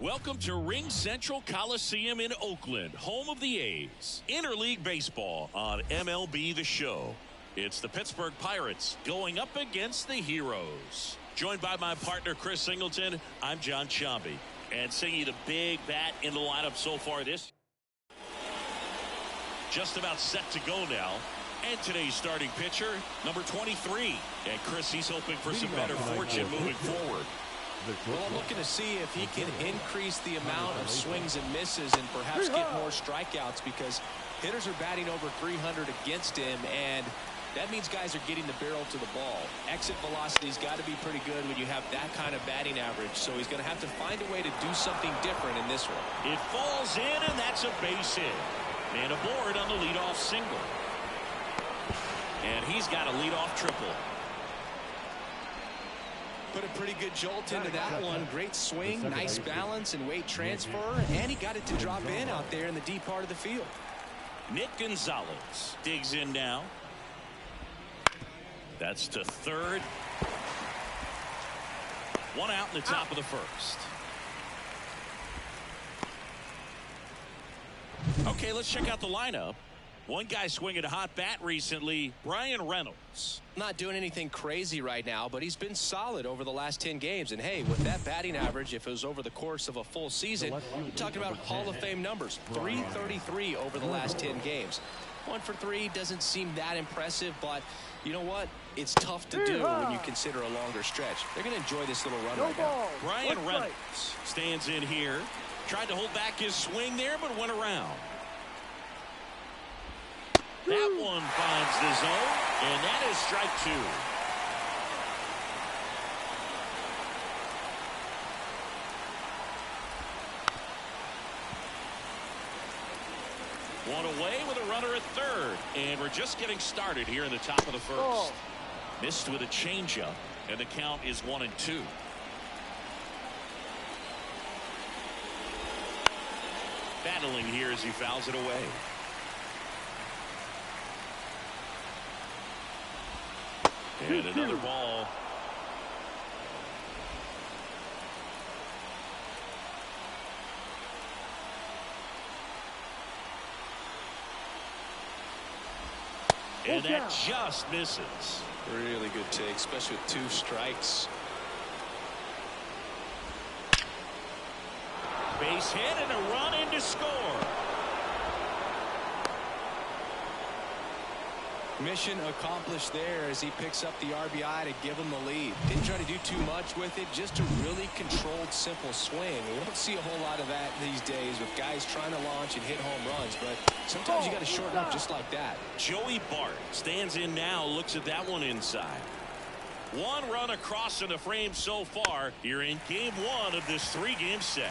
Welcome to Ring Central Coliseum in Oakland, home of the A's. Interleague Baseball on MLB The Show. It's the Pittsburgh Pirates going up against the Heroes. Joined by my partner, Chris Singleton, I'm John Chambi. And singing the big bat in the lineup so far this. Just about set to go now. And today's starting pitcher, number 23. And Chris, he's hoping for some better fortune moving forward. Well, I'm looking to see if he can increase the amount of swings and misses and perhaps get more strikeouts, because hitters are batting over 300 against him, and that means guys are getting the barrel to the ball. Exit velocity's got to be pretty good when you have that kind of batting average, so he's going to have to find a way to do something different in this one. It falls in, and that's a base hit. And aboard on the leadoff single. And he's got a leadoff triple. Put a pretty good jolt into that one. Great swing, nice balance and weight transfer, and he got it to drop in out there in the deep part of the field. Nick Gonzalez digs in now. That's to third. One out in the top of the first. Okay, let's check out the lineup. One guy swinging a hot bat recently, Brian Reynolds. Not doing anything crazy right now, but he's been solid over the last 10 games. And hey, with that batting average, if it was over the course of a full season, you're talking about Hall of Fame numbers. 333 over the last 10 games. 1 for 3 doesn't seem that impressive, but you know what? It's tough to do when you consider a longer stretch. They're going to enjoy this little run right now. Brian Reynolds stands in here. Tried to hold back his swing there, but went around. That one finds the zone, and that is strike 2. One away with a runner at third, and we're just getting started here in the top of the first. Missed with a changeup, and the count is 1-2. Battling here as he fouls it away. And another ball. And that just misses. Really good take, especially with 2 strikes. Base hit and a run in to score. Mission accomplished there as he picks up the RBI to give him the lead. Didn't try to do too much with it, just a really controlled, simple swing. We don't see a whole lot of that these days with guys trying to launch and hit home runs, but sometimes you got to shorten up just like that. Joey Bart stands in now, looks at that one inside. 1 run across in the frame so far here in game 1 of this 3-game set.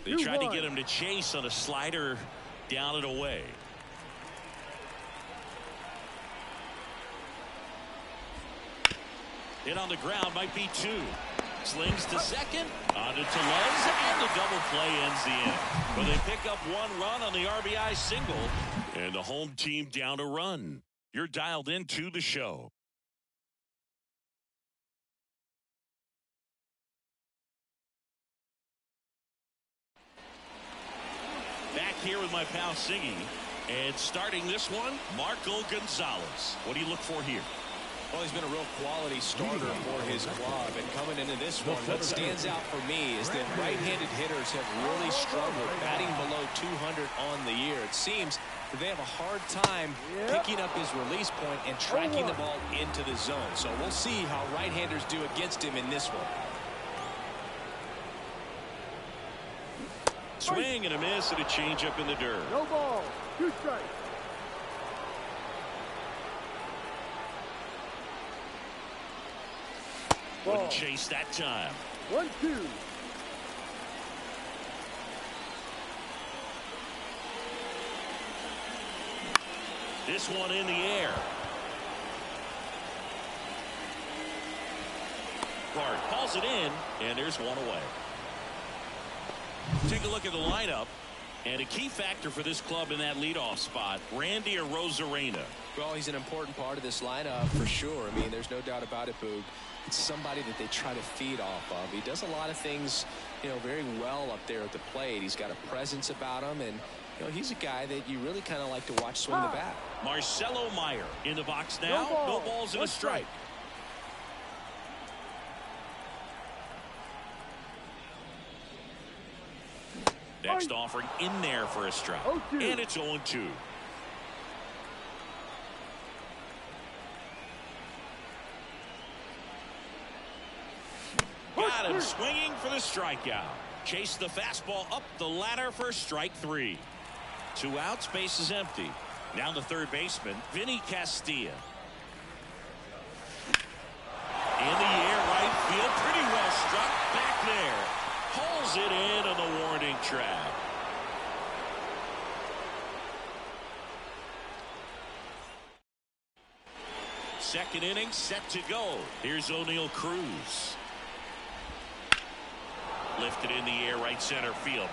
They tried to get him to chase on a slider down and away. Hit on the ground, might be 2. Slings to second, on to Tellez, and the double play ends the inning. Well, they pick up 1 run on the RBI single, and the home team down a run. You're dialed into the show. Back here with my pal Siggy, and starting this one, Marco Gonzalez. What do you look for here? Well, he's been a real quality starter for his club, and coming into this one, what stands out for me is that right-handed hitters have really struggled batting below 200 on the year. It seems that they have a hard time picking up his release point and tracking the ball into the zone. So we'll see how right-handers do against him in this one. Swing and a miss and a changeup in the dirt. No ball, 2 strikes. Wouldn't chase that time. 1-2. This one in the air. Bart calls it in, and there's one away. Take a look at the lineup. And a key factor for this club in that leadoff spot, Randy Arozarena. Well, he's an important part of this lineup for sure. I mean, there's no doubt about it, Boog. It's somebody that they try to feed off of. He does a lot of things, very well up there at the plate. He's got a presence about him, and he's a guy that you really kind of like to watch swing the bat. Marcelo Meyer in the box now. No balls and a strike. Next offering in there for a strike. And it's 0-2. Got him swinging for the strikeout. Chase the fastball up the ladder for strike 3. 2 outs, base is empty. Now the third baseman, Vinny Castilla. In the air, right field, pretty well struck. Back there. Pulls it in on the warning track. Second inning set to go. Here's O'Neal Cruz. Lifted in the air, right center field.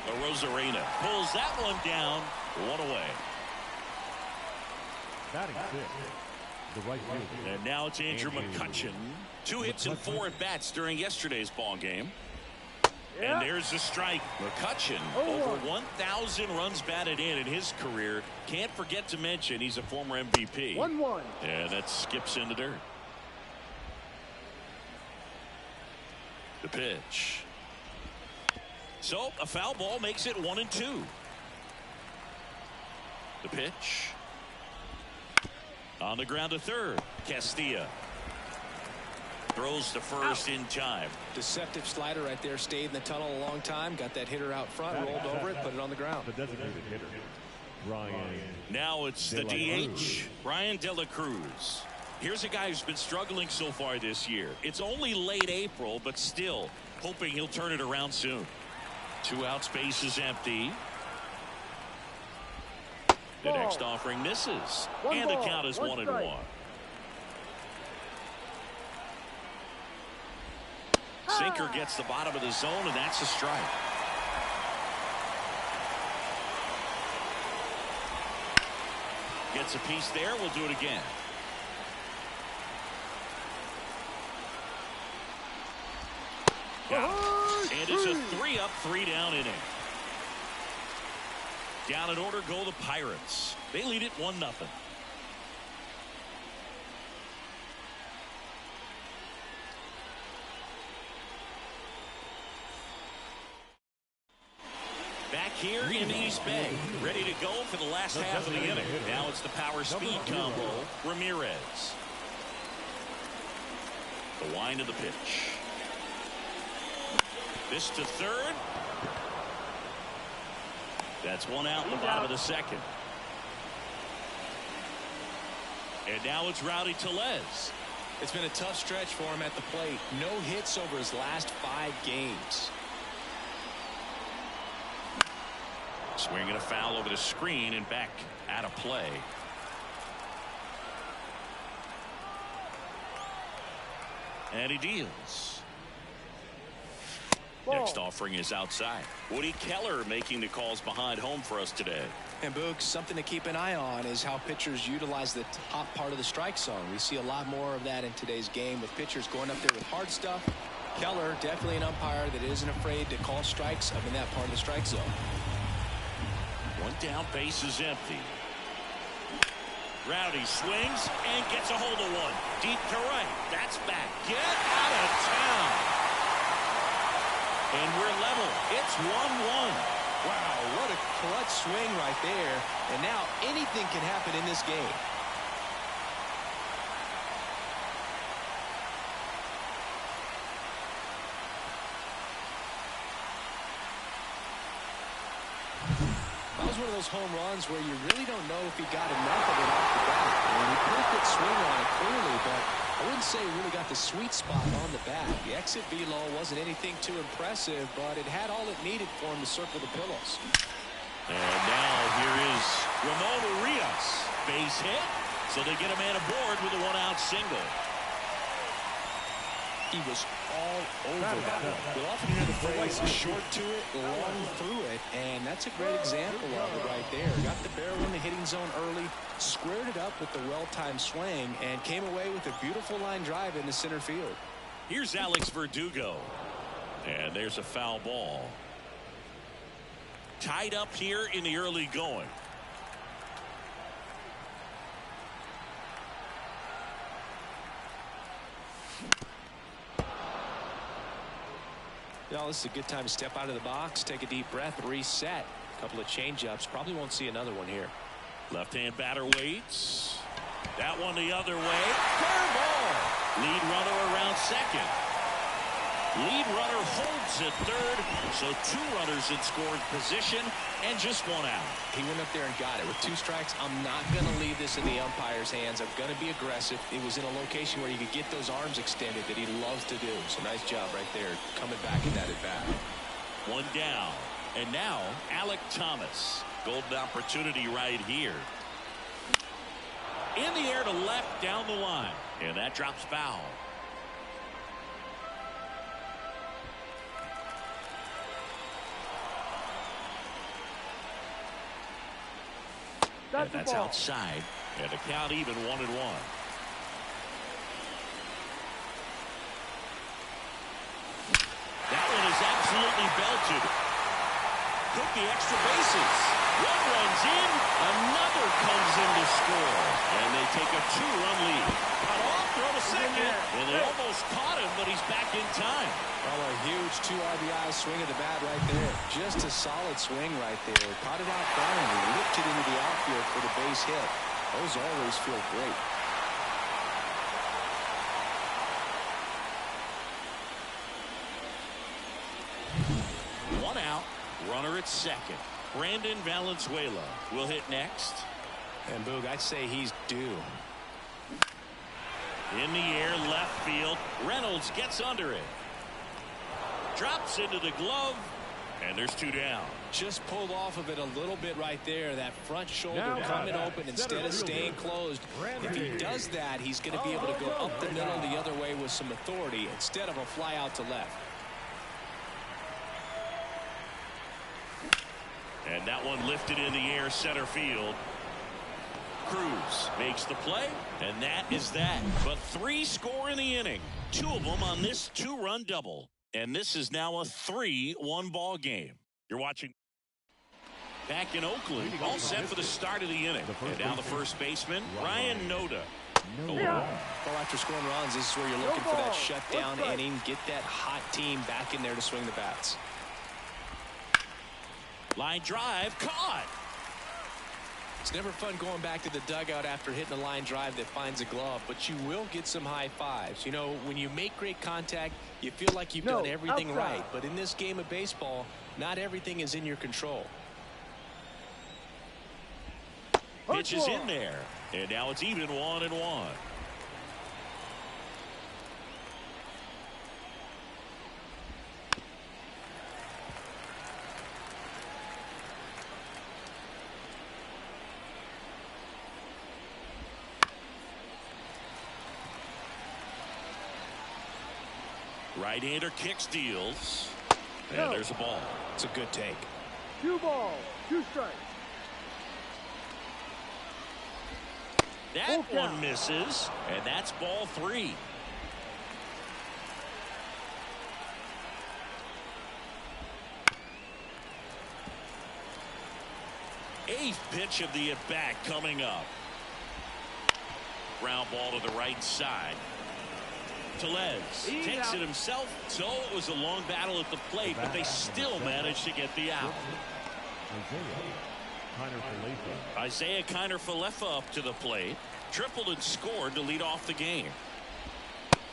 Arozarena pulls that one down. 1 away. Batting fifth, the right fielder. And now it's Andrew McCutchen. 2 hits and 4 at bats during yesterday's ball game. And there's the strike. McCutchen over 1,000 runs batted in his career. Can't forget to mention he's a former MVP. 1-1. And that skips into dirt. The pitch. So a foul ball makes it 1-2. The pitch. On the ground to third. Castilla throws to first in time. Deceptive slider right there. Stayed in the tunnel a long time. Got that hitter out front. Rolled over it. Put it on the ground. The designated hitter, Ryan. Now it's the DH, Ryan De La Cruz. Here's a guy who's been struggling so far this year. It's only late April, but still hoping he'll turn it around soon. 2 outs, base is empty. The next offering misses. And the count is 1-1. Sinker gets the bottom of the zone, and that's a strike. Gets a piece there. We'll do it again. And it's a 3-up, 3-down inning. Down in order go the Pirates. They lead it 1-0. Back here in East Bay, ready to go for the last half of the inning. Now it's the power speed combo. Ramirez. The wind of the pitch. This to third. That's 1 out in the bottom of the second. And now it's Rowdy Tellez. It's been a tough stretch for him at the plate. No hits over his last 5 games. Swinging a foul over the screen and back out of play. And he deals. Next offering is outside. Woody Keller making the calls behind home for us today. And Boog, something to keep an eye on is how pitchers utilize the top part of the strike zone. We see a lot more of that in today's game with pitchers going up there with hard stuff. Keller, definitely an umpire that isn't afraid to call strikes up in that part of the strike zone. 1 down, base is empty. Rowdy swings and gets a hold of one. Deep to right. That's back. Get out of town. And we're level. It's 1-1. Wow, what a clutch swing right there. And now anything can happen in this game. That was one of those home runs where you really don't know if he got enough of it off the bat. And he put a good swing on it clearly, but I wouldn't say he really got the sweet spot on the bat. The exit velo wasn't anything too impressive, but it had all it needed for him to circle the pillows. And now here is Ramon Urias. Base hit, so they get a man aboard with a 1-out single. He was all over that one. You'll often hear the phrase short to it, long through it, and that's a great example of it right there. Got the barrel in the hitting zone early, squared it up with the well-timed swing, and came away with a beautiful line drive into center field. Here's Alex Verdugo. And there's a foul ball. Tied up here in the early going. Well, this is a good time to step out of the box, take a deep breath, reset. A couple of change-ups. Probably won't see another one here. Left-hand batter waits. That one the other way. Curveball. Lead runner around second. Lead runner holds at third. So 2 runners in scoring position and just 1 out. He went up there and got it. With 2 strikes, I'm not going to leave this in the umpire's hands. I'm going to be aggressive. It was in a location where you could get those arms extended that he loves to do. So nice job right there coming back in that at bat. 1 down. And now Alec Thomas. Golden opportunity right here. In the air to left down the line. And that drops foul. And that's outside. And the count even 1-1. That one is absolutely belted. Took the extra bases. 1 runs in. Another comes in to score. And they take a 2-run lead. Cut off, throw to second. And they almost caught him, but he's back in time. Well, a huge 2 RBI swing of the bat right there. Just a solid swing right there. Caught it out front and whipped it into the outfield for the base hit. Those always feel great. One out. Runner at second. Brandon Valenzuela will hit next. And Boog, I'd say he's due. In the air, left field. Reynolds gets under it. Drops into the glove. And there's 2 down. Just pulled off of it a little bit right there. That front shoulder coming open instead of staying closed. If he does that, he's going to be able to go up the middle the other way with some authority instead of a fly out to left. And that one lifted in the air, center field. Cruz makes the play, and that is that. But 3 score in the inning. 2 of them on this 2-run double. And this is now a 3-1 ball game. You're watching back in Oakland. All set for the start of the inning. And now the first baseman, Ryan Noda. Well, after scoring runs, this is where you're looking for that shutdown inning. Get that hot team back in there to swing the bats. Line drive, caught. It's never fun going back to the dugout after hitting a line drive that finds a glove, but you will get some high fives. You know, when you make great contact, you feel like you've done everything right. But in this game of baseball, not everything is in your control. Pitch is in there, and now it's even 1-1. Right-hander kicks, deals. And there's a ball. It's a good take. 2 balls, 2 strikes. That one misses, and that's ball 3. Eighth pitch of the at-bat coming up. Ground ball to the right side. Telez takes it himself. So it was a long battle at the plate, but they still managed to get the out. Isaiah Kiner-Falefa up to the plate. Tripled and scored to lead off the game.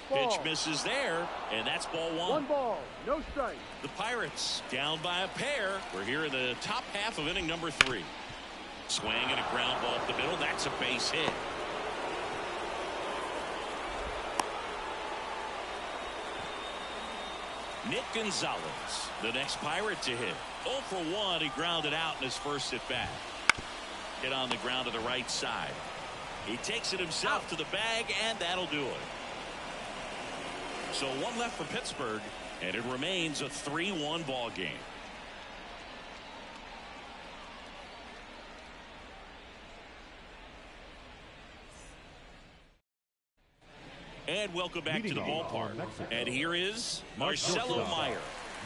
Pitch misses there, and that's ball 1. 1 ball, no strike. The Pirates down by a pair. We're here in the top half of inning number 3. Swing and a ground ball up the middle. That's a base hit. Nick Gonzalez, the next Pirate to hit. 0 for 1. He grounded out in his first at bat. Hit on the ground to the right side. He takes it himself to the bag, and that'll do it. So one left for Pittsburgh, and it remains a 3-1 ball game. And welcome back to the ballpark. And here is Marcelo Meyer.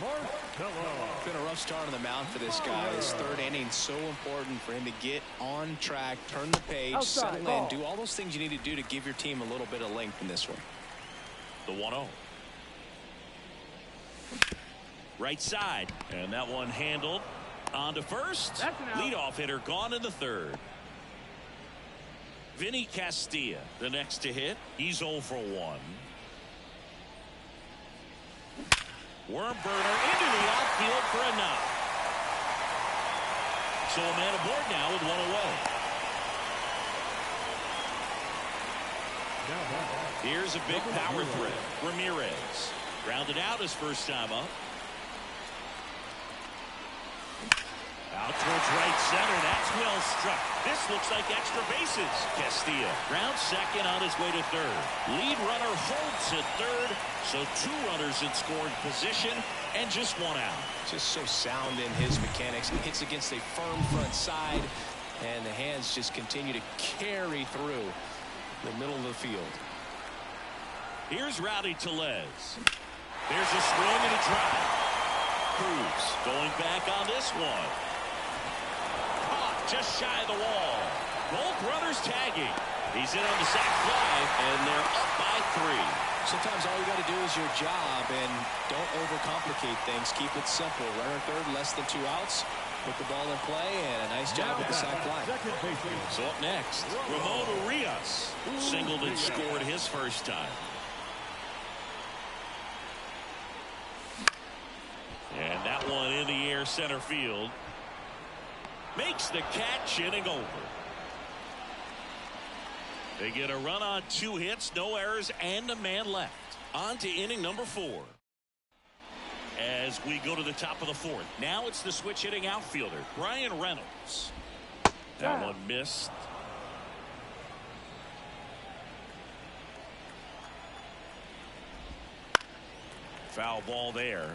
It's been a rough start on the mound for this guy. His third inning, so important for him to get on track, turn the page, settle in, do all those things you need to do to give your team a little bit of length in this one. The 1-0. Right side. And that one handled. On to first. Leadoff hitter gone in the third. Vinny Castilla, the next to hit. He's 0 for 1. Worm burner into the outfield for a knock. So a man aboard now with one away. Here's a big power threat. Ramirez grounded out his first time up. Out towards right center. That's well struck. This looks like extra bases. Castilla grounds second on his way to third. Lead runner holds at third. So 2 runners in scoring position and just 1 out. Just so sound in his mechanics. He hits against a firm front side, and the hands just continue to carry through the middle of the field. Here's Rowdy Tellez. There's a swing and a drive. Cruz going back on this one. Just shy of the wall. Both runners tagging. He's in on the sac fly, and they're up by 3. Sometimes all you got to do is your job, and don't overcomplicate things. Keep it simple. Runner third, less than 2 outs. Put the ball in play, and a nice job with the sac fly. So up next, Ramon Urias singled and scored his first time. And that one in the air center field. Makes the catch, inning over. They get a run on 2 hits, no errors, and a man left. On to inning number 4. As we go to the top of the 4th. Now it's the switch hitting outfielder, Brian Reynolds. That one missed. Foul ball there.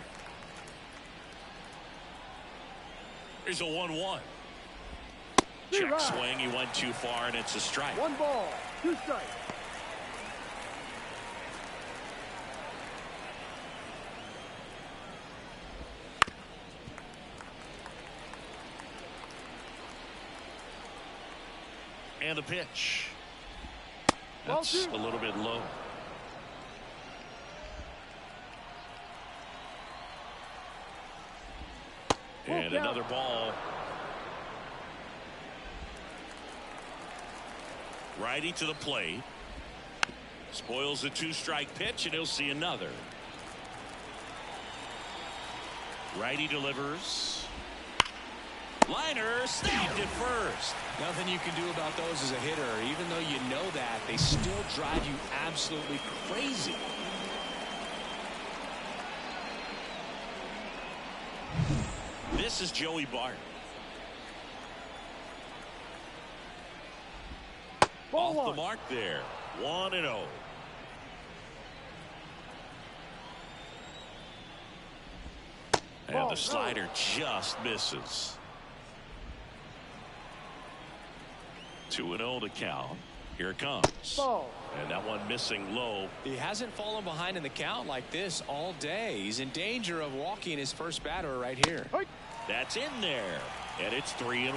Here's a 1-1. Check swing. He went too far, and it's a strike. 1 ball, 2 strikes. And the pitch. That's a little bit low. And another ball. Righty to the plate. Spoils the 2-strike pitch, and he'll see another. Righty delivers. Liner snapped at first. Nothing you can do about those as a hitter. Even though you know that, they still drive you absolutely crazy. This is Joey Bart. Ball Off the mark there. 1-0. And the slider just misses. 2-0 to count. Here it comes. Ball. And that one missing low. He hasn't fallen behind in the count like this all day. He's in danger of walking his first batter right here. That's in there. And it's 3-1.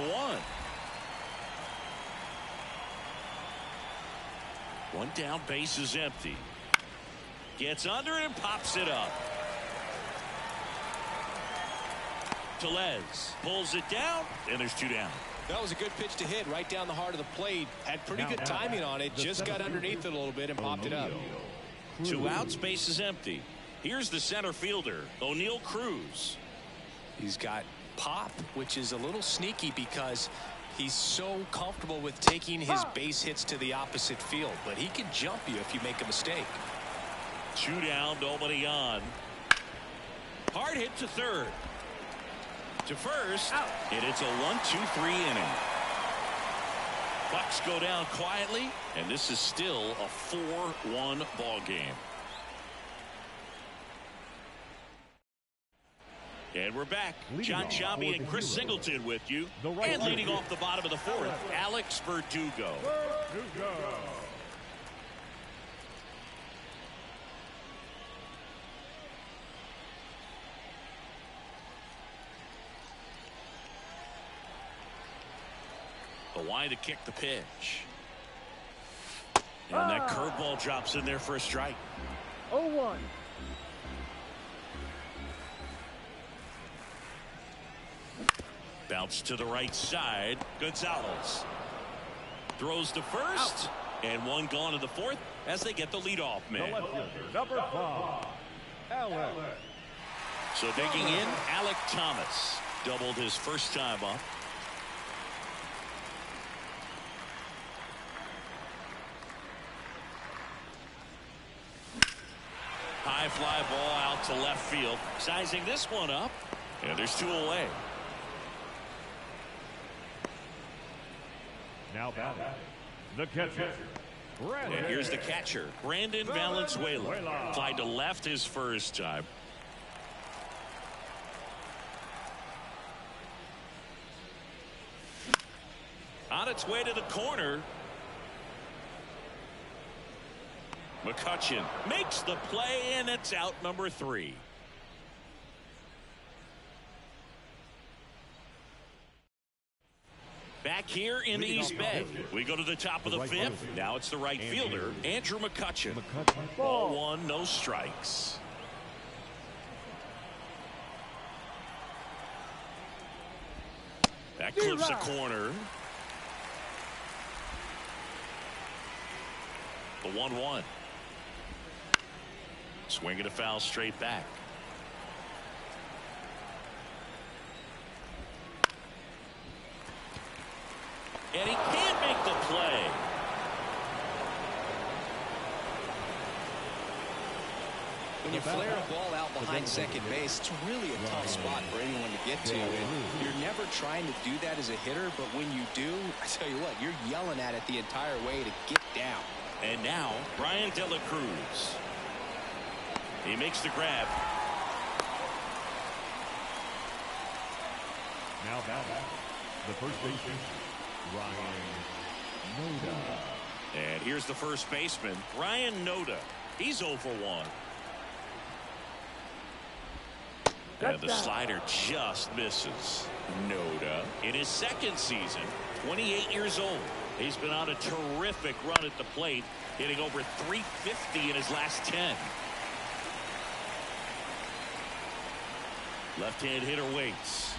One down, base is empty. Gets under it and pops it up. Tellez pulls it down, and there's 2 down. That was a good pitch to hit right down the heart of the plate. Had pretty good timing on it. Just got underneath it a little bit and popped it up. 2 outs, base is empty. Here's the center fielder, O'Neal Cruz. He's got pop, which is a little sneaky because he's so comfortable with taking his base hits to the opposite field. But he can jump you if you make a mistake. 2 down, nobody on. Hard hit to third. To first, and it's a 1-2-3 inning. Bucks go down quietly, and this is still a 4-1 ball game. And we're back. John Sciambi and Chris Singleton with you. And leading off the bottom of the fourth, Alex Verdugo. The line to kick the pitch. And that curveball drops in there for a strike. 0-1. Bounce to the right side. Gonzalez throws to first. And one gone to the fourth as they get the leadoff man. Number 5, Alex. So digging in, Alec Thomas doubled his first time up. High fly ball out to left field. Sizing this one up. And there's 2 away. Now batting, the catcher. And here's the catcher, Brandon Valenzuela. Fly to left his first time. On its way to the corner. McCutchen makes the play, and it's out number 3. Back here in the East Bay, we go to the top of the 5th. Now it's the right fielder, Andrew McCutchen. Ball 1, no strikes. That clips the corner. The 1-1. Swinging a foul straight back. And he can't make the play. When you flare a ball out behind second base, it's really a tough spot for anyone to get to. And you're never trying to do that as a hitter, but when you do, I tell you what, you're yelling at it the entire way to get down. And now, Brian De La Cruz. He makes the grab. Now batting, the first baseman, Ryan Noda. And here's the first baseman, Ryan Noda. He's 0 for 1. And the slider just misses. Noda, in his second season, 28 years old. He's been on a terrific run at the plate, hitting over 350 in his last 10. Left-hand hitter waits.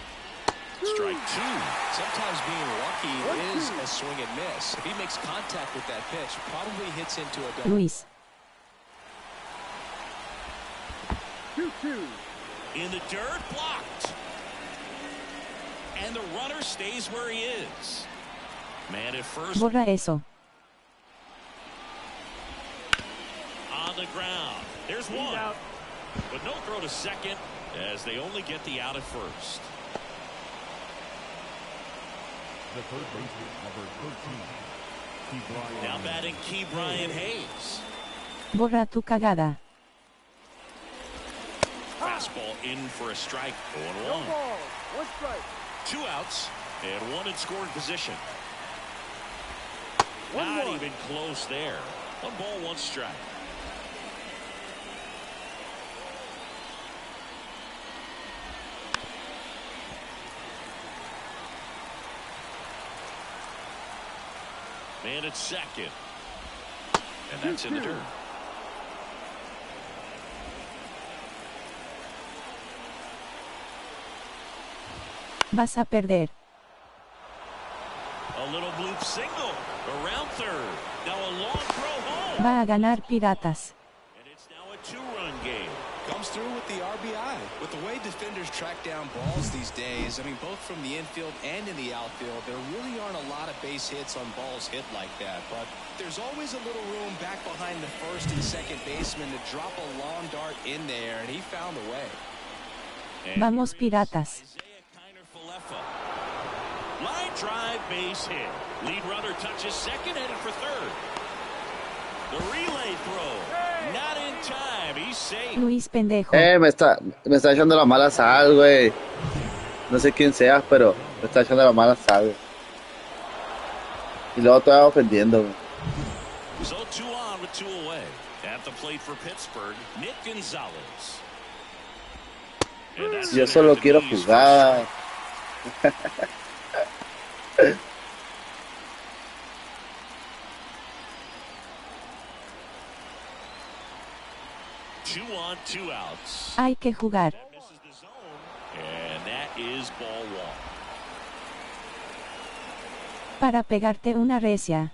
Strike 2. Sometimes being lucky is a swing and miss. If he makes contact with that pitch, probably hits into a double. Luis. 2-2. In the dirt, blocked. And the runner stays where he is. Man at first. Borra eso. On the ground. There's one. But no throw to second as they only get the out at first. The third baseman, number 13, Key Brian. Now batting Key Brian Hayes. Borra tu cagada. Fastball in for a strike. 0-1. No ball. 1 strike. 2 outs and 1 in scoring position. 1-1. Not even close there. 1 ball, 1 strike. Man at second. And that's in the dirt. Vas a perder. A little bloop single around third. Now a long throw home. Va a ganar Piratas. And it's now a 2-run game. Comes through with the RBI. With the way defenders track down balls these days, I mean, both from the infield and in the outfield, there really aren't a lot of base hits on balls hit like that. But there's always a little room back behind the first and second baseman to drop a long dart in there, and he found a way. And Vamos Piratas. Line drive, base hit. Lead runner touches second, headed for third. The relay throw. Not in time. He's safe. Luis pendejo. Me está echando la mala sal, güey. No sé quién seas, pero me está echando la mala sal, güey. Y luego te va ofendiendo, güey. So 2 on with 2 away. At the plate for Pittsburgh, Nick Gonzalez. Yo solo quiero jugar. 2 on, 2 outs. Hay que jugar. That misses the zone, and that is ball 1. Para pegarte una recia.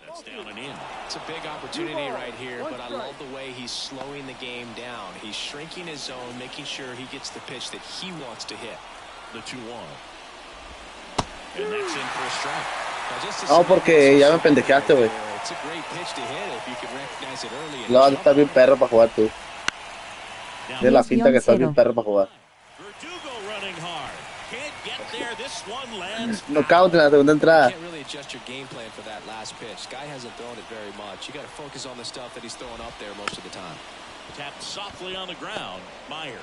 That's down and in. It's a big opportunity right here, but I love the way he's slowing the game down. He's shrinking his zone, making sure he gets the pitch that he wants to hit. The 2-1. And that's in for a strike. No, porque ya me pendejeaste, güey. It's a great pitch to hit if you can recognize it early. No, estás bien perro para jugar tú. De la finta que estás bien perro para jugar. Verdugo running hard. Can't get there. This one lands. Knockout en la segunda entrada. Can't really adjust your game plan for that last pitch. Guy hasn't thrown it very much. You got to focus on the stuff that he's throwing up there most of the time. Tapped softly on the ground. Meyer.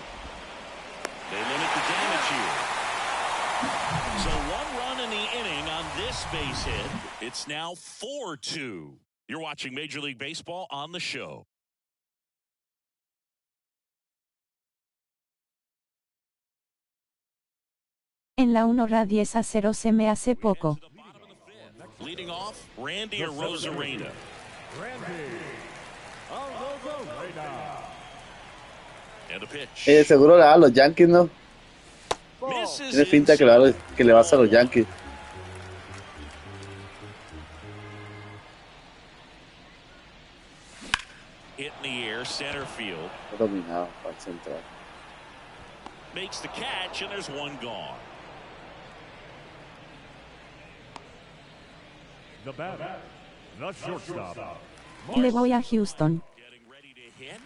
They limit the damage here. So 1 run in the inning on this base hit. It's now 4-2. You're watching Major League Baseball on the show. En la 1-10 se me hace poco. Leading off, Randy Arozarena. And a pitch. Seguro le da a los Yankees, ¿no? Misses Tiene finta que le vas a los Yankees. Hit in the air, center field. Dominado para el central. Makes the catch, and there's 1 gone. The batter, the shortstop. Le voy a Houston. Getting ready to hit.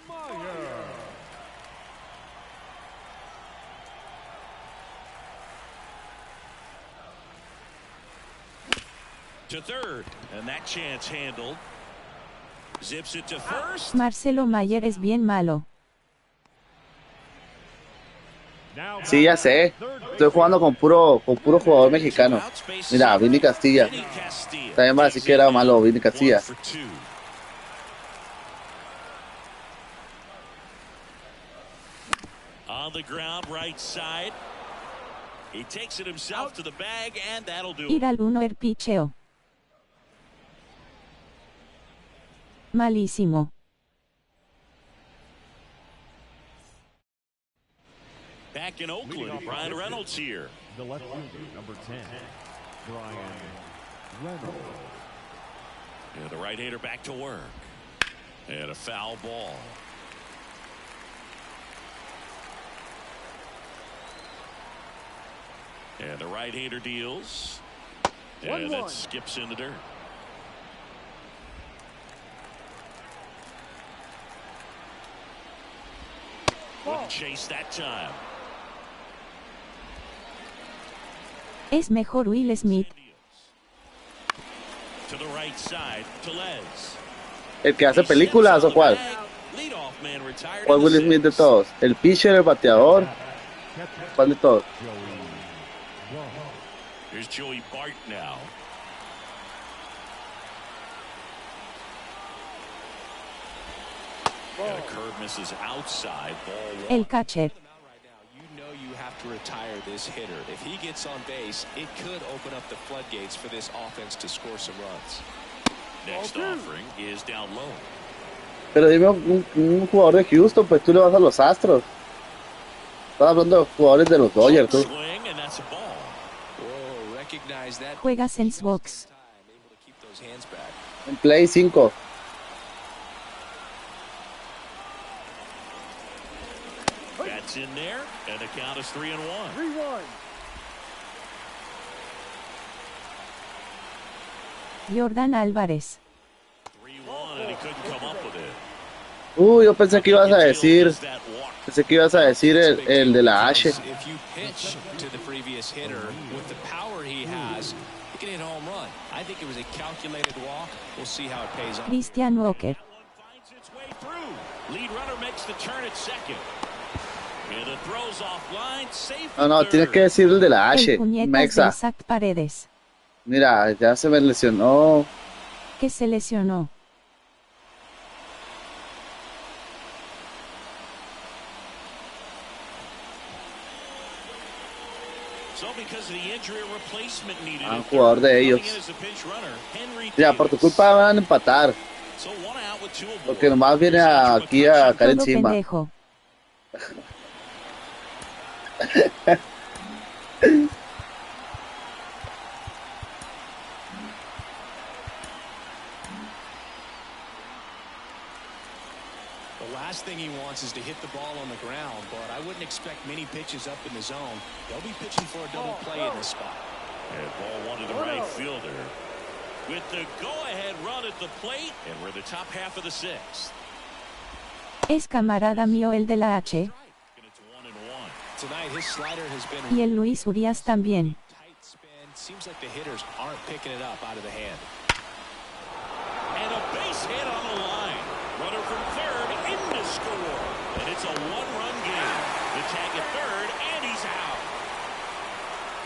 To third, and that chance handled. Zips it to first. Marcelo Mayer es bien malo. Sí, ya sé. Estoy jugando con puro jugador mexicano. Mira, Vini Castilla. También va a decir que era malo Vini Castilla. On the ground, right side. He takes it himself to the bag, and that'll do Ir it. al 1 picheo. Malísimo. Back in Oakland, Brian Reynolds here. The left fielder, number 10, Brian Reynolds. And the right-hander back to work. And a foul ball. And the right-hander deals. And that skips in the dirt. Wouldn't chase that time. Es mejor Will Smith. To the right side, Tellez. ¿El que hace películas o cuál? Leadoff man retired. ¿Cuál Will Smith de todos? ¿El pitcher, el bateador? ¿Cuál de todos? Here's Joey Bart now. And a curve misses outside, ball 1. El catcher. You know you have to retire this hitter. If he gets on base, it could open up the floodgates for this offense to score some runs. Next offering is down low. Pero dime un jugador de Houston, pues tú le vas a los Astros. Estás hablando de jugadores de los Dodgers, tú. Swing, and that's a ball. Whoa, recognize that. Juegas en Xbox. Able to keep those hands back. En Play 5. That's in there, and the count is 3-1. 3-1. Jordan Álvarez. 3-1, and he couldn't come up with it. Yo pensé que ibas a decir, el de la H. If you pitch to the previous hitter with the power he has, looking at a home run. I think it was a calculated walk. We'll see how it pays off. Christian Walker. Finds its way through. Lead runner makes the turn at second. And it throws offline, safe. No, tienes que decir el de la H. El puñetas Mexa. de Isaac Paredes. Mira, ya se me lesionó. Que se lesionó. Un jugador de ellos. Ya, por tu culpa van a empatar. Porque nomás viene aquí a caer Todo encima. pendejo. The last thing he wants is to hit the ball on the ground, but I wouldn't expect many pitches up in the zone. They'll be pitching for a double play in this spot. And ball one to the right fielder. With the go-ahead run at the plate, and we're the top half of the sixth. Es camarada mío el de la H. Tonight his slider has been Y el Luis Urias también. tight spin. Seems like the hitters aren't picking it up out of the hand. And a base hit on the line. Runner from third in to score. And it's a one-run game. The tag at third, and he's out.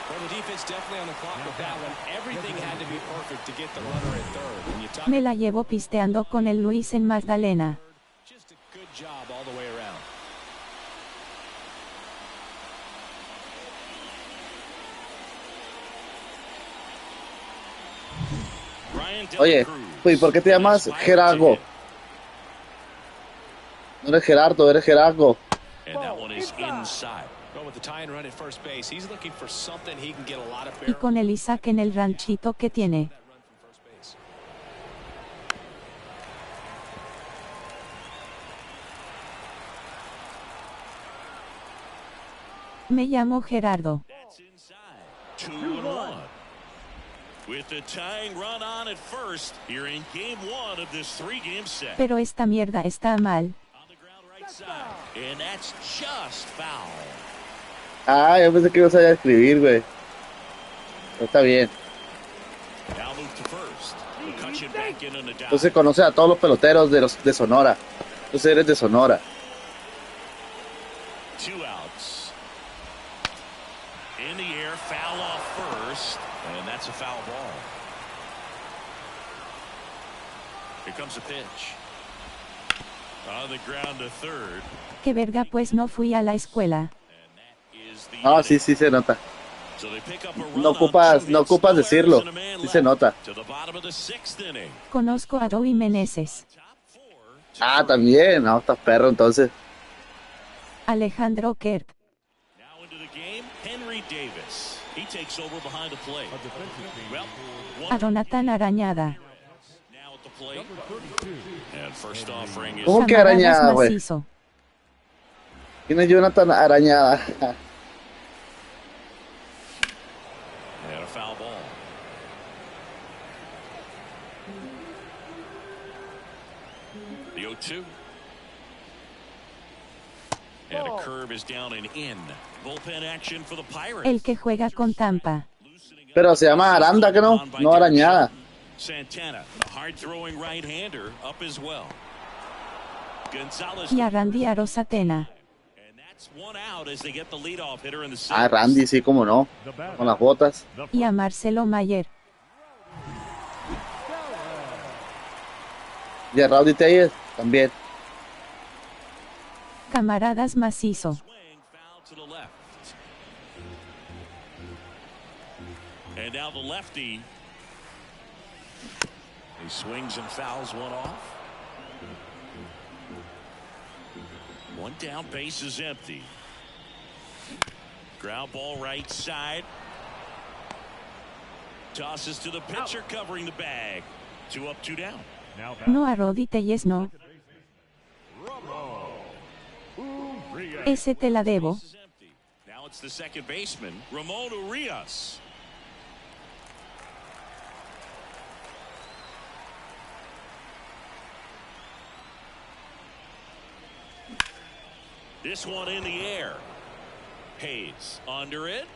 Well, the defense definitely on the clock with that one. Everything had to be perfect to get the runner at third. When you talk Me la llevo pisteando con el Luis en Magdalena. just a good job all the way around. Oye, ¿y por qué te llamas Gerardo? No eres Gerardo, eres Gerardo. And that one is inside. Well, with the tie and run at first base, he's looking for something he can get a lot of Y barrel. con el Isaac en el ranchito que tiene. That run from first base. Me llamo Gerardo. That's inside. 2-1. With the tying run on at first, here in game one of this three-game set. Pero esta mierda está mal. On the ground right side. And that's just foul. Ah, yo pensé que ibas a escribir, güey. Pero está bien. Now move to first. McCutcheon back in on the dive. Entonces conoce a todos los peloteros de Sonora. Entonces eres de Sonora. 2 outs. In the air, foul off first. And that's a foul ball. Here comes a pitch. On the ground to third. Que verga, pues no fui a la escuela. And that is the Ah, inning. sí, sí se nota. So they pick up a run No on ocupas, 2 no hits, ocupas no decirlo. errors and a man Sí se left. nota. To the bottom of the 6th inning. Conozco a Roy Meneses. Top 4. Ah, también. No, estás perro entonces. Alejandro Kert. Now into the game, Henry Davis. He takes over behind the plate. Well, A Jonathan Arañada. now at the plate. And first offering is ¿Cómo que Camaradas arañada, güey? macizo. ¿Quién es Jonathan Arañada? and a foul ball. The 0-2. And a curve is down and in. Bullpen action for the Pirates. El que juega con Tampa. Pero se llama Aranda, ¿que no? No Arañada. Santana, a hard-throwing right-hander, up as well. Gonzalez, Y a Randy Arozatena. and that's one out as they get the leadoff hitter in the Ah, sixth. Randy, sí, como no. Con las botas. Y a Marcelo Mayer. Y a Rowdy Tellez también. Camaradas macizo. Swing, foul to the left. And now the lefty. He swings and fouls one off. One down, base is empty. Ground ball right side. Tosses to the pitcher covering the bag. 2 up, 2 down. Now back. No a Rodi Tellez, no. Ese te la debo. Base is empty. Now it's the second baseman, Ramon Urias. This one in the air. Hayes under it.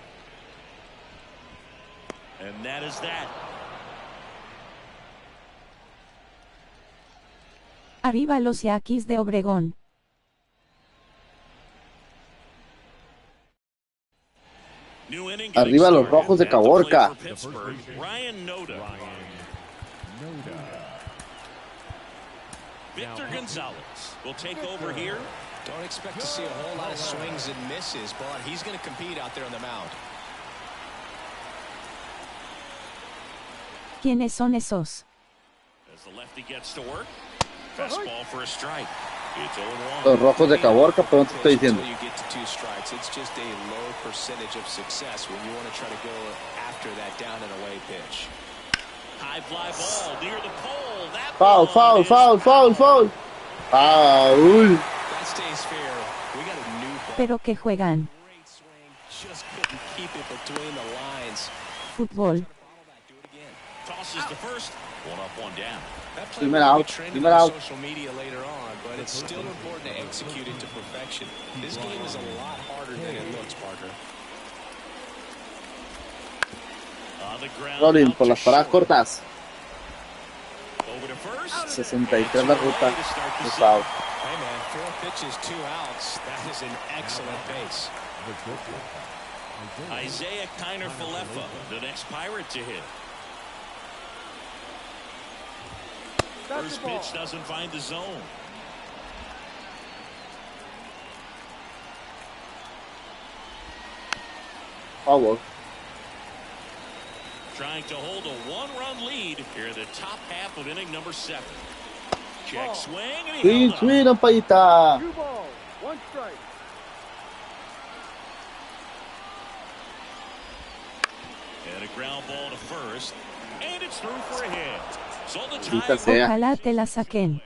And that is that. Arriba los Yaquis de Obregón. New inning Arriba los started Rojos de at the plate Caborca. for Pittsburgh, Ryan Noda. Victor Gonzalez will take over here. Don't expect to see a whole lot of swings and misses, but he's going to compete out there on the mound. ¿Quiénes son esos? As the lefty gets to work, fastball for a strike. It's 0-1. Los Rojos de Caborca, pero no te estoy diciendo. Until you get to 2 strikes, it's just a low percentage of success when you want to try to go after that down and away pitch. High fly ball near the pole. That Foul, one foul, is foul, foul, foul. Foul. That stays fair. We got a new ball. Pero que juegan. Great swing. Just couldn't keep it between the lines. Fútbol. Do it again. tosses the first. One up, one down. That play Primer will be out, trending primer on out. social media later on, but it's still important to execute it to perfection. This game is a lot harder than it looks, Parker. On the ground, Rolling out por to las paradas short. cortas. Over to first. 63 la ruta. To start the Es out. Hey, man, 4 pitches, 2 outs. That is an excellent pace. Isaiah Kiner-Falefa, the next Pirate to hit. First pitch doesn't find the zone. Foul. Trying to hold a 1-run lead here in the top half of inning number 7. Check swing, and he Swing, held up. swing, ampallita. 2 balls, 1 strike. And a ground ball to first, and it's through for a hit. So the Maldita tie. sea. Ojalá te la saquen.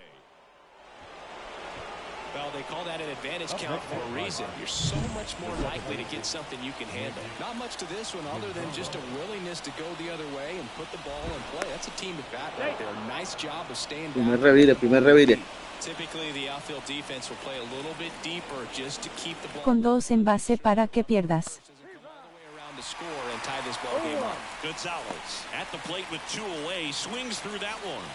Well, they call that an advantage count for a reason. You're so much more likely to get something you can handle. Not much to this one other than just a willingness to go the other way and put the ball in play. That's a team at bat right there. Nice job of staying Primer back. revire, primer revire. Typically, the outfield defense will play a little bit deeper just to keep the ball Con 2 en base para que pierdas. all the way around to score and tie this ball game up. Gonzalez at the plate with 2 away, swings through that one.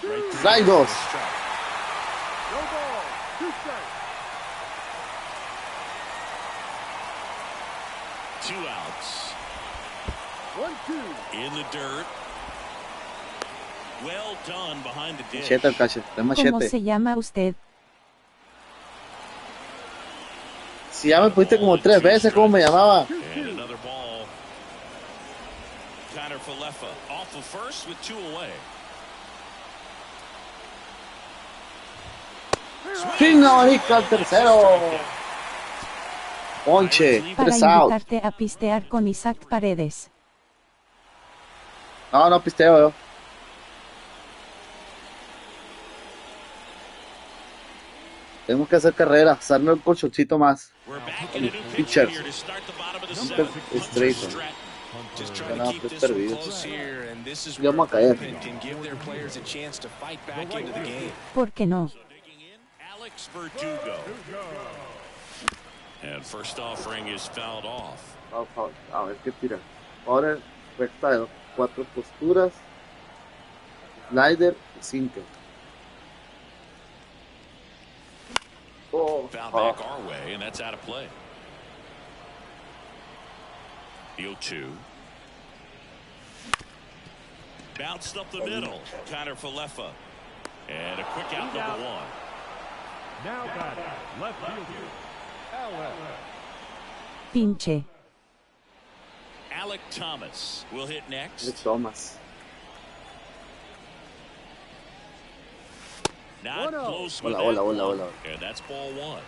Strike 2. No ball, 2 strikes. 2 outs. 1-2. In the dirt. Well done behind the dish. Machete, el cacho. Es ¿Cómo machete. se llama usted? Si ya me pusiste como 3 veces, ¿cómo me llamaba? And another ball. Kiner-Falefa off of first with 2 away. Swing, abanico al tercero. Ponche, Para 3 out. invitarte a pistear con Isaac Paredes. No, no pisteo yo. Tenemos que hacer carrera, hacerme un colchoncito más. We're back in a new Pitcher. pitcher here to start the bottom of the Nunca 7th. straight. Hunter Stratton. Just Ya trying to no, keep pues this one perdido. close here, and this is Ya where vamos a caer. bullpen can give their players a chance to fight back into the game. ¿Por qué no? Digging in, Alex Verdugo. And first offering is fouled off. A ver qué tira. Ahora recta de 4 posturas. Slider, 5. Oh, Foul back our way, and that's out of play. The 0-2. Bounced up the middle. Kiner-Falefa. And a quick out, number 1. Now batting, left fielder, Alex. Pinche. Alec Thomas will hit next. Thomas. Not 1-0. close with Hola, that hola, one. hola. And that's ball 1.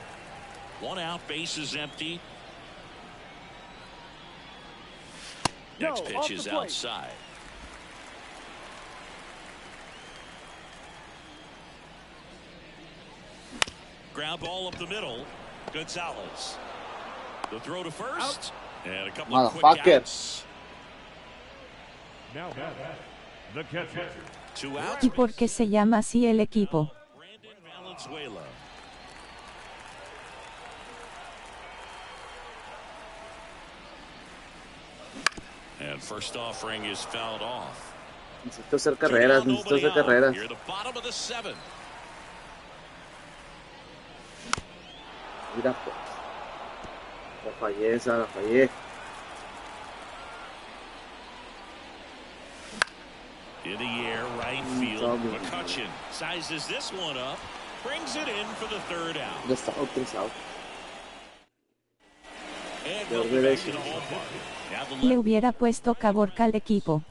1 out, base is empty. Next No, pitch off is the plate. outside. Ground ball up the middle. Gonzalez. The throw to first. And a couple of quick Motherfucker. outs. Now batting, the catcher, 2 outs. ¿Y por qué se llama así el equipo? Brandon Valenzuela. And first offering is fouled off. Necesito hacer carreras, necesito hacer carreras. You're the bottom of the 7th. Mira pues. La fallé esa, la fallé. In the air, right field. McCutcheon sizes this one up. Brings it in for the 3rd out. 3 out. And we'll be back to the ballpark. Now the Le hubiera puesto Caborca al equipo.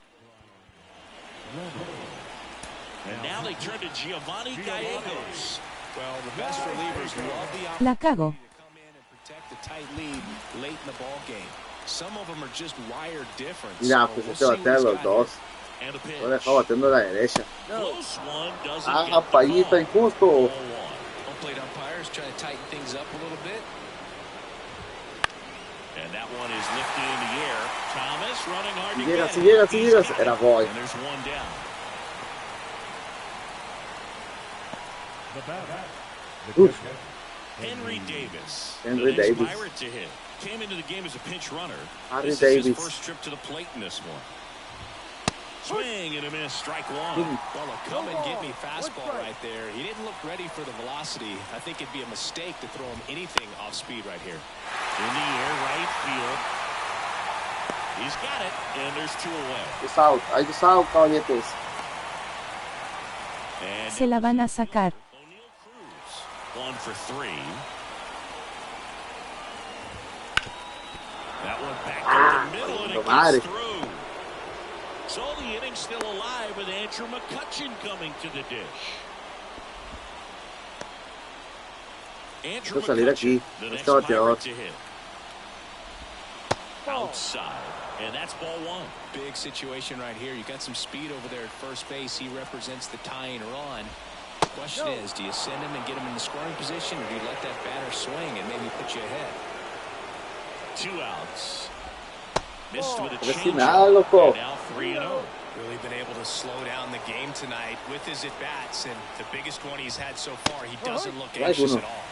And now they turn to Giovanni Gallegos. Well, the best relievers love the La cago. opportunity to come in and protect the tight lead late in the ball game. Some of them are just wired different. Mira, So pues we'll este see batea what's los got dos. And a pitch. Lo he dejado batiendo a la derecha. Close one doesn't Ah, get the fallita, call. injusto. Ball 1. Home plate umpires trying to tighten things up a little bit. And that one is lifted in the air. Thomas running hard to Llega, get si it. llega, si He's llegas. got Era it. boy. And there's one down. The batter, the Oof. catcher, Henry Davis. Henry the next Davis. Pirate to hit. Came into the game as a pinch runner. Henry This is his Davis. first trip to the plate in this one. Swing and a miss. Strike 1. Well, a come and get me fastball right there. He didn't look ready for the velocity. I think it'd be a mistake to throw him anything off speed right here. In the air, right field. He's got it, and there's 2 away. Just out. I just out, caballetes. And Se la van a sacar. O'Neal Cruz, 1 for 3. That one back up the middle, and it madre. gets through. So the inning's still alive with Andrew McCutcheon coming to the dish. Andrew Quiero salir McCutcheon, aquí. the next Este bateador. Pirate to hit. Outside, and that's ball 1. Big situation right here. You got some speed over there at first base. He represents the tying run. Question is, do you send him and get him in the scoring position, or do you let that batter swing and maybe put you ahead? 2 outs. Missed with a Pero change. sin nada, loco. And now 3-0. Really been able to slow down the game tonight with his at-bats, and the biggest one he's had so far, he doesn't look anxious at all.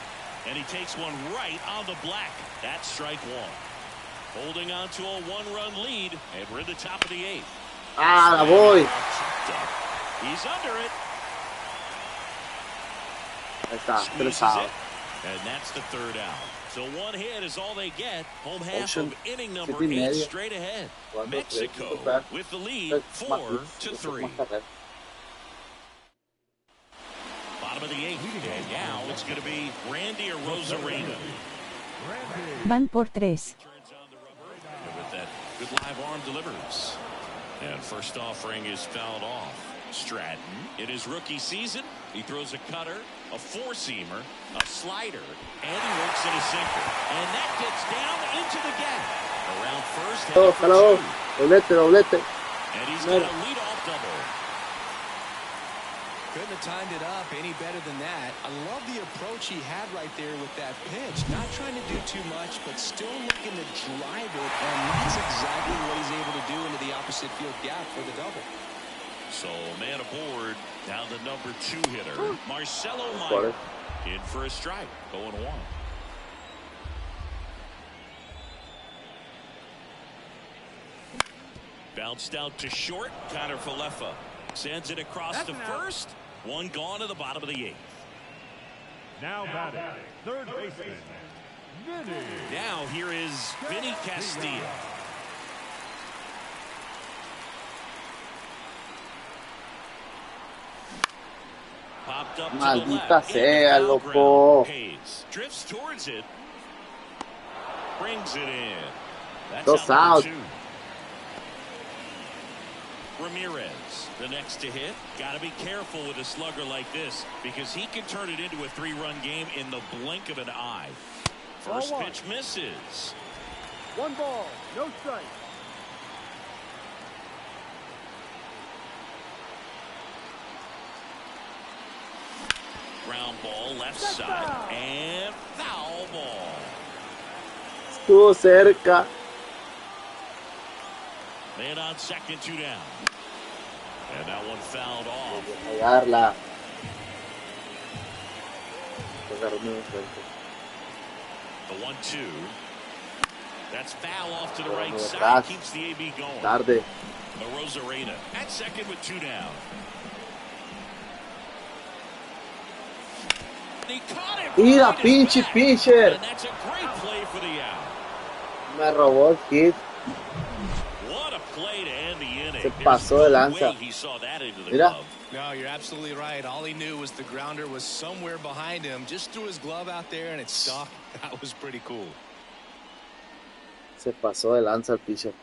And he takes one right on the black. That's strike 1. Holding on to a 1-run lead, and we're in the top of the 8th. Ah, la voy. He's under it. Ahí está, Squeezes 3 out. it, and that's the 3rd out. So 1 hit is all they get. Home half of inning number 8 straight ahead. Mexico with the lead 4-3. Bottom of the 8th, and now it's going to be Randy Arozarena. Van por 3. Turns on the rubber, and with that good live arm delivers. And first offering is fouled off. Stratton, in his rookie season, he throws a cutter, a 4-seamer, a slider, and he works in a sinker. And that gets down into the gap. Around first, headed for 2. Doblete, doblete. And he's got a leadoff double. Couldn't have timed it up any better than that. I love the approach he had right there with that pitch. Not trying to do too much, but still looking to drive it, and that's exactly what he's able to do into the opposite field gap for the double. So, man aboard, now the number 2 hitter, Marcelo Meyer, in for a strike, 0-1. Bounced out to short, Connor Falefa sends it across to first. 1 gone to the bottom of the 8th. now batting, third baseman, Vinny. Now here is Vinny Castilla. Popped up to the Maldita left. sea, Foul loco. ground. Hayes drifts towards it. Brings it in. That's 2 out out. number 2. Ramirez, the next to hit. Got to be careful with a slugger like this because he can turn it into a 3-run game in the blink of an eye. First pitch misses. 1 ball, no strike. Ground ball left side and foul ball. Estuvo cerca. Man on second, 2 down. And that one fouled off. Pegarla. The 1-2. That's foul off to the Pero right muy side. atrás. Keeps the AB going. Tarde. Rosarena at second with 2 down. He caught it Mira, behind his pinche back. pitcher. And that's a great play for the out. Me robó el hit. What a play to end the inning. Se There's pasó de no lanza. way he saw that into the Mira. glove. No, you're absolutely right. All he knew was the grounder was somewhere behind him. Just threw his glove out there and it stuck. That was pretty cool. Se pasó de lanza el pitcher.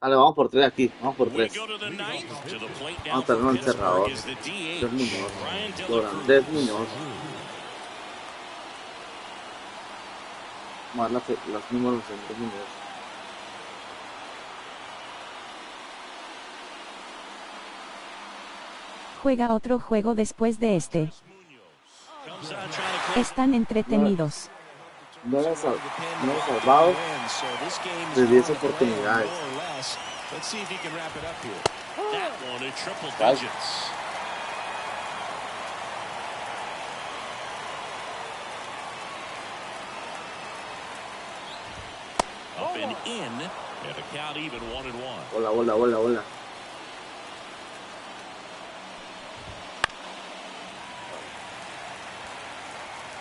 Dale, vamos por 3 aquí. Vamos por 3. Vamos a tener un encerrador. 3 Muñoz. Loran 3 Muñoz. Vamos a dar las números en 3 Muñoz. Juega otro juego después de este. Están entretenidos. 9 salvados de 10 oportunidades. That one in triple digits. Up and in, and a count even 1-1. Bola, bola, bola, bola.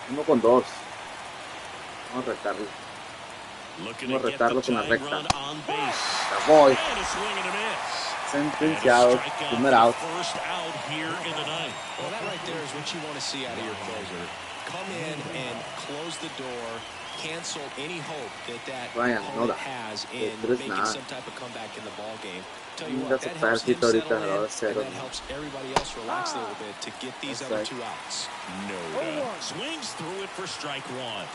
Uno con 2. Vamos a retarlo. Vamos a retarlo con la recta. La voy. Sentenciado. Primer out. Well, that right there is what you want to see out of your closer. Come in and close the door, cancel any hope that Ryan, opponent no has in making some type of comeback in the ball game. Tell you what, that helps him settle in, and that helps everybody else relax a little bit to get these other 2 outs. No doubt. Swings through it for strike 1.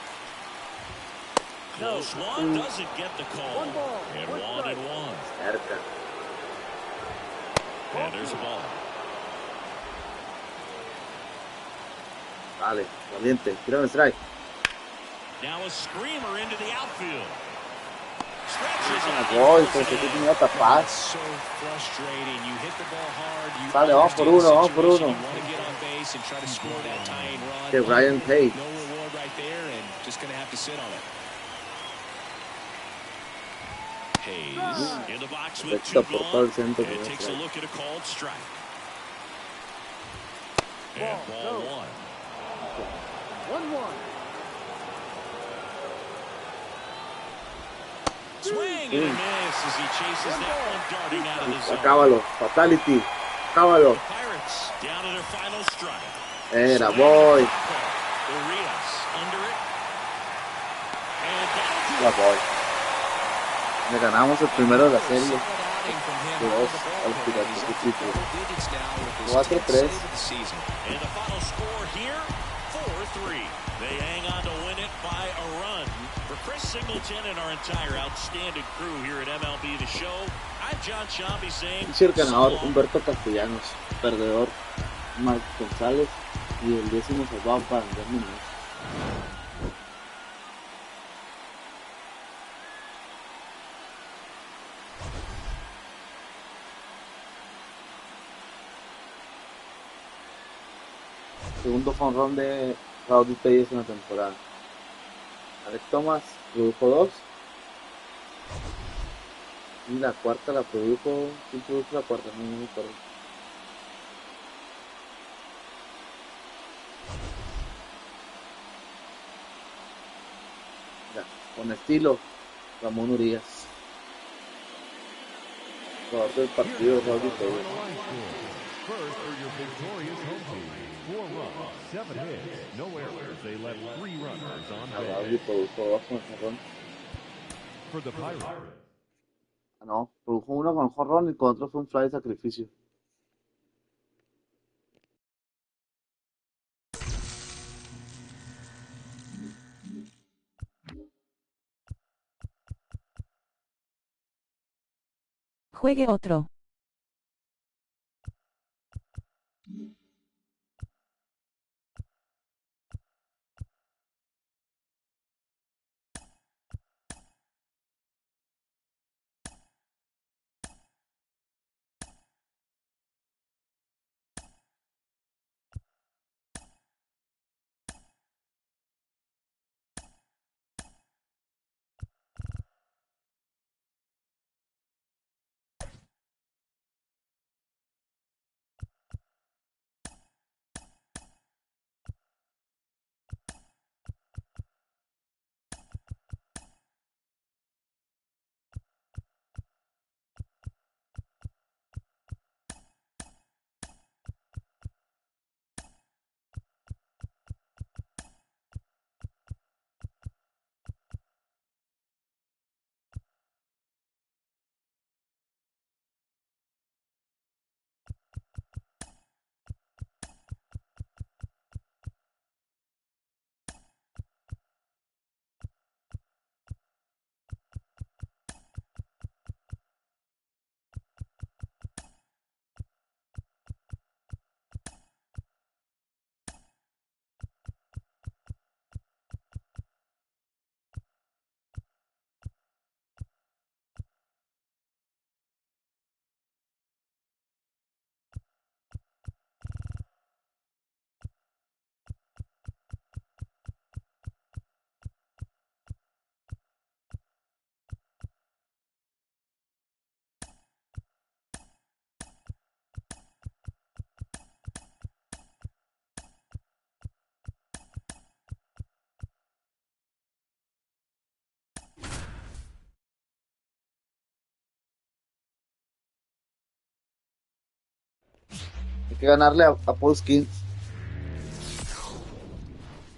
Close one, doesn't get the call. And 1-1. Cerca. And there's a ball. Dale, valiente. Tira un strike. Now a screamer into the outfield. La voy, porque que tenía tapar. So frustrating. You hit the ball hard. Dale, vamos por uno, vamos por uno. You want to get on base and try to score that tying run. Que Brian Hayes. No reward right there, and just going to have to sit on it. Hayes in the box with 2 Perfecto, por todo el gone. centro. And takes a look at a called strike. And ball 1. 1-1. Swing and a miss as he chases that one darting out of the zone. Acábalo. Fatality. Acábalo. Pirates down to their final strike. La voy. Urias under it. And down to La voy. Le ganamos el primero de la serie. De 2 a los Piratas de Pittsburgh. 4-3. And the final score here, 4-3. They hang on to win it by a run. For Chris Singleton and our entire outstanding crew here at MLB The Show, I'm John Shambi saying... El ganador Humberto Castellanos. Perdedor Mike González. Y el 10º salvado para Andrés Muñoz. Segundo jonrón de Rowdy Tellez en la temporada. Alex Thomas produjo 2. Y la cuarta la produjo... ¿Quién produjo la cuarta? No me acuerdo. Ya, con estilo, Ramón Urias. Jugador del partido, Rowdy Tellez. First for your victorious home team. 4 runs, 7 hits, no errors. They left 3 runners on Rowdy base. produjo 2 con jonrón. For the Pirates, Ah, no, produjo 1 con jonrón y con otro fue un fly de sacrificio. Juegue otro. que ganarle a Paul Skins.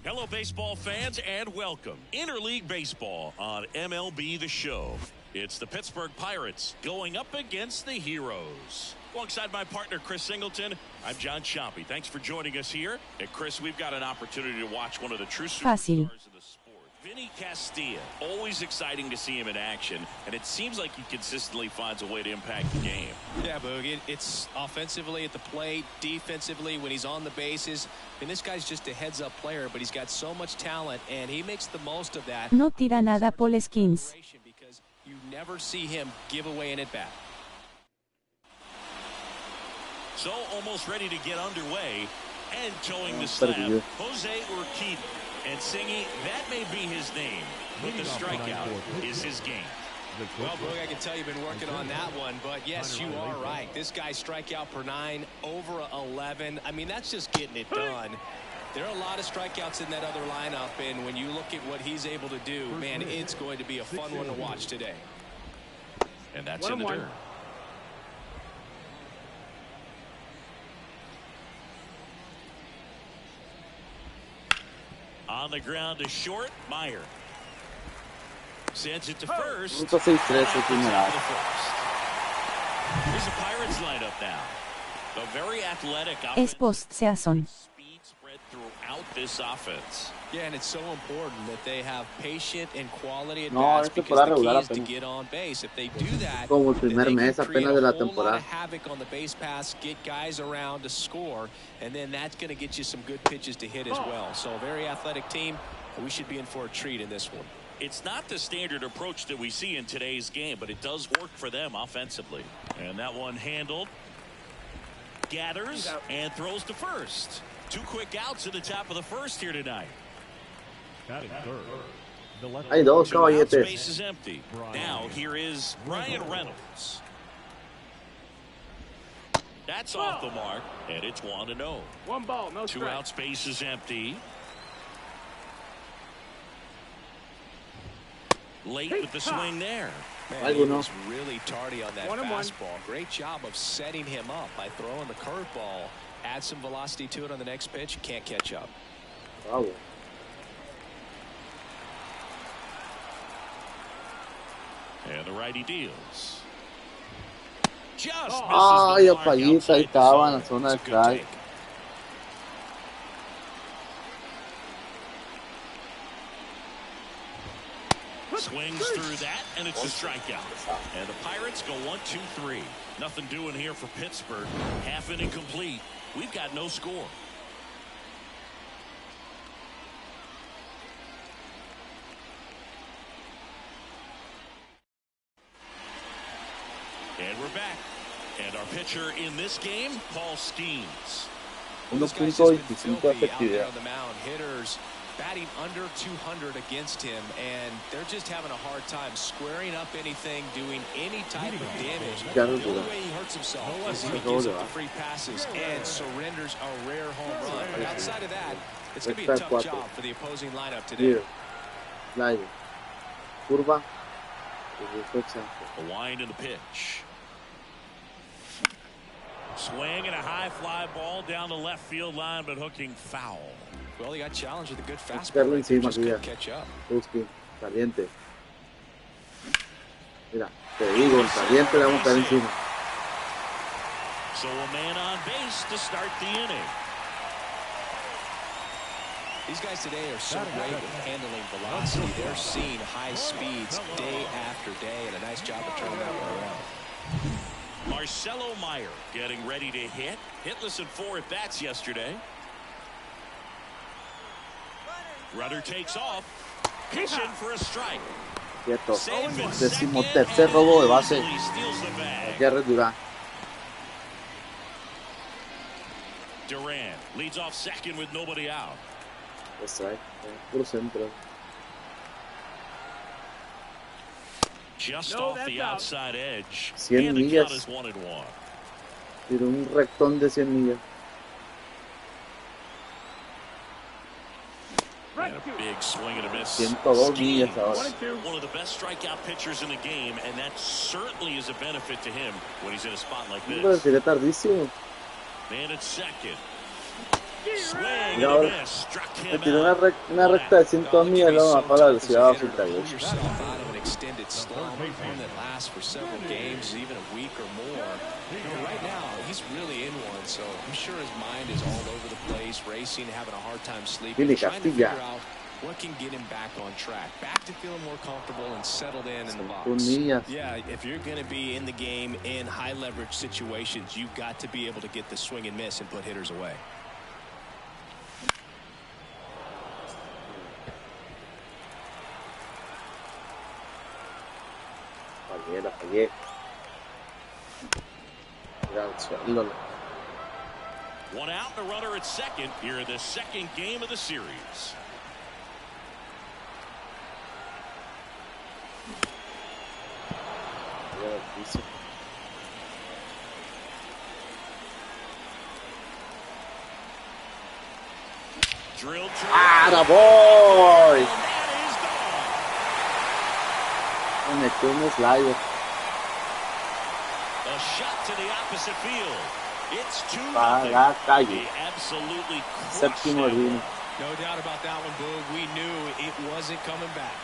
Hello, baseball fans, and welcome. Interleague Baseball on MLB The Show. It's the Pittsburgh Pirates going up against the Heroes. Alongside my partner, Chris Singleton, I'm John Chompy. Thanks for joining us here. And Chris, we've got an opportunity to watch one of the true superstars of the sport. Vinny Castilla, always exciting to see him in action, and it seems like he consistently finds a way to impact the game. Yeah, Boog, it's offensively at the plate, defensively when he's on the bases. And this guy's just a heads-up player, but he's got so much talent, and he makes the most of that. No tira nada Paul Skins. Because you never see him give away an at-bat. So almost ready to get underway and towing the slab, Jose Urquidy. And Singy, that may be his name, but the strikeout is his game. Well, Boog, I can tell you've been working on that one, but yes, you are right. This guy's strikeout per 9, over 11. I mean, that's just getting it done. There are a lot of strikeouts in that other lineup, and when you look at what he's able to do, man, it's going to be a fun one to watch today. And that's in the dirt. On the ground to short, Meyer. Sends it to first. Punto 6-3 el primer out. Here's the Pirates lineup now. A very athletic Es post-season. speed spread throughout this offense. Yeah, and it's so important that they have patient and quality at No, bats esto because para the key regular is to apenas. get on base. If they do that, Como el then primer they mes can create apenas de la a whole lot temporada. of havoc on the base pass, get guys around to score, and then that's going to get you some good pitches to hit as well. So a very athletic team, and we should be in for a treat in this one. It's not the standard approach that we see in today's game, but it does work for them offensively. And that one handled. Gathers and throws to first. 2 quick outs at the top of the first here tonight. Batting third, the left Hay dos 2 outs, caballetes. base is empty. Now here is Ryan Reynolds. That's off the mark, and it's 1-0. 1 ball, no 2 strike. outs, base is empty. Late with the swing there. Man, he was really tardy on that 1-1. fastball. Great job of setting him up by throwing the curveball. Add some velocity to it on the next pitch. Can't catch up. Bravo. And the righty deals. Just misses Ay, the a mark Fallita, ahí outside the estaba en la zone. zona de It's a good strike. take. Swings through that, and it's a strikeout. And the Pirates go 1-2-3. Nothing doing here for Pittsburgh. Half inning complete. We've got no score. And we're back. And our pitcher in this game, Paul Skeens. This guy's just been 1.25 filthy out there efectividad. on the mound. Hitters batting under 200 against him, and they're just having a hard time squaring up anything, doing any type of damage. Ya The no only dura. way he hurts himself is if No he gives up dura. the free passes and surrenders a rare home run. But outside of that, it's going to be a Extra tough cuatro. job for the opposing lineup today. Here. Slide. Curva. Perfecto. A wind in the pitch. Swing and a high fly ball down the left field line, but hooking foul. Well, he got challenged with a good Darle fastball. Right there, encima, just couldn't cuida. catch up. Busquen. Caliente. Mira, te digo, el caliente le vamos a caer encima. So a man on base to start the inning. These guys today are so great with handling velocity. They're seeing high speeds day after day, and a nice job of turning that one around. Marcelo Meyer getting ready to hit. Hitless in 4 at-bats yesterday. Rudder takes off. Pitch in for a strike. Cierto. Save in 13º second, robo de base. easily steals the bag. Gary Durán. Durant leads off second with nobody out. Strike. Puro centro. Just No, off that's the out. outside edge. 100 And the millas. count is 1-1. Tiró un rectón de 100 millas. And a big swing and a miss. 102 millas Skeens, ahora. 1-2. one of the best strikeout pitchers in the game, and that certainly is a benefit to him when he's in a spot like Pero this. tiré tardísimo. And it's second. Swing Y and a ahora miss. Struck me him tiró out. una recta de 102 millas y luego me bajó la velocidad a Pull 88. yourself out of an extended slump, one that lasts for several games, even a week or more. Right now, he's really in one, so I'm sure his mind is all over the place, racing, having a hard time sleeping, Billy trying to figure Castilla. out what can get him back on track, back to feeling more comfortable and settled in the box. 101 millas. Yeah, if you're going to be in the game in high leverage situations, you've got to be able to get the swing and miss and put hitters away. La fallé. Mira el suelo. One out, and a runner at second here in the second game of the series. Mira el piso. Drilled. ¡Ah, boy! And that is gone. Me metió un slider. A shot to the opposite field. It's 2-0. Para la calle. He absolutely crushed Séptimo that vino. one. No doubt about that one, Boog. We knew it wasn't coming back.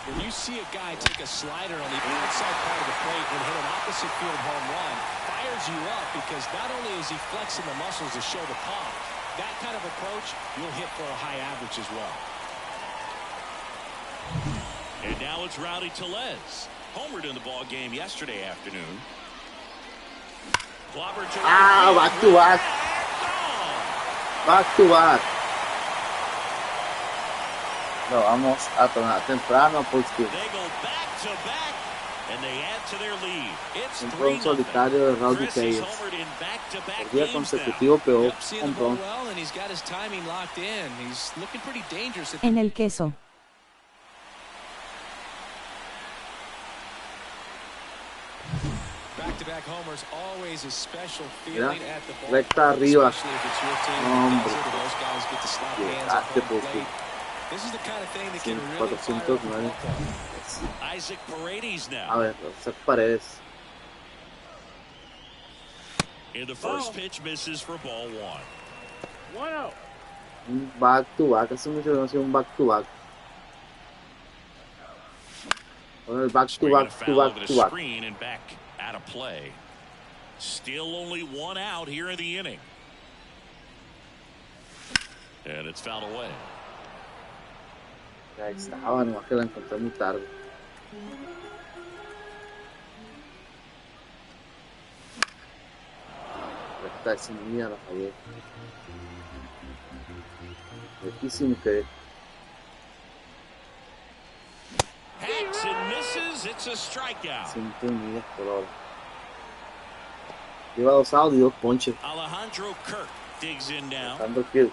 When you see a guy take a slider on the outside part of the plate and hit an opposite field home run, fires you up because not only is he flexing the muscles to show the pop, that kind of approach, you'll hit for a high average as well. And now it's Rowdy Tellez. Homered in the ball game yesterday afternoon. Clobbered to Back to back. Back to back. Lo vamos a tomar temprano porque They go back to back, and they add to their lead. It's un 3-0. solitario de Rowdy Chris is Tellez. homered in back-to-back Por día games now. consecutivo pegó Yep, seeing the un ball bron. well, and he's got his timing locked in. He's looking pretty dangerous. En el queso. Back-to-back homers, always a special feeling at the ball. Recta arriba. Especially if it's your team Hombre. that does it, and those guys get to slap hands at Llegaste home porque plate. This is the kind of thing that can really fire up 409. a ballpark. Isaac Paredes A now. ver, Zach Paredes. And the first pitch misses for ball one. 1-0. Un back to back. Hace mucho que no hacía un back to back. Ahora el back to Swinging a back to foul back over to the back. screen and back out of play. Still only one out here in the inning. And it's fouled away. Ahí estaba, nomás que la encontré muy tarde. Recta de 100 millas la fallé. Lejísimo que Hacks and misses. It's a strikeout. 101 millas por hora. Lleva 2 outs y 2 ponches. Alejandro Kirk digs in now. Dando kill.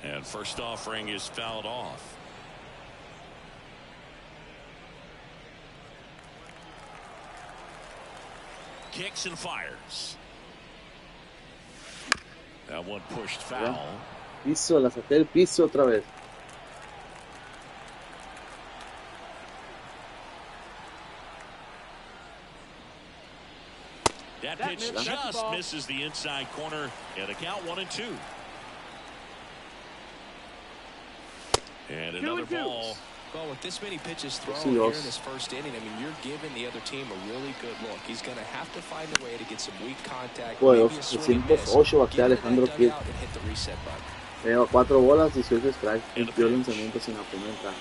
And first offering is fouled off. Kicks and fires. That one pushed foul. Piso, la saqué del piso otra vez. That pitch just misses the inside corner. And the count 1-2. And another 2-2. ball. Well, with this many pitches thrown Sí, here dos. in this first inning, I mean, you're giving the other team a really good look. He's going to have to find a way to get some weak contact, Bueno, maybe a swing and miss. 208 batea Get into Alejandro that Kirk. dugout and hit the reset button. Lleva 4 bolas, 18 strikes. And the 21 pitch. lanzamientos sin la primera entrada.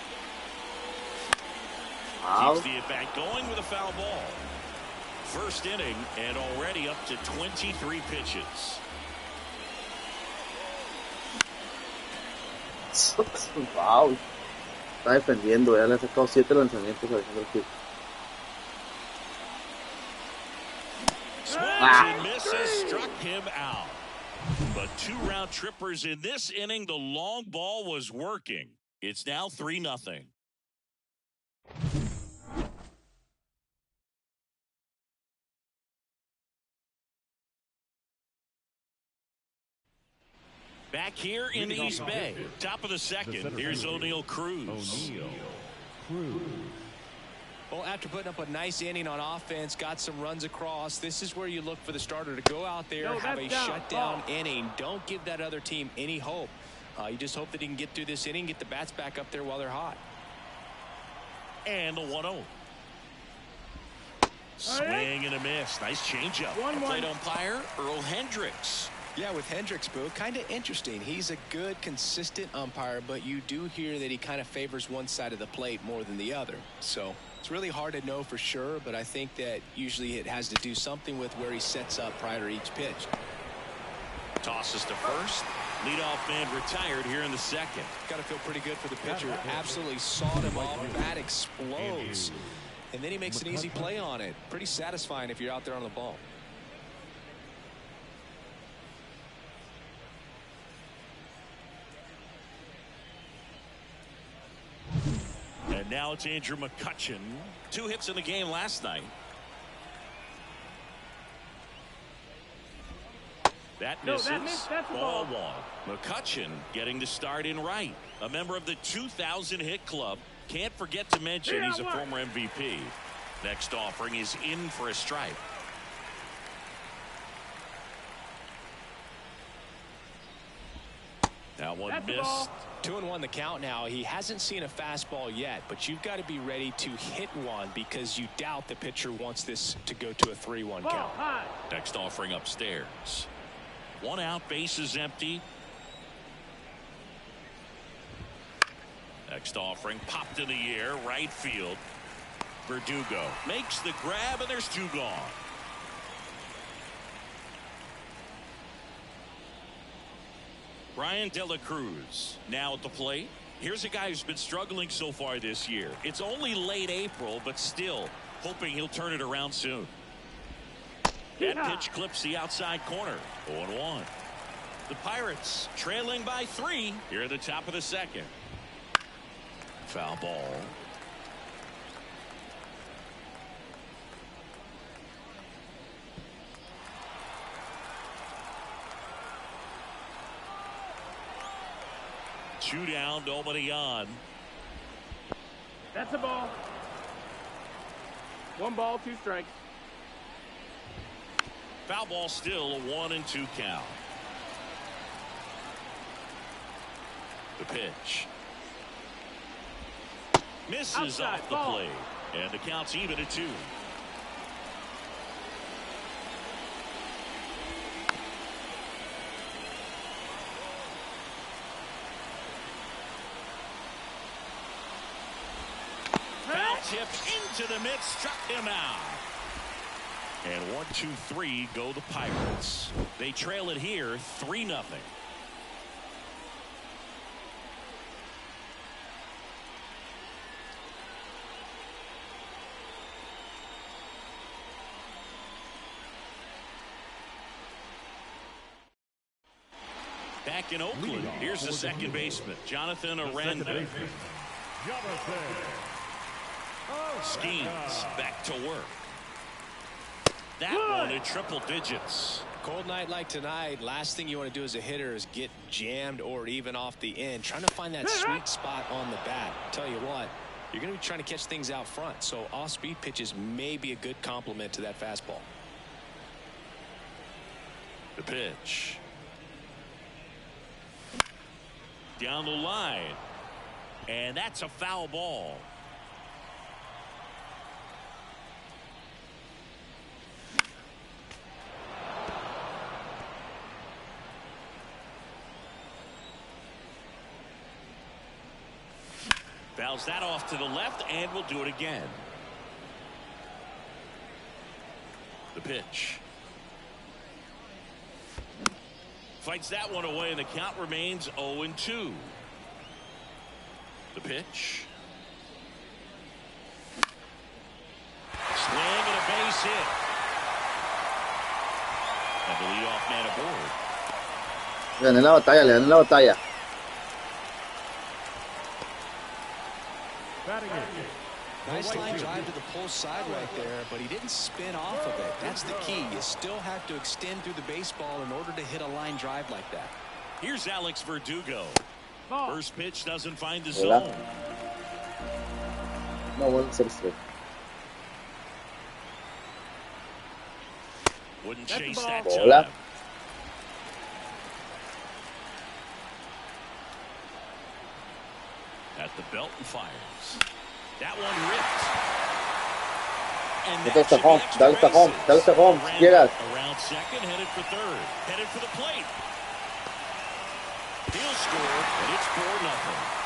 Keeps Wow. the at-bat going with a foul ball. First inning and already up to 23 pitches. Wow. Está defendiendo, ya le ha sacado 7 lanzamientos a Alejandro Kirk. Swings Ah. and misses, struck him out. But 2 round trippers in this inning. The long ball was working. It's now 3-0. Back here in the East Bay. Top of the second. Here's O'Neal Cruz. Well, after putting up a nice inning on offense, got some runs across, this is where you look for the starter to go out there, have a shutdown inning. Don't give that other team any hope. You just hope that he can get through this inning, get the bats back up there while they're hot. And the 1-0. Swing and a miss. Nice changeup. Plate umpire, Earl Hendricks. Yeah, with Hendricks, Boo, kind of interesting. He's a good, consistent umpire, but you do hear that he kind of favors one side of the plate more than the other. So it's really hard to know for sure, but I think that usually it has to do something with where he sets up prior to each pitch. Tosses to first. Leadoff man retired here in the second. Got to feel pretty good for the pitcher. Absolutely sawed him off. Bat explodes. And then he makes an easy play on it. Pretty satisfying if you're out there on the ball. And now it's Andrew McCutchen. 2 hits in the game last night. That misses. Ball 1. McCutchen getting the start in right. A member of the 2,000 hit club. Can't forget to mention he's a former MVP. Next offering is in for a strike. That one missed. 2-1 the count now. He hasn't seen a fastball yet, but you've got to be ready to hit one because you doubt the pitcher wants this to go to a 3-1 count. Next offering upstairs. 1 out, bases empty. Next offering popped in the air, right field. Verdugo makes the grab, and there's 2 gone. Brian De La Cruz now at the plate. Here's a guy who's been struggling so far this year. It's only late April, but still hoping he'll turn it around soon. That pitch clips the outside corner. 0-1. The Pirates trailing by 3 here at the top of the second. Foul ball. Two down, nobody on. That's a ball. 1 ball, 2 strikes. Foul ball, still a 1-2 count. The pitch. Misses off the plate. And the count's even at 2. Foul tip into the mid, struck him out. And 1-2-3 go the Pirates. They trail it here 3-0. Back in Oakland, here's the second baseman, Jonathan Aranda. Skeens back to work. That one in triple digits. Cold night like tonight, last thing you want to do as a hitter is get jammed or even off the end. Trying to find that sweet spot on the bat. Tell you what, you're going to be trying to catch things out front, so off-speed pitches may be a good complement to that fastball. The pitch. Down the line. And that's a foul ball. Fouls that off to the left, and we'll do it again. The pitch. Fights that one away, and the count remains 0-2. The pitch. Swing and a base hit. And the leadoff man aboard. Le gané la batalla. Nice line drive to the pull side right there, but he didn't spin off of it. That's the key. You still have to extend through the baseball in order to hit a line drive like that. Here's Alex Verdugo. Ball. First pitch doesn't find the Hola. zone. No vuelve a ser strike. Wouldn't That's the chase ball. that Hola. time. At the belt and fires. That one ripped. And Dale that should be home, extra dale home, bases. dale home, si Ran quieras. around second, headed for third. Headed for the plate. He'll score, and it's 4-0.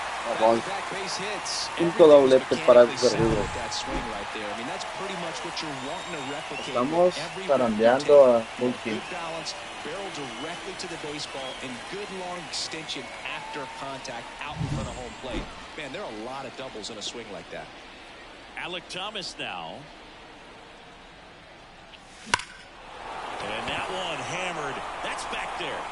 Vamos. Back base hits. Quinto doblete para Verdugo. That swing right there. I mean, that's pretty much what you're wanting to replicate. Estamos Every zarandeando a good Mulkin. balance, barrel directly to the baseball, and good long extension after contact out in front of home plate. Man, there are a lot of doubles in a swing like that. Alec Thomas now. And that one hammered. That's back there.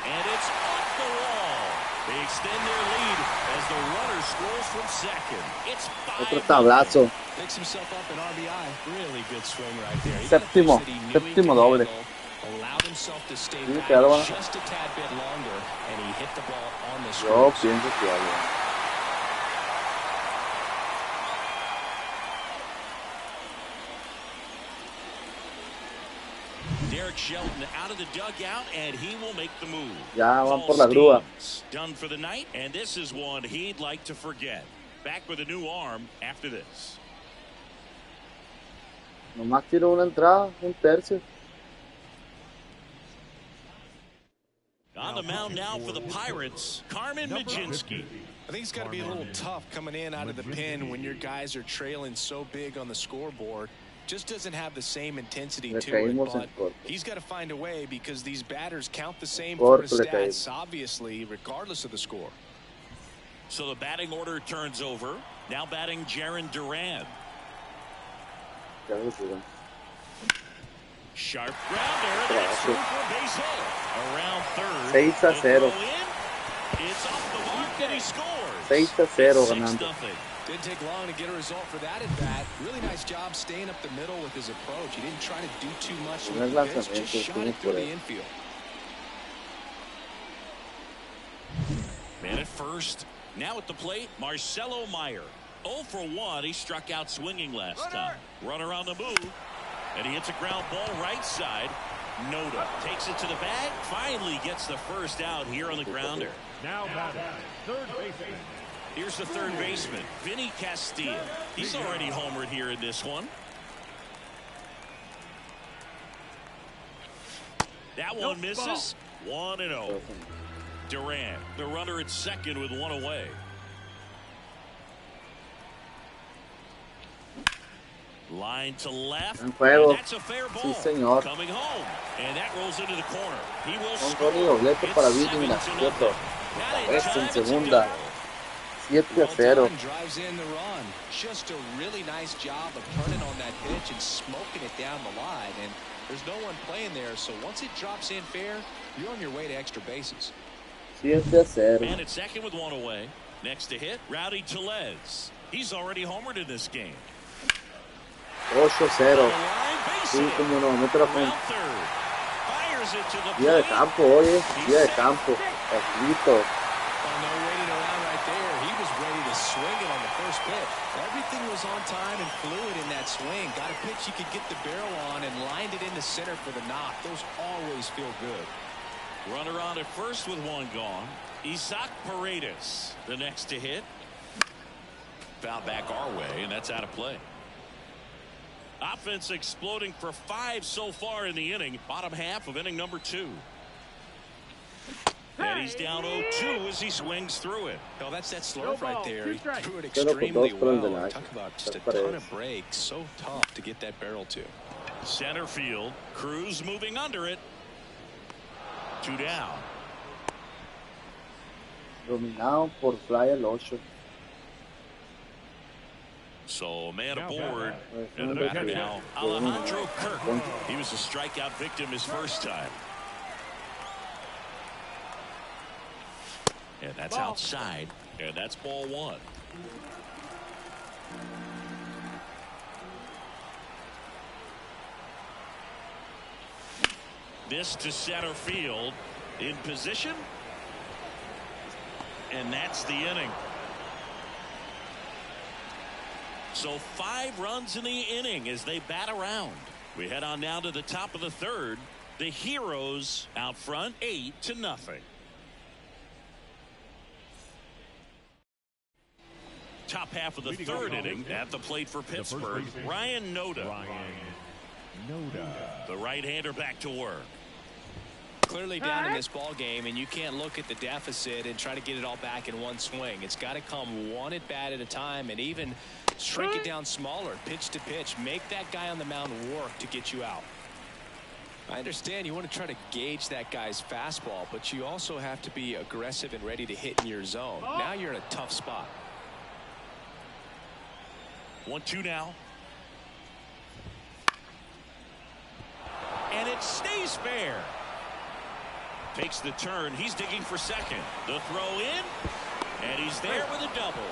And it's off the wall. They extend their lead as the runner scrolls from second. It's Otro 5-0. tablazo. Picks himself up an RBI. Really good swing right there. He Séptimo, got a pitch that he knew he séptimo could doble. handle, allowed himself to stay Sí, back claro, bueno. just a tad bit longer, and he hit the ball on the Yo screws. pienso que algo. Derek Shelton out of the dugout, and he will make the move. Ya van Paul por la grúa. Steens done for the night, and this is one he'd like to forget. Back with a new arm after this. Nomás tiro una entrada, un tercio. On the mound now for the Pirates, Carmen Majinski. I think it's got to be a little tough coming in out of the pen when your guys are trailing so big on the scoreboard. Just doesn't have the same intensity Le to it, caímos en but corto. he's got to find a way because these batters count the same Corto for his le stats, caímos. obviously, regardless of the score. So the batting order turns over. Now batting Jaron Duran. Ya lo tiran. Sharp grounder. That's through for a base hit. Around third. 6-0. The throw in. It's off the mark and he scores. 6-0 ganando. 6-0. Didn't take long to get a result for that at bat. Really nice job staying up the middle with his approach. He didn't try to do too much Primer with the pitch, lanzamiento, just shot it through por the ahí. infield. Man at first. Now at the plate, Marcelo Meyer. 0 for 1. He struck out swinging last time. Runner on the move. And he hits a ground ball right side. Noda takes it to the bag. Finally gets the first out here on the grounder. Now batting, third baseman. Here's the third baseman, Vinny Castilla. He's already homered here in this one. That one misses. 1-0. Duran, the runner at second with one away. Line to left. En juego. And that's a fair ball. Sí, señor. Coming home. And that rolls into the corner. He will Un score. gol y doblete It's para Vinny, 7-0. cierto. Not in Esta time, en it's a segunda. double. 7-0. Well done, drives in the run. Just a really nice job of turning on that pitch and smoking it down the line. And there's no one playing there, so once it drops in fair, you're on your way to extra bases. 7-0. Man at second with one away. Next to hit, Rowdy Tellez. He's already homered in this game. 8-0. Sí, como no, métela con Round third. Fires it to the día de plate. campo, oye, día de campo. Escrito. Well, no waiting around right there. He was ready to swing it on the first pitch. Everything was on time and fluid in that swing. Got a pitch you could get the barrel on and lined it into center for the knock. Those always feel good. Runner on at first with one gone. Isaac Paredes, the next to hit. Foul back our way, and that's out of play. Offense exploding for 5 so far in the inning. Bottom half of inning number 2. And he's down 0-2 as he swings through it. Well, that's that slurve right there. He threw it Pero con extremely dos por el de well. la- Talk about just a Paredes. ton of breaks. So tough to get that barrel to. Center field. Cruz moving under it. 2 down. Dominado por Fly al 8. So man aboard. Pues, And the no batter me now, quedé. Alejandro Kirk. He was a strikeout victim his first time. And that's outside. And that's ball 1. This to center field. in position. And that's the inning. So 5 runs in the inning as they bat around. We head on now to the top of the third. The Heroes out front 8-0. Top half of the third inning at the plate for Pittsburgh. Ryan Noda. The right-hander back to work. Clearly down in this ball game, and you can't look at the deficit and try to get it all back in one swing. It's got to come one at bat at a time, and even shrink it down smaller, pitch to pitch. Make that guy on the mound work to get you out. I understand you want to try to gauge that guy's fastball, but you also have to be aggressive and ready to hit in your zone. Now you're in a tough spot. 1-2 now. And it stays fair. Takes the turn. He's digging for second. The throw in. And he's there with a double.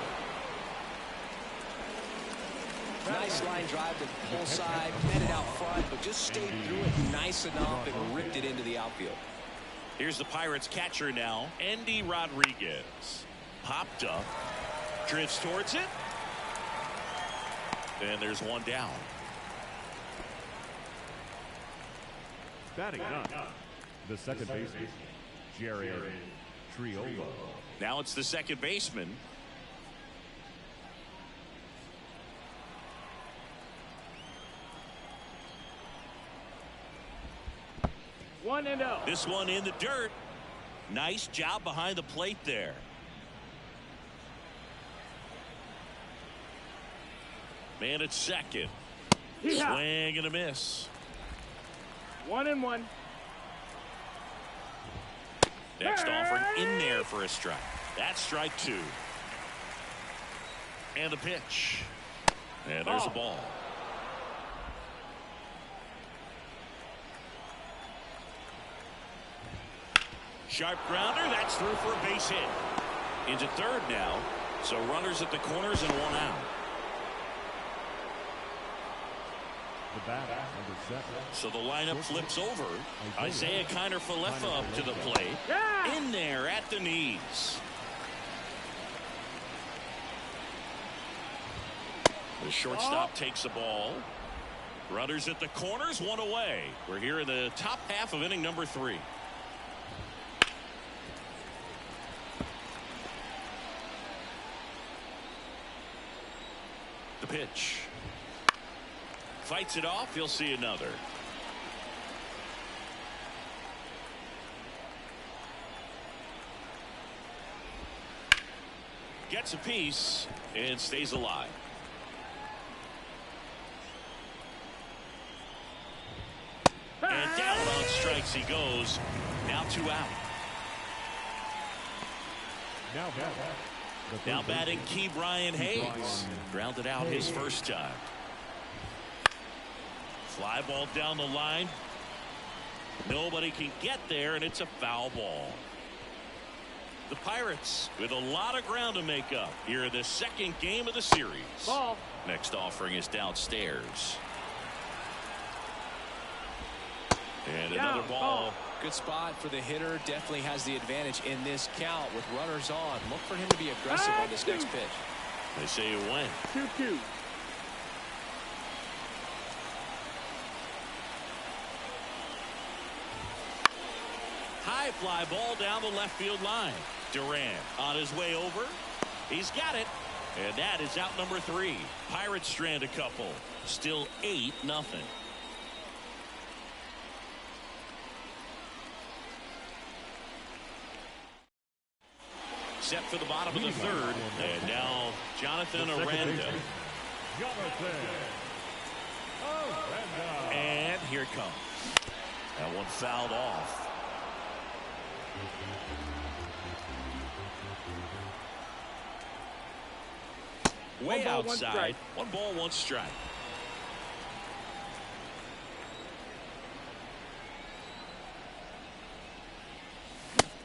Nice line drive to the pull side. Met it out front, but just stayed through it nice enough and ripped it into the outfield. Here's the Pirates catcher now, Andy Rodriguez. Popped up. Drifts towards it. And there's one down. Batting up, the second baseman, Jared Triolo. Now it's the second baseman. One and out. This one in the dirt. Nice job behind the plate there. Man at second. Swing and a miss. 1-1. Next offering in there for a strike. That's strike 2. And the pitch. And there's a ball. Sharp grounder. That's through for a base hit. Into third now. So runners at the corners and one out. The bat, number 7. So the lineup flips over. Isaiah Kiner-Falefa up to the plate. In there at the knees. The shortstop takes the ball. Runners at the corners, one away. We're here in the top half of inning number 3. The pitch. Fights it off. You'll see another. Gets a piece and stays alive. And down on strikes he goes. Now 2 out. Now batting Key Brian Hayes. Grounded out his first time. Fly ball down the line. Nobody can get there, and it's a foul ball. The Pirates with a lot of ground to make up here in the second game of the series. Ball. Next offering is downstairs. And another ball. Good spot for the hitter. Definitely has the advantage in this count with runners on. Look for him to be aggressive on this next pitch. They say it went. 2-2. High fly ball down the left field line. Durant on his way over. He's got it. And that is out number 3. Pirates strand a couple. Still 8-0. Set for the bottom of the third. And now Jonathan Aranda. And here it comes. That one fouled off. Way outside. 1 ball, 1 strike.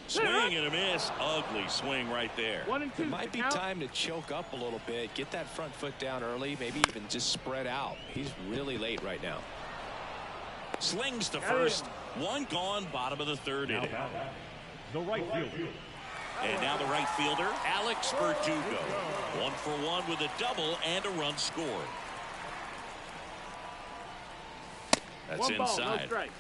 Swing and a miss. Ugly swing right there. 1-2. It might be time to choke up a little bit. Get that front foot down early. Maybe even just spread out. He's really late right now. Slings to first. 1 gone, bottom of the third inning. the right fielder. And now the right fielder, Alex Verdugo. 1 for 1 with a double and a run scored. That's 1 ball, inside. no strike.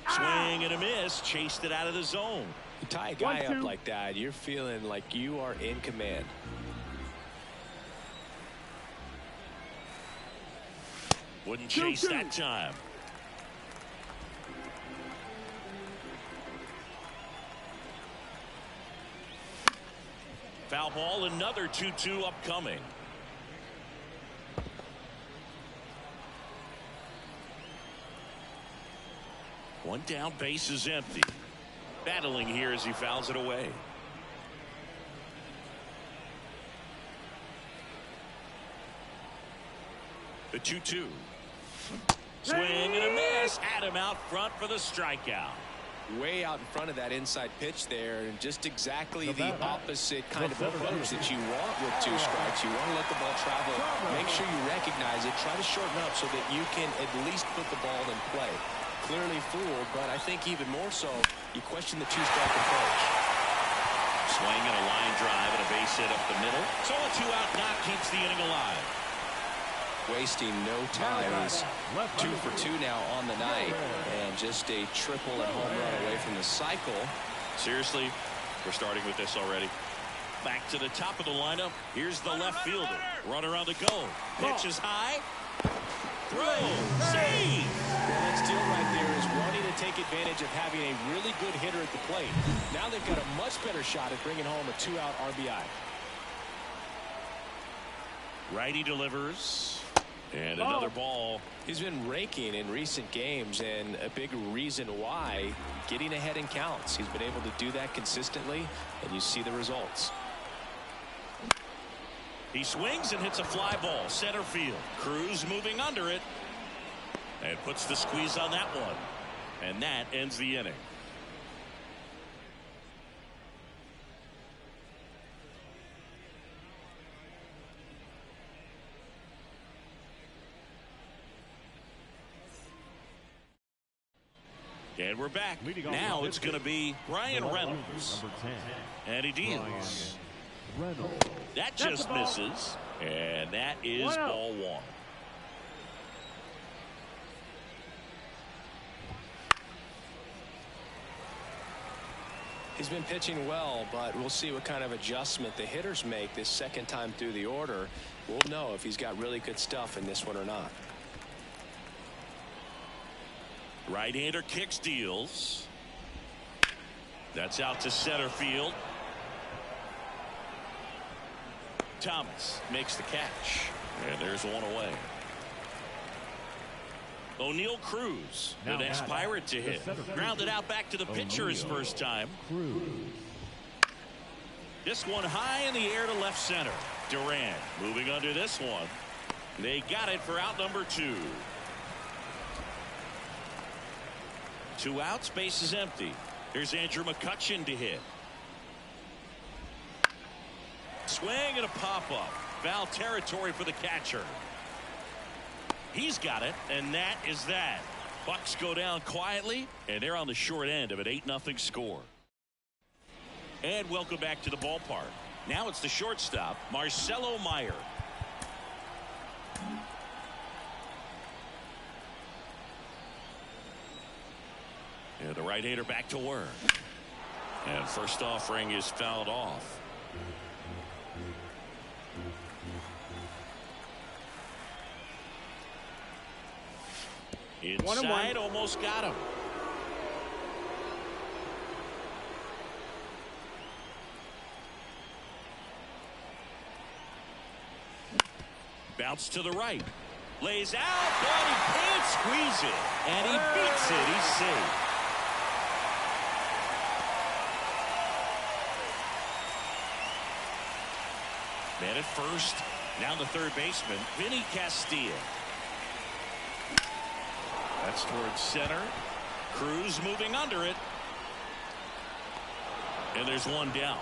Swing and a miss, chased it out of the zone. You tie a guy up like that, you're feeling like you are in command. Wouldn't chase that time. Foul ball, another 2-2 upcoming. One down, base is empty. Battling here as he fouls it away. The 2-2. Swing and a miss. Adam out front for the strikeout. Way out in front of that inside pitch there, and just exactly the opposite kind of approach that you want with 2 strikes. You want to let the ball travel, make sure you recognize it, try to shorten up so that you can at least put the ball in play. Clearly fooled, but I think even more so, you question the 2-strike approach. Swing and a line drive and a base hit up the middle. So a 2-out knock keeps the inning alive. Wasting no time. He's 2 for 2 now on the night, and just a triple and home run away from the cycle. Seriously, we're starting with this already. Back to the top of the lineup. Here's the left fielder. Runner on the go. Pitch is high. Throw. Save. Well, that steal right there is wanting to take advantage of having a really good hitter at the plate. Now they've got a much better shot at bringing home a 2-out RBI. Righty delivers. And another ball. He's been raking in recent games, and a big reason why, getting ahead in counts. He's been able to do that consistently, and you see the results. He swings and hits a fly ball center field. Cruz moving under it and puts the squeeze on that one, and that ends the inning. And we're back. Now it's going to be Brian Reynolds. And he deals. That just misses. And that is ball 1. He's been pitching well, but we'll see what kind of adjustment the hitters make this second time through the order. We'll know if he's got really good stuff in this one or not. Right-hander kicks, deals. That's out to center field. Thomas makes the catch. And there's one away. O'Neal Cruz, the next Pirate to hit. Grounded out back to the pitcher his first time. This one high in the air to left center. Duran moving under this one. They got it for out number 2. 2 outs, base is empty. Here's Andrew McCutchen to hit. Swing and a pop-up. Foul territory for the catcher. He's got it, and that is that. Bucks go down quietly, and they're on the short end of an 8-0 score. And welcome back to the ballpark. Now it's the shortstop, Marcelo Meyer. And the right-hander back to work. And first offering is fouled off. Inside, almost got him. Bounce to the right. Lays out, but he can't squeeze it. And he beats it. He's safe. Man at first. Now the third baseman, Vinny Castilla. That That's towards center. Cruz moving under it. And there's one down.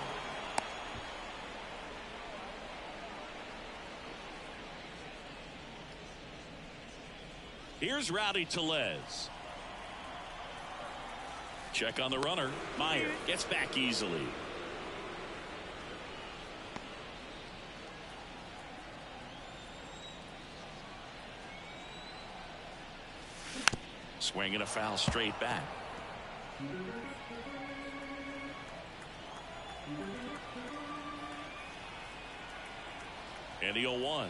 Here's Rowdy Tellez. Check on the runner. Meyer gets back easily. Swinging a foul straight back. And the 0-1.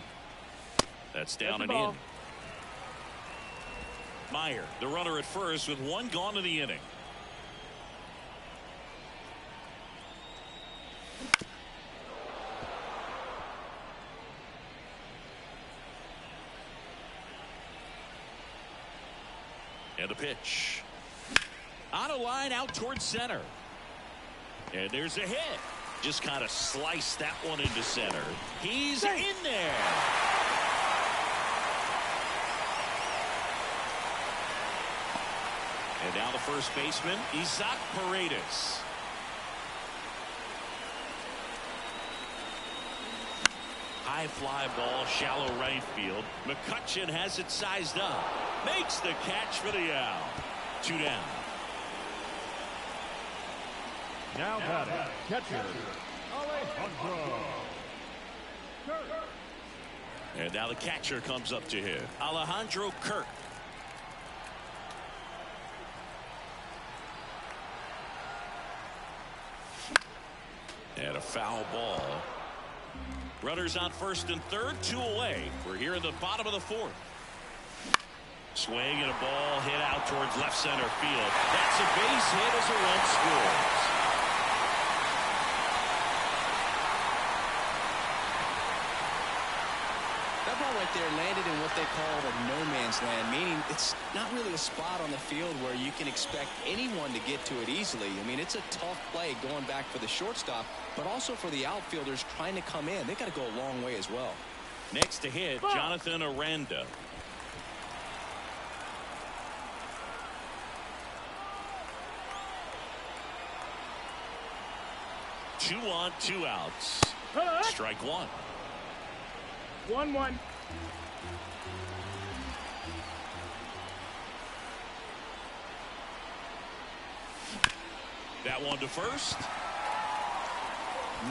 That's down and in. Meyer, the runner at first with one gone in the inning. And a pitch. On a line out towards center. And there's a hit. Just kind of sliced that one into center. He's in there. And now the first baseman, Isaac Paredes. High fly ball, shallow right field. McCutchen has it sized up. Makes the catch for the out. 2 down. Now batting, catcher, Alejandro. And now the catcher comes up to hit. Alejandro Kirk. And a foul ball. Runners on first and third, 2 away. We're here in the bottom of the 4th. Swing and a ball hit out towards left center field. That's a base hit as a run scores. That ball right there landed in what they call the no man's land, meaning it's not really a spot on the field where you can expect anyone to get to it easily. I mean, it's a tough play going back for the shortstop, but also for the outfielders trying to come in. They got to go a long way as well. Next to hit, Jonathan Aranda. Two on, 2 outs. Strike 1. 1-1. That one to first.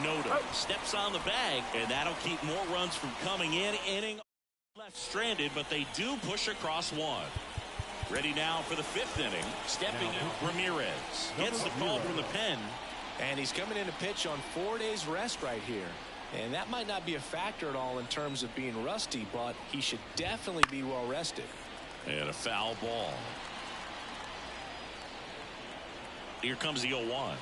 Noda steps on the bag, and that'll keep more runs from coming in. Inning left stranded, but they do push across 1. Ready now for the 5th inning. Stepping in, Ramirez gets the call from the pen. And he's coming in to pitch on 4 days rest right here. And that might not be a factor at all in terms of being rusty, but he should definitely be well rested. And a foul ball. Here comes the 0-1.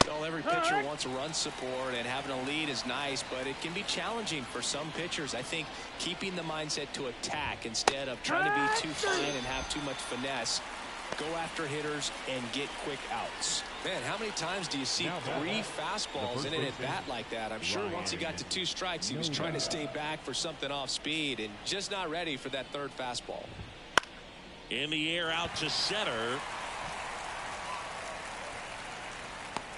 Well, every pitcher wants a run support, and having a lead is nice, but it can be challenging for some pitchers. I think keeping the mindset to attack instead of trying to be too fine and have too much finesse. Go after hitters and get quick outs. Man, how many times do you see 3 fastballs in an at-bat like that? I'm sure once he got to 2 strikes, he was trying to stay back for something off speed and just not ready for that 3rd fastball. In the air out to center.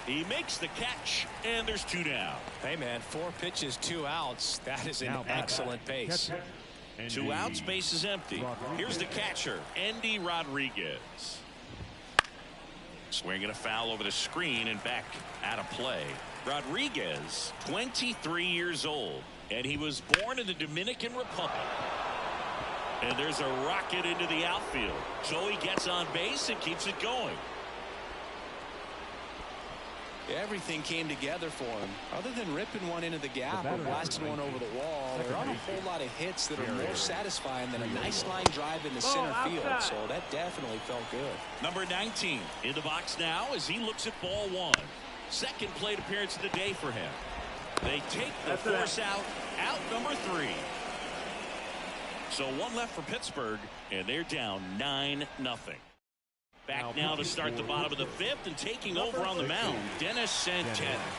He makes the catch, and there's 2 down. Hey, man, 4 pitches, 2 outs. That is an excellent pace. 2 outs, base is empty. Here's the catcher, Andy Rodriguez. Swinging a foul over the screen and back out of play. Rodriguez, 23 years old, and he was born in the Dominican Republic. And there's a rocket into the outfield. So he gets on base and keeps it going. Everything came together for him. Other than ripping one into the gap or blasting one over the wall, there aren't a whole lot of hits that are more satisfying than a nice line drive into center field. So that definitely felt good. Number 19 in the box now as he looks at ball 1. Second plate appearance of the day for him. They take the force out number 3. So 1 left for Pittsburgh, and they're down 9-0. Back now to start the bottom of the 5th, and taking over on the mound, Dennis Santana.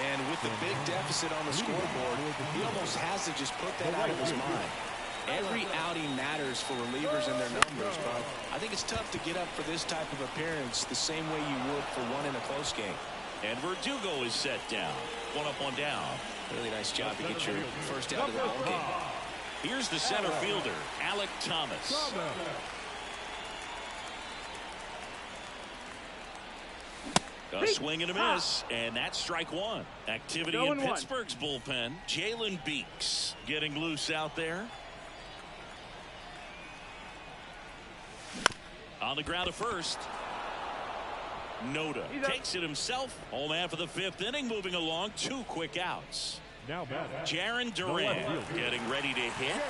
And with the big deficit on the scoreboard, he almost has to just put that out of his mind. Every outing matters for relievers and their numbers, but I think it's tough to get up for this type of appearance the same way you would for one in a close game. And Verdugo is set down. 1 up, 1 down. Really nice job to get your first out of the ball game. Here's the center fielder, Alec Thomas. A swing and a miss, and that's strike 1. Activity in Pittsburgh's bullpen. Jalen Beeks getting loose out there. On the ground to first. Noda takes it himself. Home man for the 5th inning, moving along. 2 quick outs. Now Jaron Duran getting ready to hit.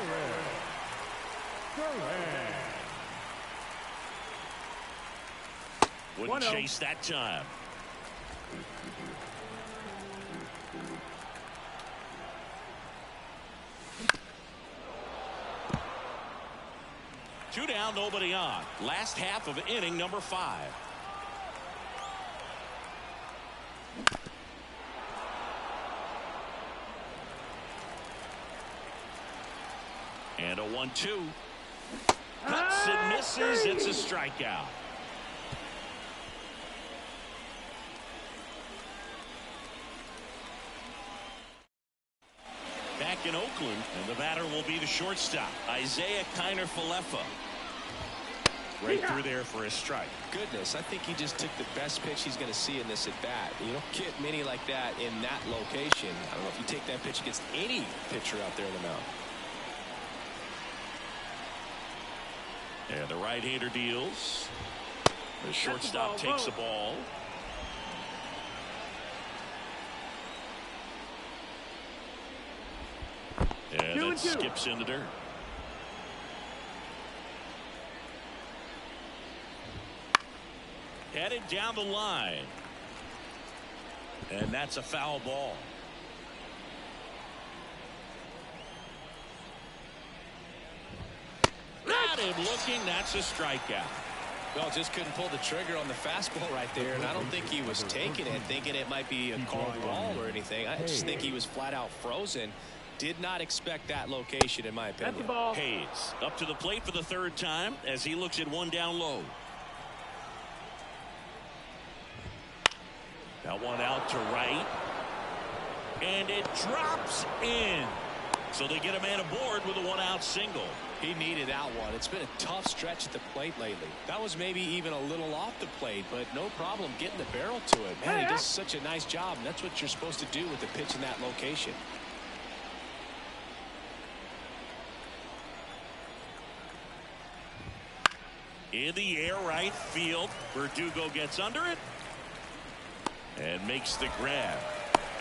Wouldn't chase that time. Two down, nobody on. Last half of inning number 5. And a 1-2. Cuts and misses. It's a strikeout. Back in Oakland, and the batter will be the shortstop, Isaiah Kiner-Falefa. Right through there for a strike. Goodness, I think he just took the best pitch he's going to see in this at bat. You don't get many like that in that location. I don't know if you take that pitch against any pitcher out there in the mound. And the right-hander deals. The shortstop takes the ball. And that skips in the dirt. Headed down the line. And that's a foul ball. Got him looking. That's a strikeout. Well, just couldn't pull the trigger on the fastball right there, and I don't think he was taking it, thinking it might be a called ball or anything. I just think he was flat out frozen. Did not expect that location, in my opinion. Hayes up to the plate for the 3rd time as he looks at 1 down low. That one out to right. And it drops in. So they get a man aboard with a 1-out single. He needed that one. It's been a tough stretch at the plate lately. That was maybe even a little off the plate, but no problem getting the barrel to it. Man, he does such a nice job, and that's what you're supposed to do with the pitch in that location. In the air, right field. Verdugo gets under it and makes the grab.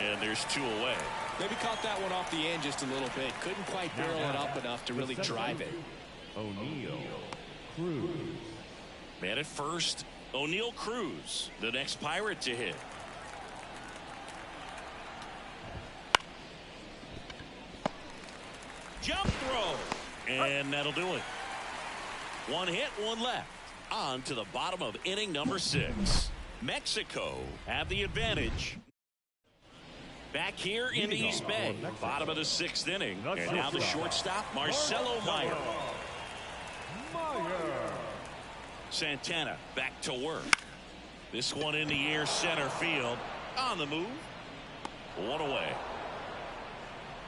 And there's 2 away. Maybe caught that one off the end just a little bit. Couldn't quite barrel it up enough to really drive it. O'Neal Cruz. Man at first, O'Neal Cruz, the next Pirate to hit. Jump throw. And that'll do it. 1 hit, 1 left. On to the bottom of inning number 6. Mexico have the advantage. Back here in the East Bay, bottom of the 6th inning. And now the shortstop, Marcelo Meyer. Santana back to work. This one in the air, center field. On the move. 1 away.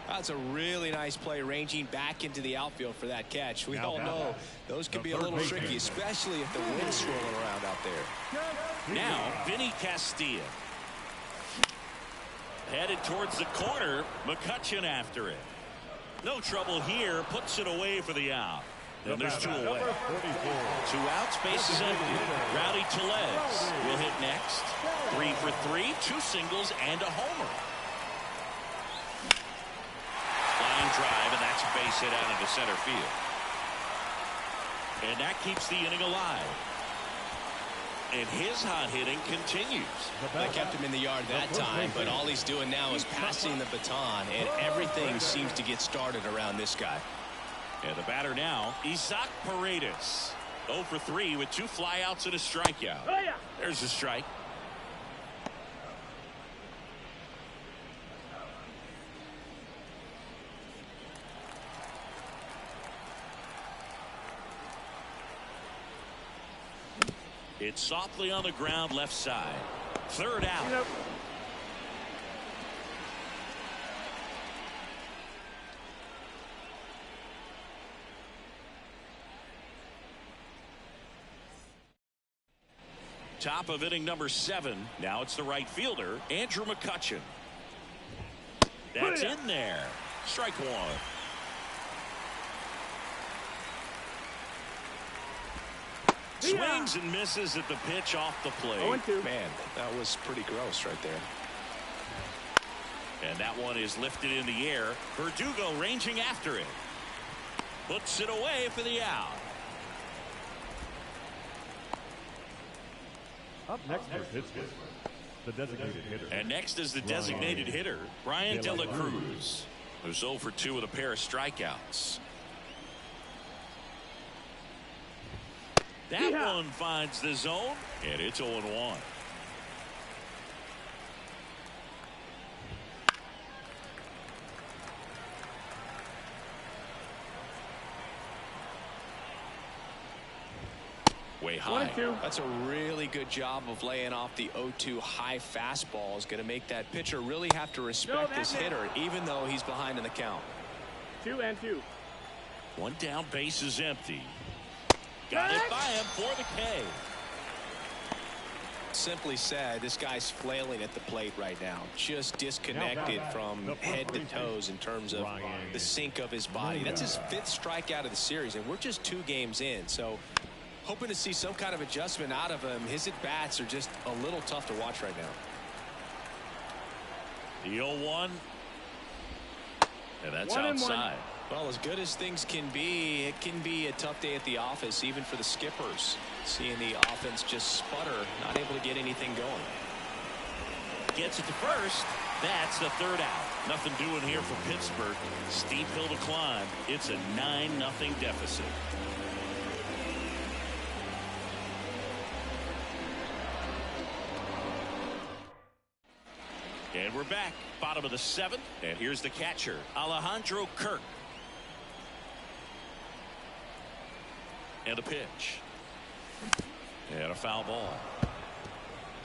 That's a really nice play, ranging back into the outfield for that catch. We all know those can be a little tricky, especially if the wind's swirling around out there. Now, Vinny Castilla. Headed towards the corner. McCutcheon after it. No trouble here. Puts it away for the out. And there's 2 away. 2 outs. Bases empty. Rowdy Tellez will hit next. 3 for 3. 2 singles and a homer. Line drive, and that's a base hit out into center field. And that keeps the inning alive. And his hot hitting continues. They kept him in the yard that time, but all he's doing now is passing the baton, and everything seems to get started around this guy. And the batter now, Isaac Paredes. 0 for 3 with 2 flyouts and a strikeout. There's a strike. It's softly on the ground left side. Third out. Top of inning number 7. Now it's the right fielder, Andrew McCutchen. That's in there. Strike one. Swings and misses at the pitch off the plate. 0-2. Man, that was pretty gross right there. And that one is lifted in the air. Verdugo ranging after it. Puts it away for the out. Up next for Pittsburgh, the designated hitter. And next is the designated hitter, Brian De La Cruz, who's 0 for 2 with a pair of strikeouts. That one finds the zone, and it's 0-1. Way high. 1-2. That's a really good job of laying off the 0-2 high fastball. Is going to make that pitcher really have to respect this hitter, even though he's behind in the count. 2-2. One down, base is empty. Got it by him for the K. Simply said, this guy's flailing at the plate right now, just disconnected from head to toes in terms of the sink of his body. That's his 5th strikeout of the series, and we're just 2 games in, so hoping to see some kind of adjustment out of him. His at-bats are just a little tough to watch right now. The 0-1, and that's outside. Well, as good as things can be, it can be a tough day at the office, even for the skippers. Seeing the offense just sputter, not able to get anything going. Gets it to first. That's the 3rd out. Nothing doing here for Pittsburgh. Steep hill to climb. It's a 9-0 deficit. And we're back. Bottom of the 7th. And here's the catcher, Alejandro Kirk. And a pitch. And a foul ball.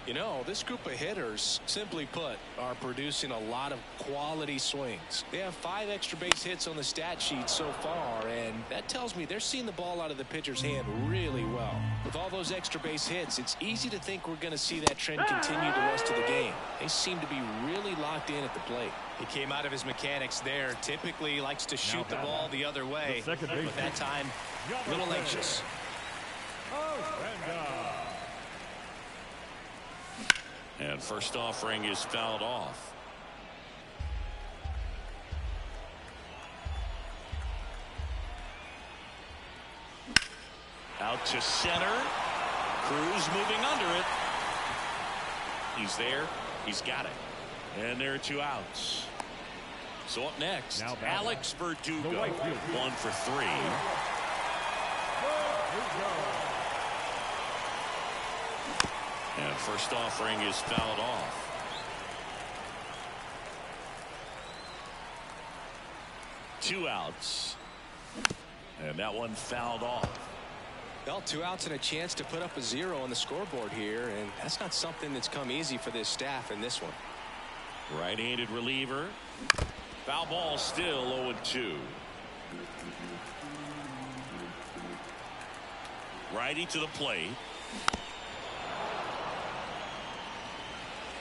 You know, this group of hitters, simply put, are producing a lot of quality swings. They have 5 extra base hits on the stat sheet so far, and that tells me they're seeing the ball out of the pitcher's hand really well. With all those extra base hits, it's easy to think we're going to see that trend continue the rest of the game. They seem to be really locked in at the plate. He came out of his mechanics there. Typically likes to shoot the ball the other way, but that time, a little anxious. And first offering is fouled off. Out to center. Cruz moving under it. He's there. He's got it. And there are 2 outs. So up next, Alex Verdugo, 1 for 3. And first offering is fouled off. Two outs. And that one fouled off. Well, 2 outs and a chance to put up a 0 on the scoreboard here, and that's not something that's come easy for this staff in this one. Right-handed reliever. Foul ball, still 0-2. Righty to the plate.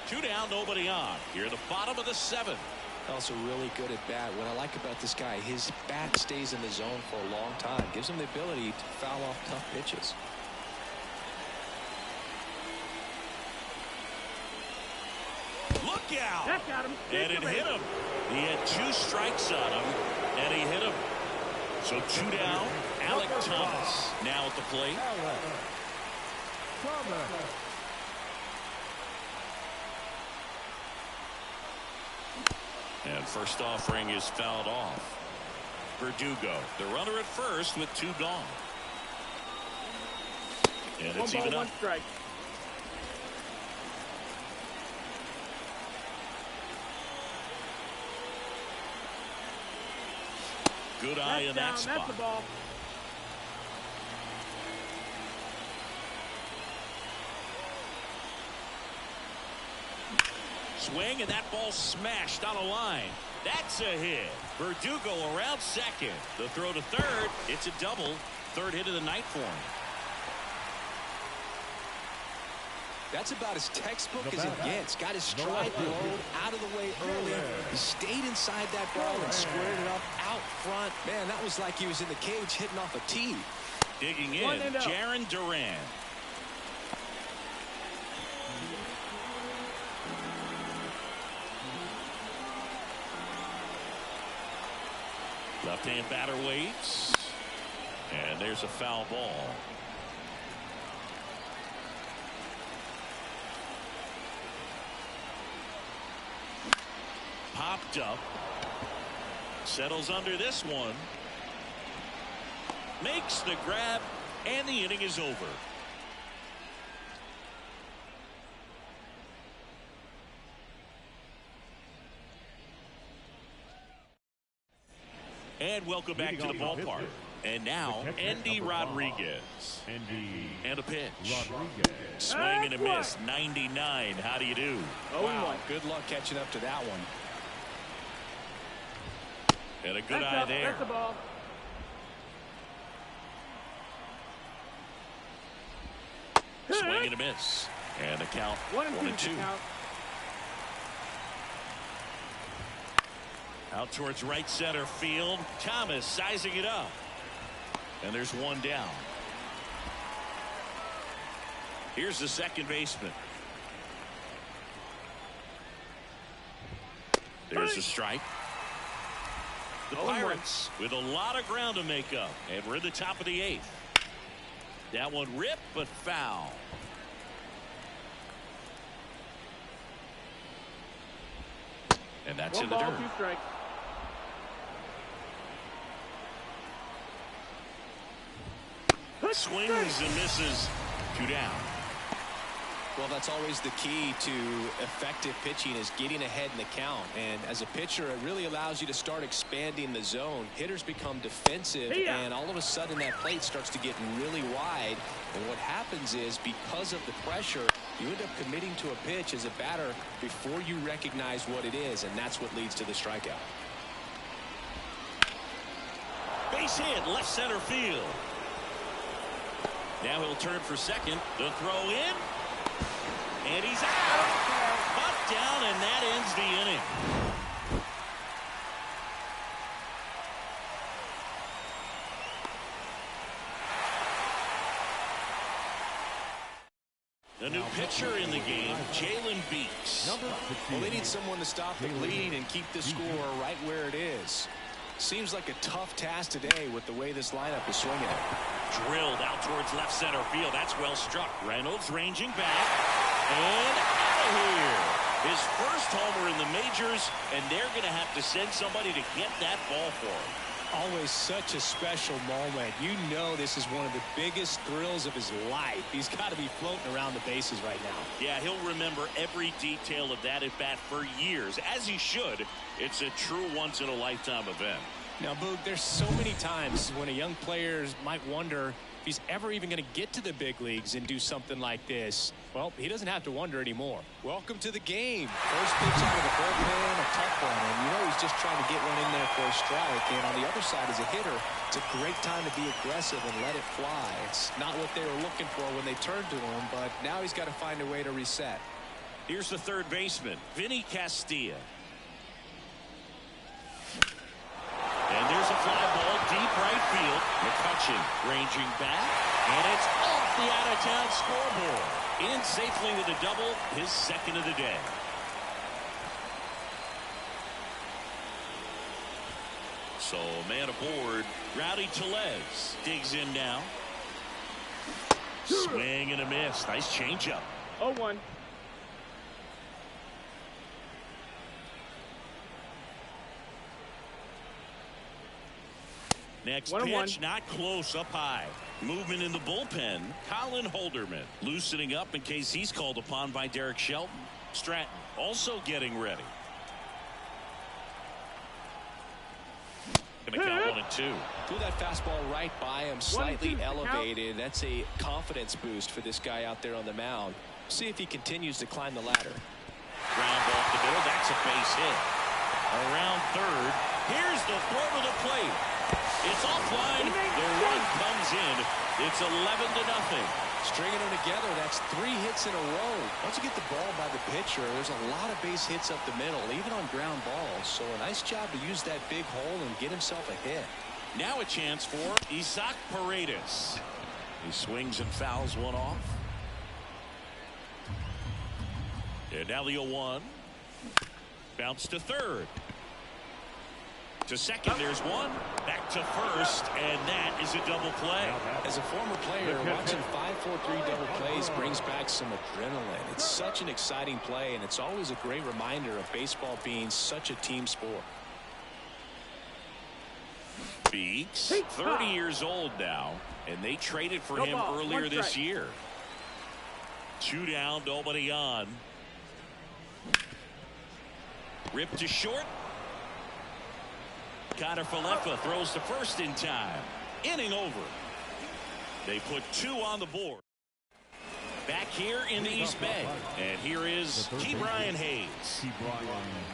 2 down, nobody on. Here at the bottom of the 7th. Also really good at bat. What I like about this guy, his bat stays in the zone for a long time. Gives him the ability to foul off tough pitches. Look out! That got him. And it hit him. He had 2 strikes on him, and he hit him. So 2 down. Alec Thomas now at the plate. And first offering is fouled off. Verdugo, the runner at first with 2 gone. And it's 1 even ball, up. 1 strike. Good eye in that spot. That's the ball. swing, and that ball smashed on a line. That's a hit. Verdugo around second. The throw to third. It's a double. Third hit of the night for him. That's about as textbook as it gets. Got his stride blown out of the way early. He stayed inside that ball and squared it up out front. Man, that was like he was in the cage hitting off a tee. Digging in, Jaron Duran. Left-hand batter waits. And there's a foul ball. Popped up. Settles under this one. Makes the grab, and the inning is over. And welcome back to the ballpark. And now, Endy Rodriguez. And a pitch. Swing and a miss. 99. How do you do? Wow, good luck catching up to that one. And a good eye there. That's the ball. Swing and a miss. And the count 1-2. Out towards right center field. Thomas sizing it up. And there's one down. Here's the second baseman. There's a strike. The Pirates with a lot of ground to make up. And we're in the top of the 8th. That one ripped, but foul. And that's in the dirt. 2 strikes. Swings and misses. 2 down. Well, that's always the key to effective pitching, is getting ahead in the count. And as a pitcher, it really allows you to start expanding the zone. Hitters become defensive, and all of a sudden that plate starts to get really wide. And what happens is, because of the pressure, you end up committing to a pitch as a batter before you recognize what it is, and that's what leads to the strikeout. Base hit, left center field. Now he'll turn for second. The throw in. And he's out. Butt down, and that ends the inning. The new pitcher in the game, Jalen Beeks. Well, they need someone to stop the bleeding and keep the score right where it is. Seems like a tough task today with the way this lineup is swinging. Drilled out towards left center field. That's well struck. Reynolds ranging back. And out of here. His first homer in the majors, and they're going to have to send somebody to get that ball for him. Always such a special moment. You know this is one of the biggest thrills of his life. He's got to be floating around the bases right now. Yeah, he'll remember every detail of that at bat for years, as he should. It's a true once-in-a-lifetime event. Now, Boog, there's so many times when a young player might wonder if he's ever even going to get to the big leagues and do something like this. Well, he doesn't have to wonder anymore. Welcome to the game. First pitch out of the bullpen, a tough one. And you know he's just trying to get one in there for a strike. And on the other side, as a hitter, it's a great time to be aggressive and let it fly. It's not what they were looking for when they turned to him, but now he's got to find a way to reset. Here's the third baseman, Vinny Castilla. And there's a fly ball deep right field. McCutchen ranging back. And it's off the out-of-town scoreboard. In safely with a double, his second of the day. So, man aboard, Rowdy Tellez digs in now. Swing and a miss. Nice changeup. 0-1. Next pitch, not close, up high. Movement in the bullpen. Colin Holderman loosening up in case he's called upon by Derek Shelton. Stratton also getting ready. Going to count 1-2. Threw that fastball right by him, slightly elevated. That's a confidence boost for this guy out there on the mound. See if he continues to climb the ladder. Ground ball to the middle. That's a base hit. Around third. Here's the throw to the plate. It's offline. The run comes in. It's 11-0. Stringing them together, that's 3 hits in a row. Once you get the ball by the pitcher, there's a lot of base hits up the middle, even on ground balls. So a nice job to use that big hole and get himself a hit. Now a chance for Isaac Paredes. He swings and fouls one off. And now the 0-1. Bounce to third. To second, there's one. Back to first, and that is a double play. As a former player, watching 5-4-3 double plays brings back some adrenaline. It's such an exciting play, and it's always a great reminder of baseball being such a team sport. Beeks, 30 years old now, and they traded for him earlier this year. 2 down, nobody on. Ripped to short. Connor Falefa throws to first in time. Inning over. They put 2 on the board. Back here in the East Bay. And here is Ke'Bryan Hayes.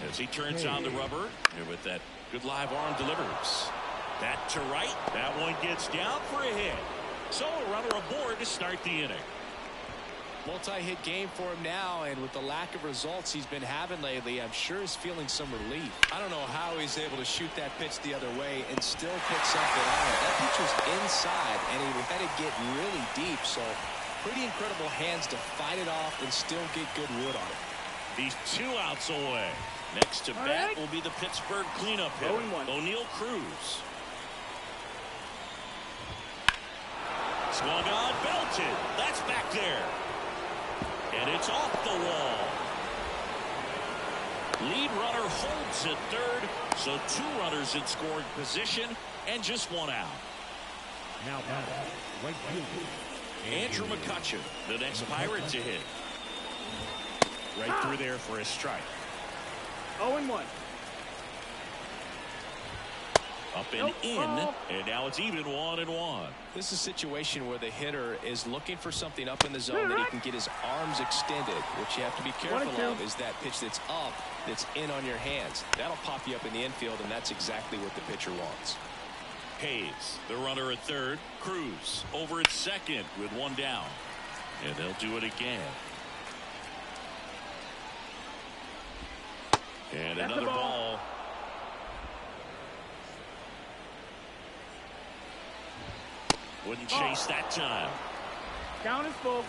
As he turns on the rubber. And with that good live arm delivers. That to right. That one gets down for a hit. So a runner aboard to start the inning. Multi-hit game for him now, and with the lack of results he's been having lately, I'm sure he's feeling some relief. I don't know how he's able to shoot that pitch the other way and still put something on it. That pitch was inside, and he had to get really deep, so pretty incredible hands to fight it off and still get good wood on it. These 2 outs away. Next to bat will be the Pittsburgh cleanup hitter, O'Neal Cruz. Swung on, belted. That's back there. And it's off the wall. Lead runner holds at third, so 2 runners in scoring position and just 1 out. Now right fielder Andrew McCutchen, the next Pirate to hit. Right through there for a strike. 0-1. Up and in, and now it's even 1-1. This is a situation where the hitter is looking for something up in the zone that he can get his arms extended. What you have to be careful of is that pitch that's up, that's in on your hands. That'll pop you up in the infield, and that's exactly what the pitcher wants. Hayes, the runner at third. Cruz over at second with 1 down. And they'll do it again. And another ball. Wouldn't chase that time. Count is full.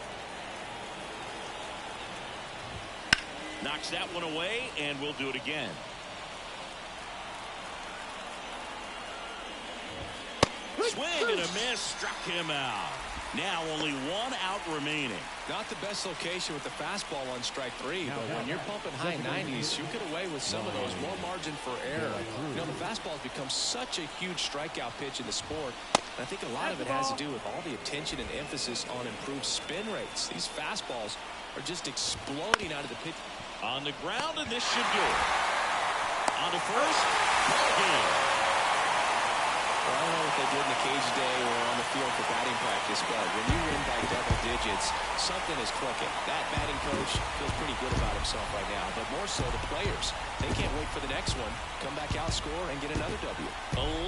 Knocks that one away, and we'll do it again. Swing and a miss, struck him out. Now only 1 out remaining. Not the best location with the fastball on strike 3, but when you're pumping high 90s, you get away with some of those, more margin for error. You know, the fastball has become such a huge strikeout pitch in the sport. And I think a lot of it has to do with all the attention and emphasis on improved spin rates. These fastballs are just exploding out of the pitch. On the ground, and this should do it. On to first, ball game. Well, I don't know what they did in the cage today or on the field for batting practice, but when you win by double digits, something is clicking. That batting coach feels pretty good about himself right now, but more so the players. They can't wait for the next one. Come back out, score, and get another W.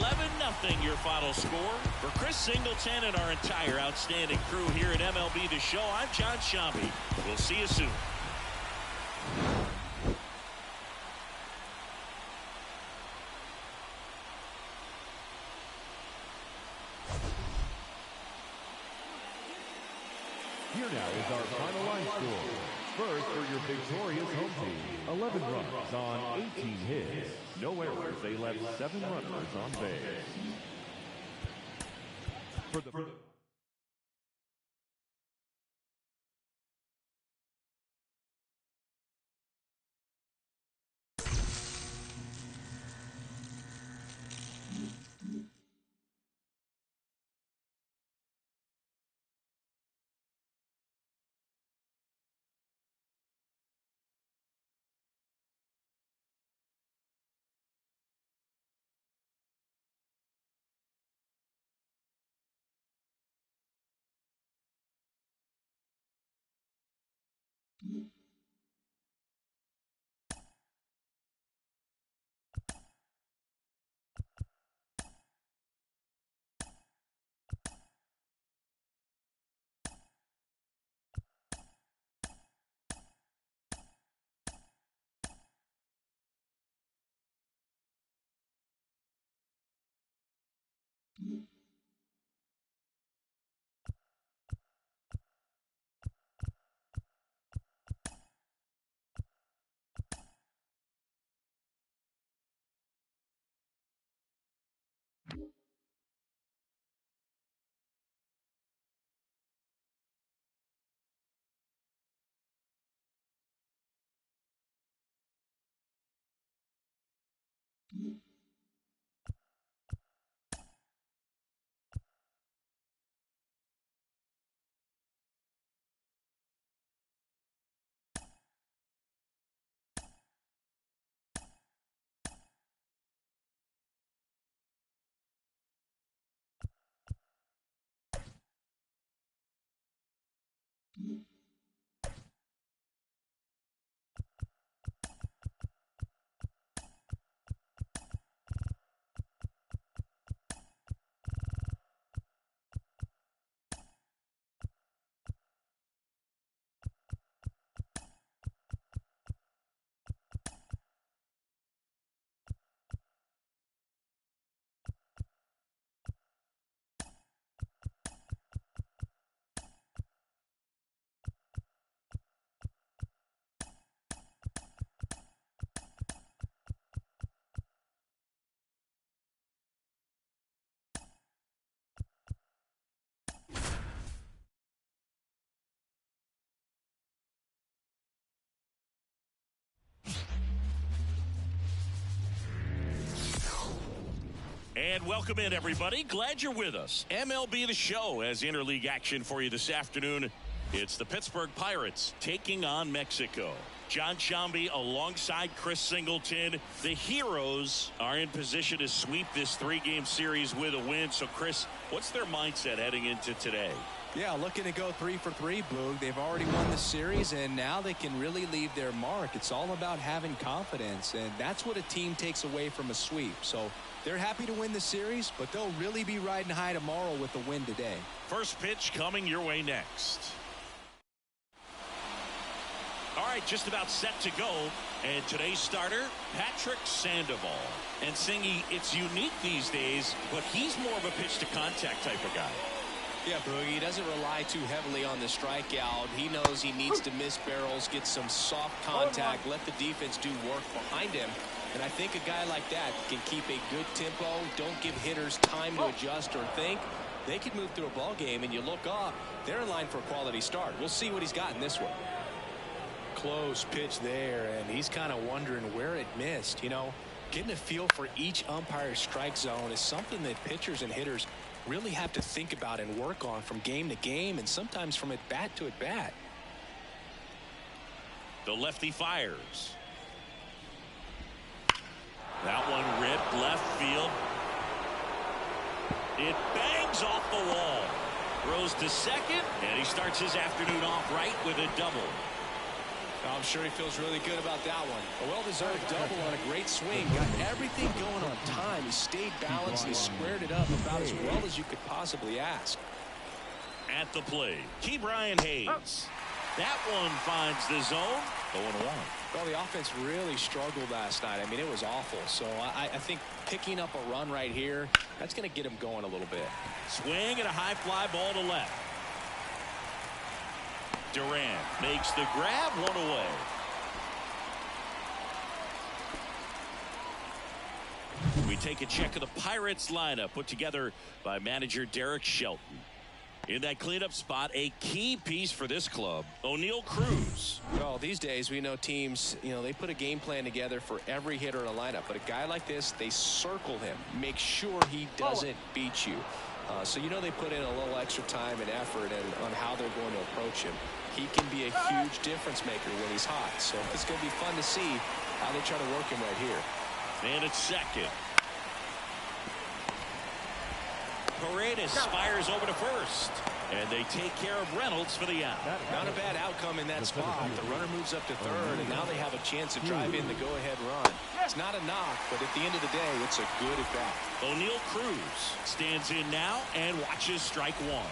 11-0 your final score. For Chris Singleton and our entire outstanding crew here at MLB The Show, I'm John Shambi. We'll see you soon. Here now is our final line score. First for your victorious home team, 11 runs on 18 hits. No errors, they left 7 runners on base. For the And welcome in, everybody. Glad you're with us. MLB The Show has interleague action for you this afternoon. It's the Pittsburgh Pirates taking on Mexico. John Shambi alongside Chris Singleton. The Heroes are in position to sweep this three-game series with a win. So, Chris, what's their mindset heading into today? Yeah, looking to go 3 for 3, Boog. They've already won the series, and now they can really leave their mark. It's all about having confidence, and that's what a team takes away from a sweep. So they're happy to win the series, but they'll really be riding high tomorrow with the win today. First pitch coming your way next. All right, just about set to go. And today's starter, Patrick Sandoval. And Singy, it's unique these days, but he's more of a pitch-to-contact type of guy. Yeah, Boogie, he doesn't rely too heavily on the strikeout. He knows he needs to miss barrels, get some soft contact, let the defense do work behind him. And I think a guy like that can keep a good tempo, don't give hitters time to adjust or think. They could move through a ball game, and you look up, they're in line for a quality start. We'll see what he's got in this one. Close pitch there, and he's kind of wondering where it missed. You know, getting a feel for each umpire's strike zone is something that pitchers and hitters really have to think about and work on from game to game, and sometimes from at bat to at bat. The lefty fires. That one ripped left field. It bangs off the wall. Throws to second, and he starts his afternoon off right with a double. I'm sure he feels really good about that one. A well-deserved double on a great swing. Got everything going on time. He stayed balanced and he squared it up about as well as you could possibly ask. At the plate, Ke'Bryan Hayes. That one finds the zone. 0-1. Well, the offense really struggled last night. I mean, it was awful. So I think picking up a run right here, that's going to get him going a little bit. Swing and a high fly ball to left. Durant makes the grab, one away. We take a check of the Pirates lineup put together by manager Derek Shelton. In that cleanup spot, a key piece for this club, O'Neal Cruz. Well, these days we know teams, you know, they put a game plan together for every hitter in a lineup. But a guy like this, they circle him, make sure he doesn't beat you. So, you know, they put in a little extra time and effort on how they're going to approach him. He can be a huge difference maker when he's hot. So it's going to be fun to see how they try to work him right here. And it's second. Paredes fires over to first. And they take care of Reynolds for the out. Not a bad outcome in that spot. The runner moves up to third, and now they have a chance to drive in the go-ahead run. It's not a knock, but at the end of the day, it's a good at-bat. O'Neal Cruz stands in now and watches strike one.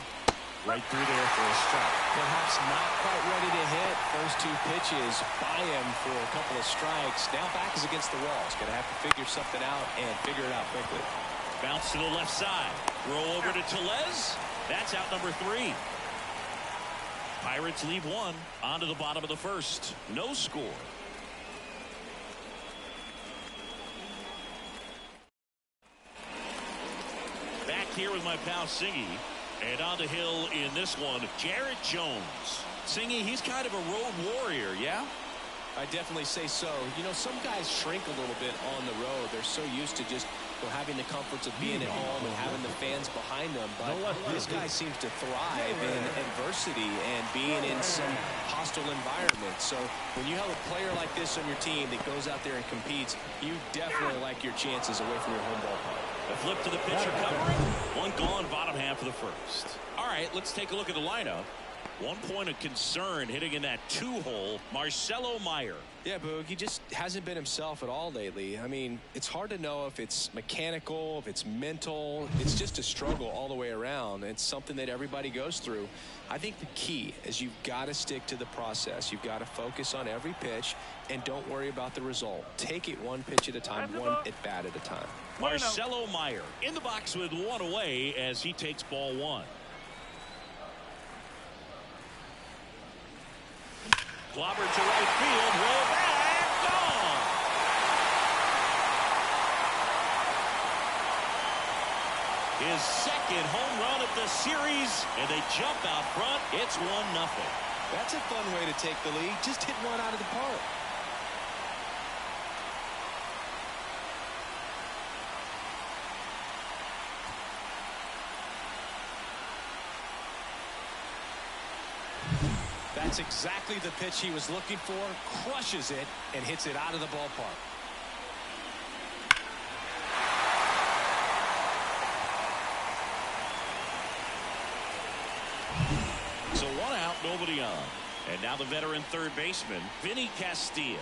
Right through there for a strike. Perhaps not quite ready to hit. First two pitches by him for a couple of strikes. Now back is against the wall. He's going to have to figure something out and figure it out quickly. Bounce to the left side. Throw over to Tellez. That's out number 3. Pirates leave one. On to the bottom of the first. No score. Back here with my pal Singy. And on the hill in this one, Jared Jones. Singy, he's kind of a road warrior, yeah? I definitely say so. You know, some guys shrink a little bit on the road. They're so used to just having the comforts of being at home and having the fans behind them. But this guy seems to thrive in adversity and being in some hostile environment. So when you have a player like this on your team that goes out there and competes, you definitely like your chances away from your home ballpark. A flip to the pitcher covering. One gone, bottom half of the first. All right, let's take a look at the lineup. 1 point of concern hitting in that 2-hole, Marcelo Meyer. Yeah, Boog, he just hasn't been himself at all lately. I mean, it's hard to know if it's mechanical, if it's mental. It's just a struggle all the way around. It's something that everybody goes through. I think the key is you've got to stick to the process. You've got to focus on every pitch and don't worry about the result. Take it one pitch at a time, one at bat at a time. Marcelo Meyer in the box with 1 away as he takes ball 1. Clobbered to right field, way back, gone. His second home run of the series, and they jump out front. It's 1-0. That's a fun way to take the lead. Just hit one out of the park. That's exactly the pitch he was looking for. Crushes it and hits it out of the ballpark. So 1 out, nobody on. And now the veteran third baseman, Vinny Castilla.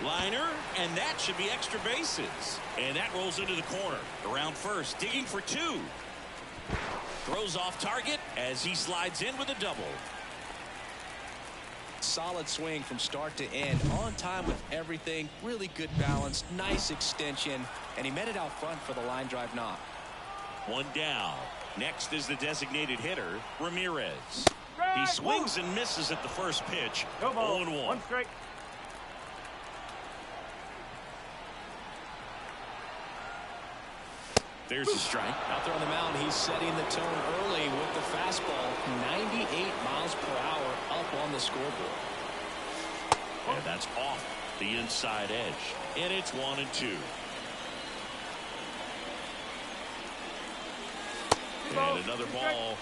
Liner, and that should be extra bases. And that rolls into the corner. Around first, digging for 2. Throws off target as he slides in with a double. Solid swing from start to end. On time with everything. Really good balance. Nice extension. And he met it out front for the line drive knock. 1 down. Next is the designated hitter, Ramirez. He swings and misses at the first pitch. 0-1. 1 strike. There's a strike. Out there on the mound, he's setting the tone early with the fastball. 98 miles per hour up on the scoreboard. And that's off the inside edge. And it's 1-2. And another ball.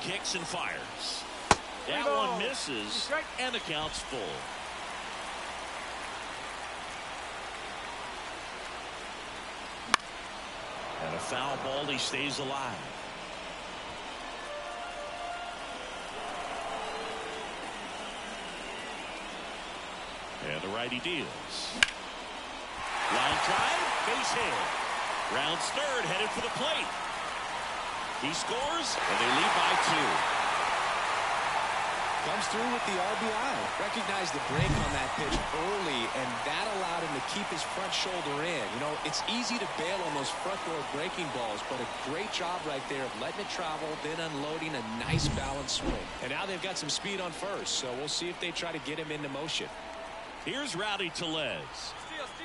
Kicks and fires. That one misses, and the count's full. And a foul ball, he stays alive. And the righty deals. Line drive, base hit. Rounds third, headed for the plate. He scores, and they lead by 2. Comes through with the RBI. Recognized the break on that pitch early, and that allowed him to keep his front shoulder in. You know, it's easy to bail on those front row breaking balls, but a great job right there of letting it travel, then unloading a nice balanced swing. And now they've got some speed on first, so we'll see if they try to get him into motion. Here's Rowdy Tellez.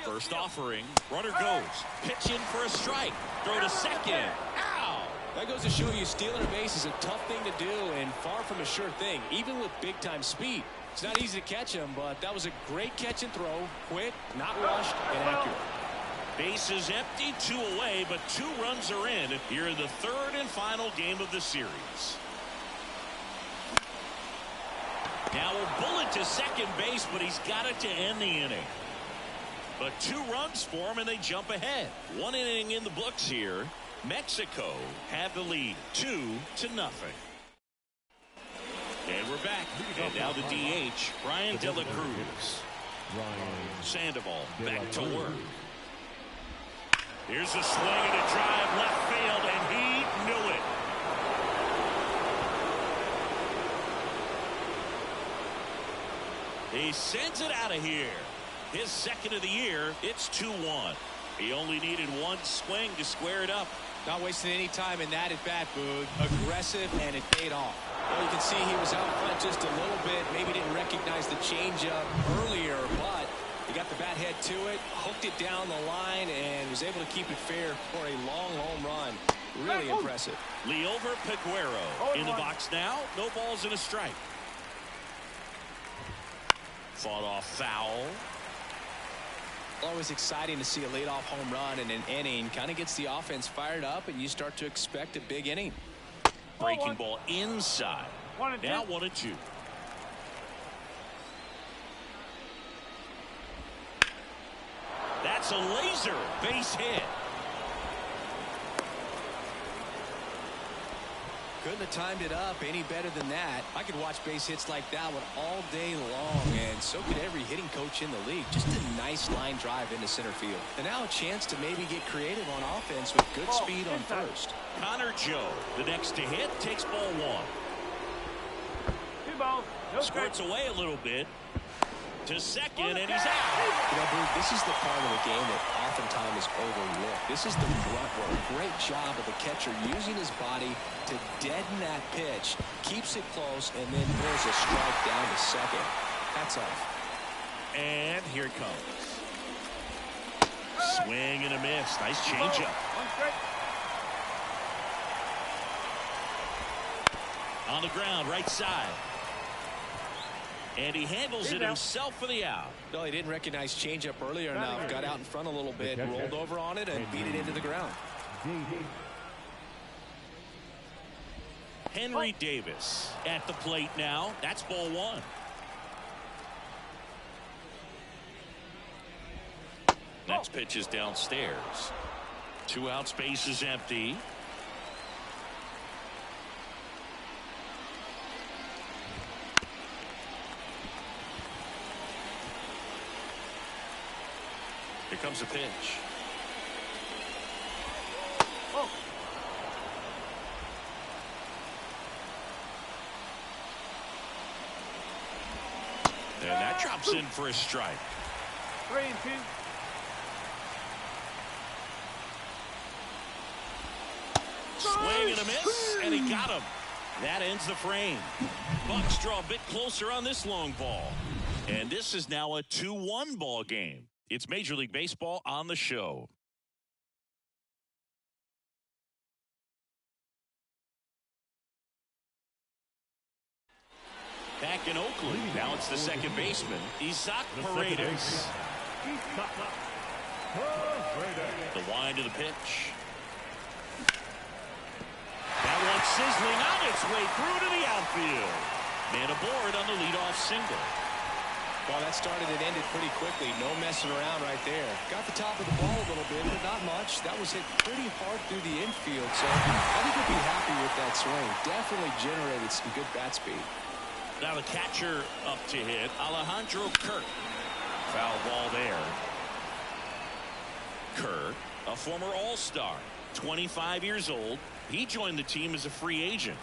First offering, runner goes. Pitch in for a strike. Throw to second. Ow! That goes to show you stealing a base is a tough thing to do and far from a sure thing, even with big-time speed. It's not easy to catch him, but that was a great catch and throw. Quick, not rushed, and accurate. Base is empty, 2 away, but 2 runs are in here in the third and final game of the series. Now a bullet to second base, but he's got it to end the inning. But 2 runs for him, and they jump ahead. 1 inning in the books here. Mexico have the lead 2-0. And we're back. And now the DH, Brian De La Cruz. Sandoval back to work. Here's a swing and a drive left field, and he knew it. He sends it out of here. His second of the year. It's 2-1. He only needed 1 swing to square it up. Not wasting any time in that at bat, Boog. Aggressive, and it paid off. Well, you can see he was out front just a little bit. Maybe didn't recognize the changeup earlier, but he got the bat head to it, hooked it down the line, and was able to keep it fair for a long home run. Really impressive. Leover Peguero in the box now. No balls and a strike. Fought off foul. Always exciting to see a leadoff home run in an inning. Kind of gets the offense fired up, and you start to expect a big inning. Breaking ball inside. Now 1-2. That's a laser base hit. Couldn't have timed it up any better than that. I could watch base hits like that one all day long, and so could every hitting coach in the league. Just a nice line drive into center field. And now a chance to maybe get creative on offense with good speed on first. Connor Joe, the next to hit, takes ball one. 2 balls. No Squirts strikes. away a little bit to second, and he's out. You know, Bruce, this is the part of the game that oftentimes is overlooked. This is the grunt work. Great job of the catcher using his body to deaden that pitch, keeps it close, and then throws a strike down to second. Hats off. And here it comes. Swing and a miss. Nice changeup. 1 strike. On the ground, right side. And he handles it himself for the out. No, he didn't recognize changeup earlier enough. Got out in front a little bit, rolled over on it, and beat it into the ground. Henry Davis at the plate now. That's ball one. Next pitch is downstairs. 2 outs, base is empty. Here comes a pitch. Oh. And that drops in for a strike. 3-2. Swing and a miss, and he got him. That ends the frame. Bucks draw a bit closer on this long ball. And this is now a 2-1 ball game. It's Major League Baseball on the show. Back in Oakland, now it's the second baseman, Isaac Paredes. The wind of the pitch. That one sizzling on its way through to the outfield. Man aboard on the leadoff single. Well, that started and ended pretty quickly. No messing around right there. Got the top of the ball a little bit, but not much. That was hit pretty hard through the infield, so I think we'll be happy with that swing. Definitely generated some good bat speed. Now the catcher up to hit, Alejandro Kirk. Foul ball there. Kirk, a former All-Star, 25 years old. He joined the team as a free agent.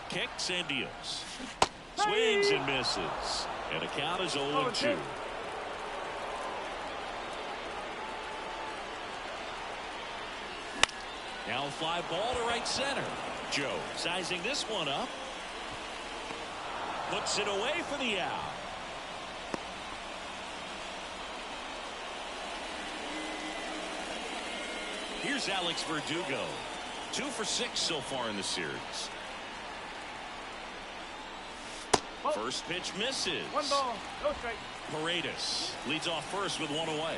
Kicks and deals. Swings and misses. And the count is 0-2. Now a fly ball to right center. Joe sizing this one up. Puts it away for the out. Here's Alex Verdugo. 2 for 6 so far in the series. First pitch misses. 1 ball. No strike. Paredes leads off first with 1 away.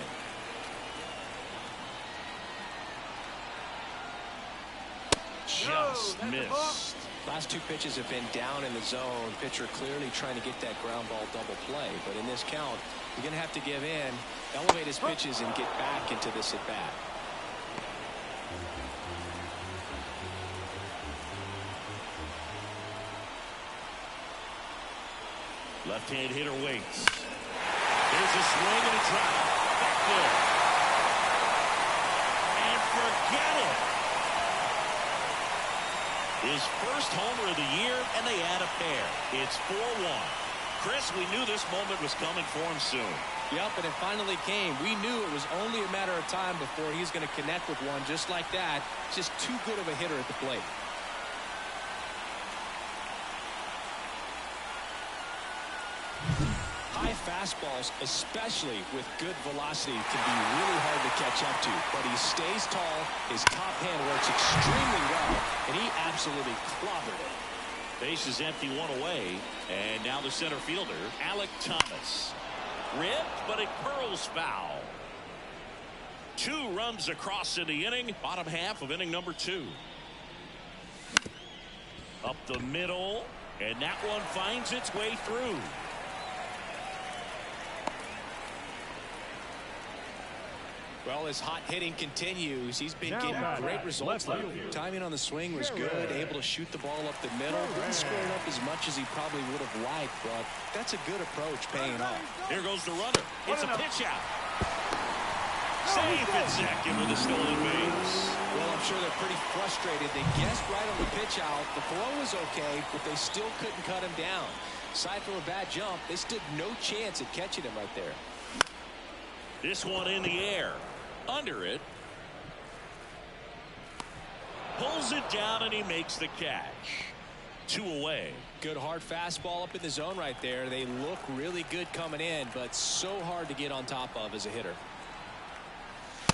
Just missed. Last 2 pitches have been down in the zone. Pitcher clearly trying to get that ground ball double play. But in this count, you're going to have to give in, elevate his pitches, and get back into this at bat. Left-hand hitter waits. There's a swing and a drop. Back there. And forget it. His first homer of the year, and they add a pair. It's 4-1. Chris, we knew this moment was coming for him soon. Yep, and it finally came. We knew it was only a matter of time before he's going to connect with one just like that. Just too good of a hitter at the plate. High fastballs, especially with good velocity, can be really hard to catch up to. But he stays tall, his top hand works extremely well, and he absolutely clobbered it. Base is empty, 1 away. And now the center fielder, Alec Thomas. Ripped, but it curls foul. 2 runs across in the inning, bottom half of inning number 2. Up the middle, and that one finds its way through. Well, as hot hitting continues, he's been getting great results lately. Timing on the swing was good, able to shoot the ball up the middle. Didn't square it up as much as he probably would have liked, but that's a good approach paying off. Here goes the runner. It's a pitch out. Safe at second with a stolen base. Well, I'm sure they're pretty frustrated. They guessed right on the pitch out. The throw was okay, but they still couldn't cut him down. Aside from a bad jump, they stood no chance at catching him right there. This one in the air. Under it. Pulls it down and he makes the catch. 2 away. Good hard fastball up in the zone right there. They look really good coming in, but so hard to get on top of as a hitter.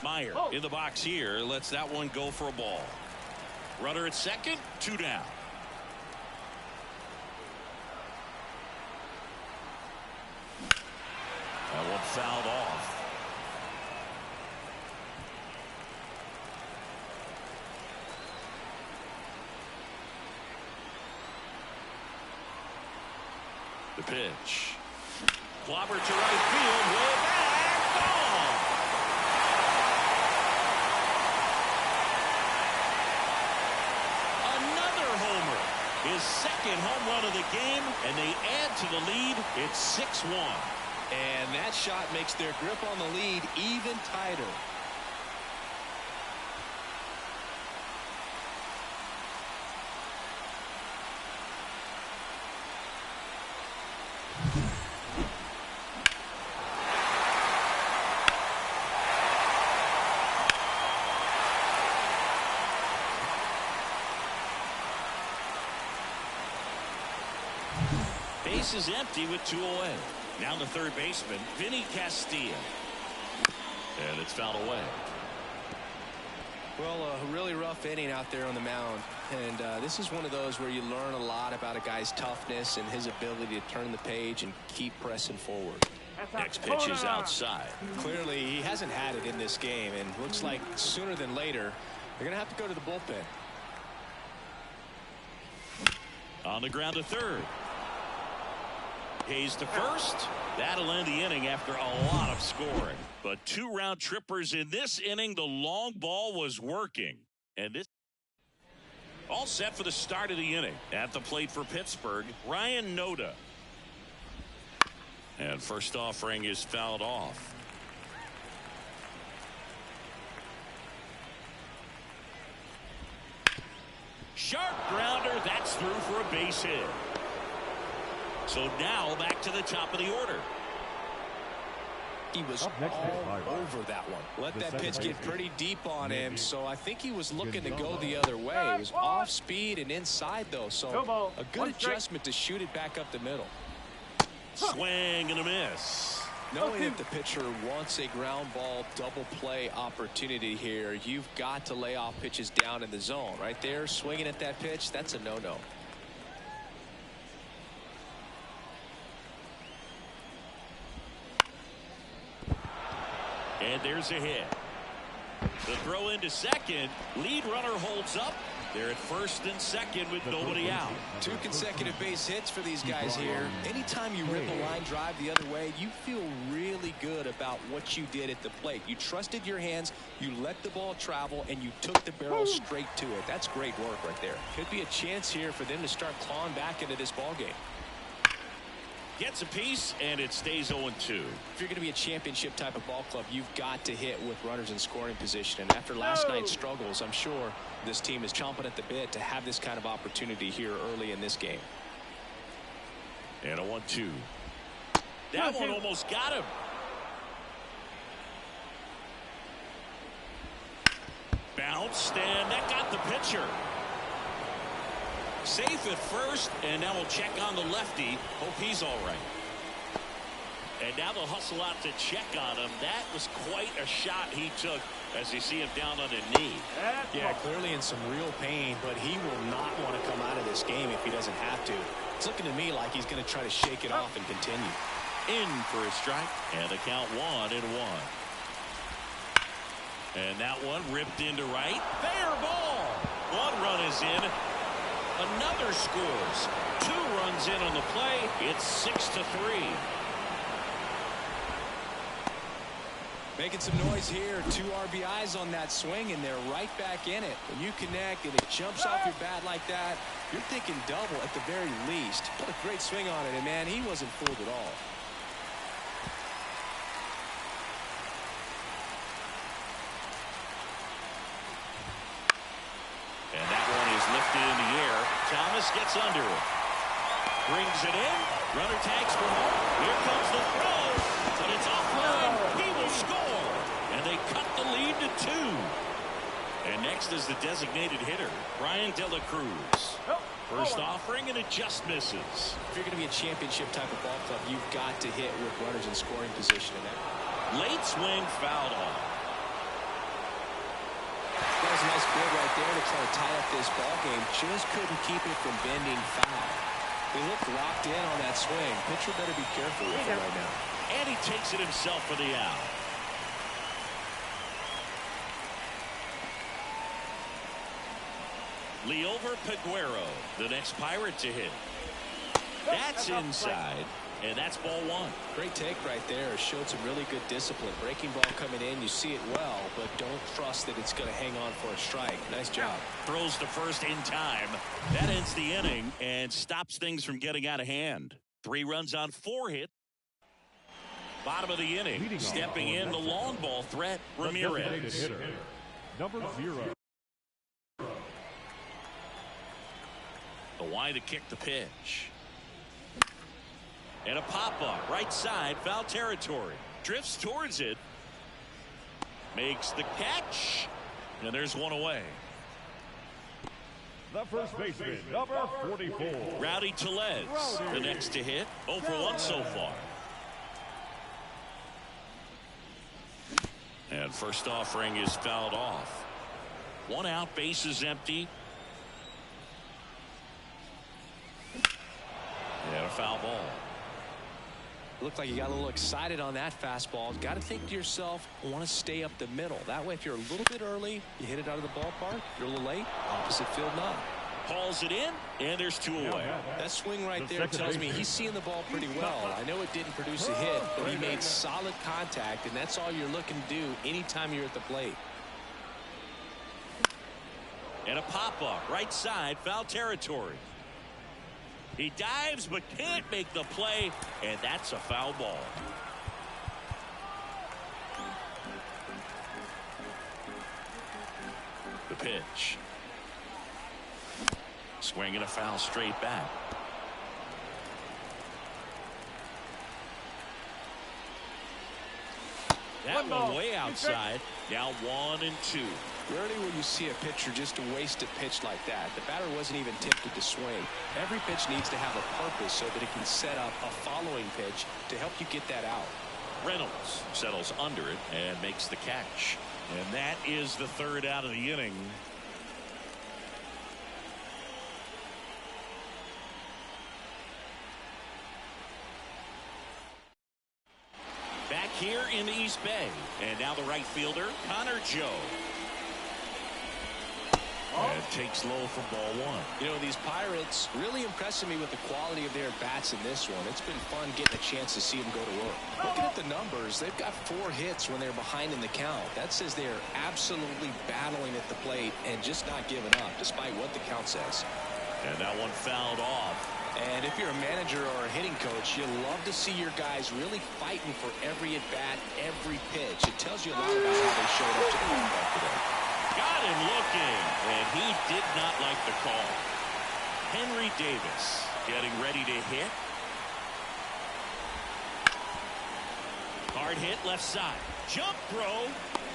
Meyer in the box here lets that one go for a ball. Runner at second, 2 down. That one fouled off. The pitch. Clobber to right field. Way back. Gone. Another homer. His second home run of the game, and they add to the lead. It's 6-1. And that shot makes their grip on the lead even tighter. Base is empty with 2 away. Now the third baseman, Vinny Castilla. And it's fouled away. Well, a really rough inning out there on the mound. And this is one of those where you learn a lot about a guy's toughness and his ability to turn the page and keep pressing forward. Next pitch is outside. Clearly, he hasn't had it in this game, and looks like sooner than later, they're going to have to go to the bullpen. On the ground to third. Hayes to first. That'll end the inning after a lot of scoring. But 2 round trippers in this inning. The long ball was working. And this all set for the start of the inning. At the plate for Pittsburgh, Ryan Noda. And first offering is fouled off. Sharp grounder. That's through for a base hit. So now back to the top of the order. He was all over that one. Let that pitch get pretty deep on him, so I think he was looking to go the other way. It was off speed and inside, though, so a good adjustment to shoot it back up the middle. Swing and a miss. Knowing that the pitcher wants a ground ball double play opportunity here, you've got to lay off pitches down in the zone. Right there, swinging at that pitch, that's a no-no. And there's a hit. The throw into second. Lead runner holds up. They're at first and second with nobody out. 2 consecutive base hits for these guys here. Anytime you rip a line drive the other way, you feel really good about what you did at the plate. You trusted your hands, you let the ball travel, and you took the barrel straight to it. That's great work right there. Could be a chance here for them to start clawing back into this ball game. Gets a piece, and it stays 0-2. If you're going to be a championship type of ball club, you've got to hit with runners in scoring position. And after last night's struggles, I'm sure this team is chomping at the bit to have this kind of opportunity here early in this game. And a 1-2. That one almost got him. Bounced, and that got the pitcher. Safe at first, and now we'll check on the lefty. Hope he's all right. And now they'll hustle out to check on him. That was quite a shot he took as you see him down on a knee. Yeah, clearly in some real pain, but he will not want to come out of this game if he doesn't have to. It's looking to me like he's going to try to shake it off and continue. In for a strike, and the count 1-1. And that one ripped into right. Fair ball. 1 run is in. Another scores. 2 runs in on the play. It's 6-3. Making some noise here. 2 RBIs on that swing, and they're right back in it. When you connect and it jumps off your bat like that, you're thinking double at the very least. What a great swing on it, and man, he wasn't fooled at all. And that one is lifted in the air. Thomas gets under it. Brings it in. Runner tags for home. Here comes the throw. But it's offline. He will score. And they cut the lead to 2. And next is the designated hitter, Brian De La Cruz. First offering, and it just misses. If you're going to be a championship type of ball club, you've got to hit with runners in scoring position. In that. Late swing fouled off. That was a nice bid right there to try to tie up this ball game. Just couldn't keep it from bending foul. They looked locked in on that swing. Pitcher better be careful with it right now. And he takes it himself for the out. Leover Peguero, the next Pirate to hit. That's inside, and that's ball 1. Great take right there. Showed some really good discipline. Breaking ball coming in, you see it well, but don't trust that it's going to hang on for a strike. Nice job. Throws to first in time. That ends the inning and stops things from getting out of hand. 3 runs on 4 hits. Bottom of the inning. Stepping in the long ball threat, Ramirez. Number 0. The wide to kick the pitch. And a pop-up. Right side, foul territory. Drifts towards it. Makes the catch. And there's one away. The first baseman, number 44. Rowdy Tellez, the next to hit. 0 for 1 so far. And first offering is fouled off. 1 out, bases empty. And a foul ball. Looked like you got a little excited on that fastball. Got to think to yourself, want to stay up the middle. That way, if you're a little bit early, you hit it out of the ballpark. If you're a little late, opposite field not. Hauls it in, and there's 2 away. That swing right there tells me he's seeing the ball pretty well. I know it didn't produce a hit, but he made solid contact, and that's all you're looking to do anytime you're at the plate. And a pop-up. Right side, foul territory. He dives but can't make the play, and that's a foul ball. The pitch. Swing and a foul straight back. That one way outside. Now 1 and 2. Rarely will you see a pitcher just waste a pitch like that. The batter wasn't even tempted to swing. Every pitch needs to have a purpose so that it can set up a following pitch to help you get that out. Reynolds settles under it and makes the catch. And that is the 3rd out of the inning. Back here in the East Bay. And now the right fielder, Connor Joe. And takes low for ball 1. You know, these Pirates really impressing me with the quality of their bats in this one. It's been fun getting a chance to see them go to work. Looking at the numbers, they've got 4 hits when they're behind in the count. That says they're absolutely battling at the plate and just not giving up, despite what the count says. And that one fouled off. And if you're a manager or a hitting coach, you love to see your guys really fighting for every at-bat, every pitch. It tells you a lot about how they showed up to the ballpark today. Got him looking, and he did not like the call. Henry Davis getting ready to hit. Hard hit left side. Jump throw.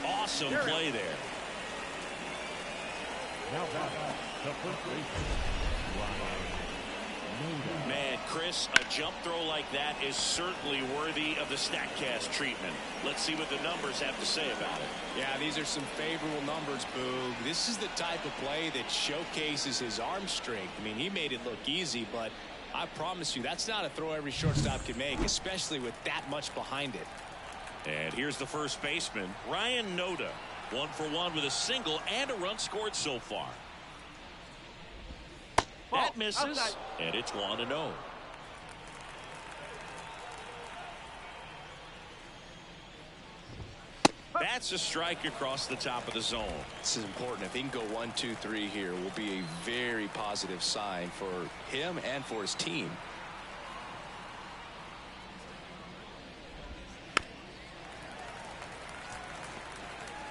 Awesome play there. Now back, the first baseman, Man, Chris, a jump throw like that is certainly worthy of the StatCast treatment. Let's see what the numbers have to say about it. Yeah, these are some favorable numbers, Boog. This is the type of play that showcases his arm strength. I mean, he made it look easy, but I promise you, that's not a throw every shortstop can make, especially with that much behind it. And here's the first baseman, Ryan Noda. 1 for 1 with a single and a run scored so far. That misses, and it's 1-0. That's a strike across the top of the zone. This is important. If he can go 1, 2, 3 here, will be a very positive sign for him and for his team.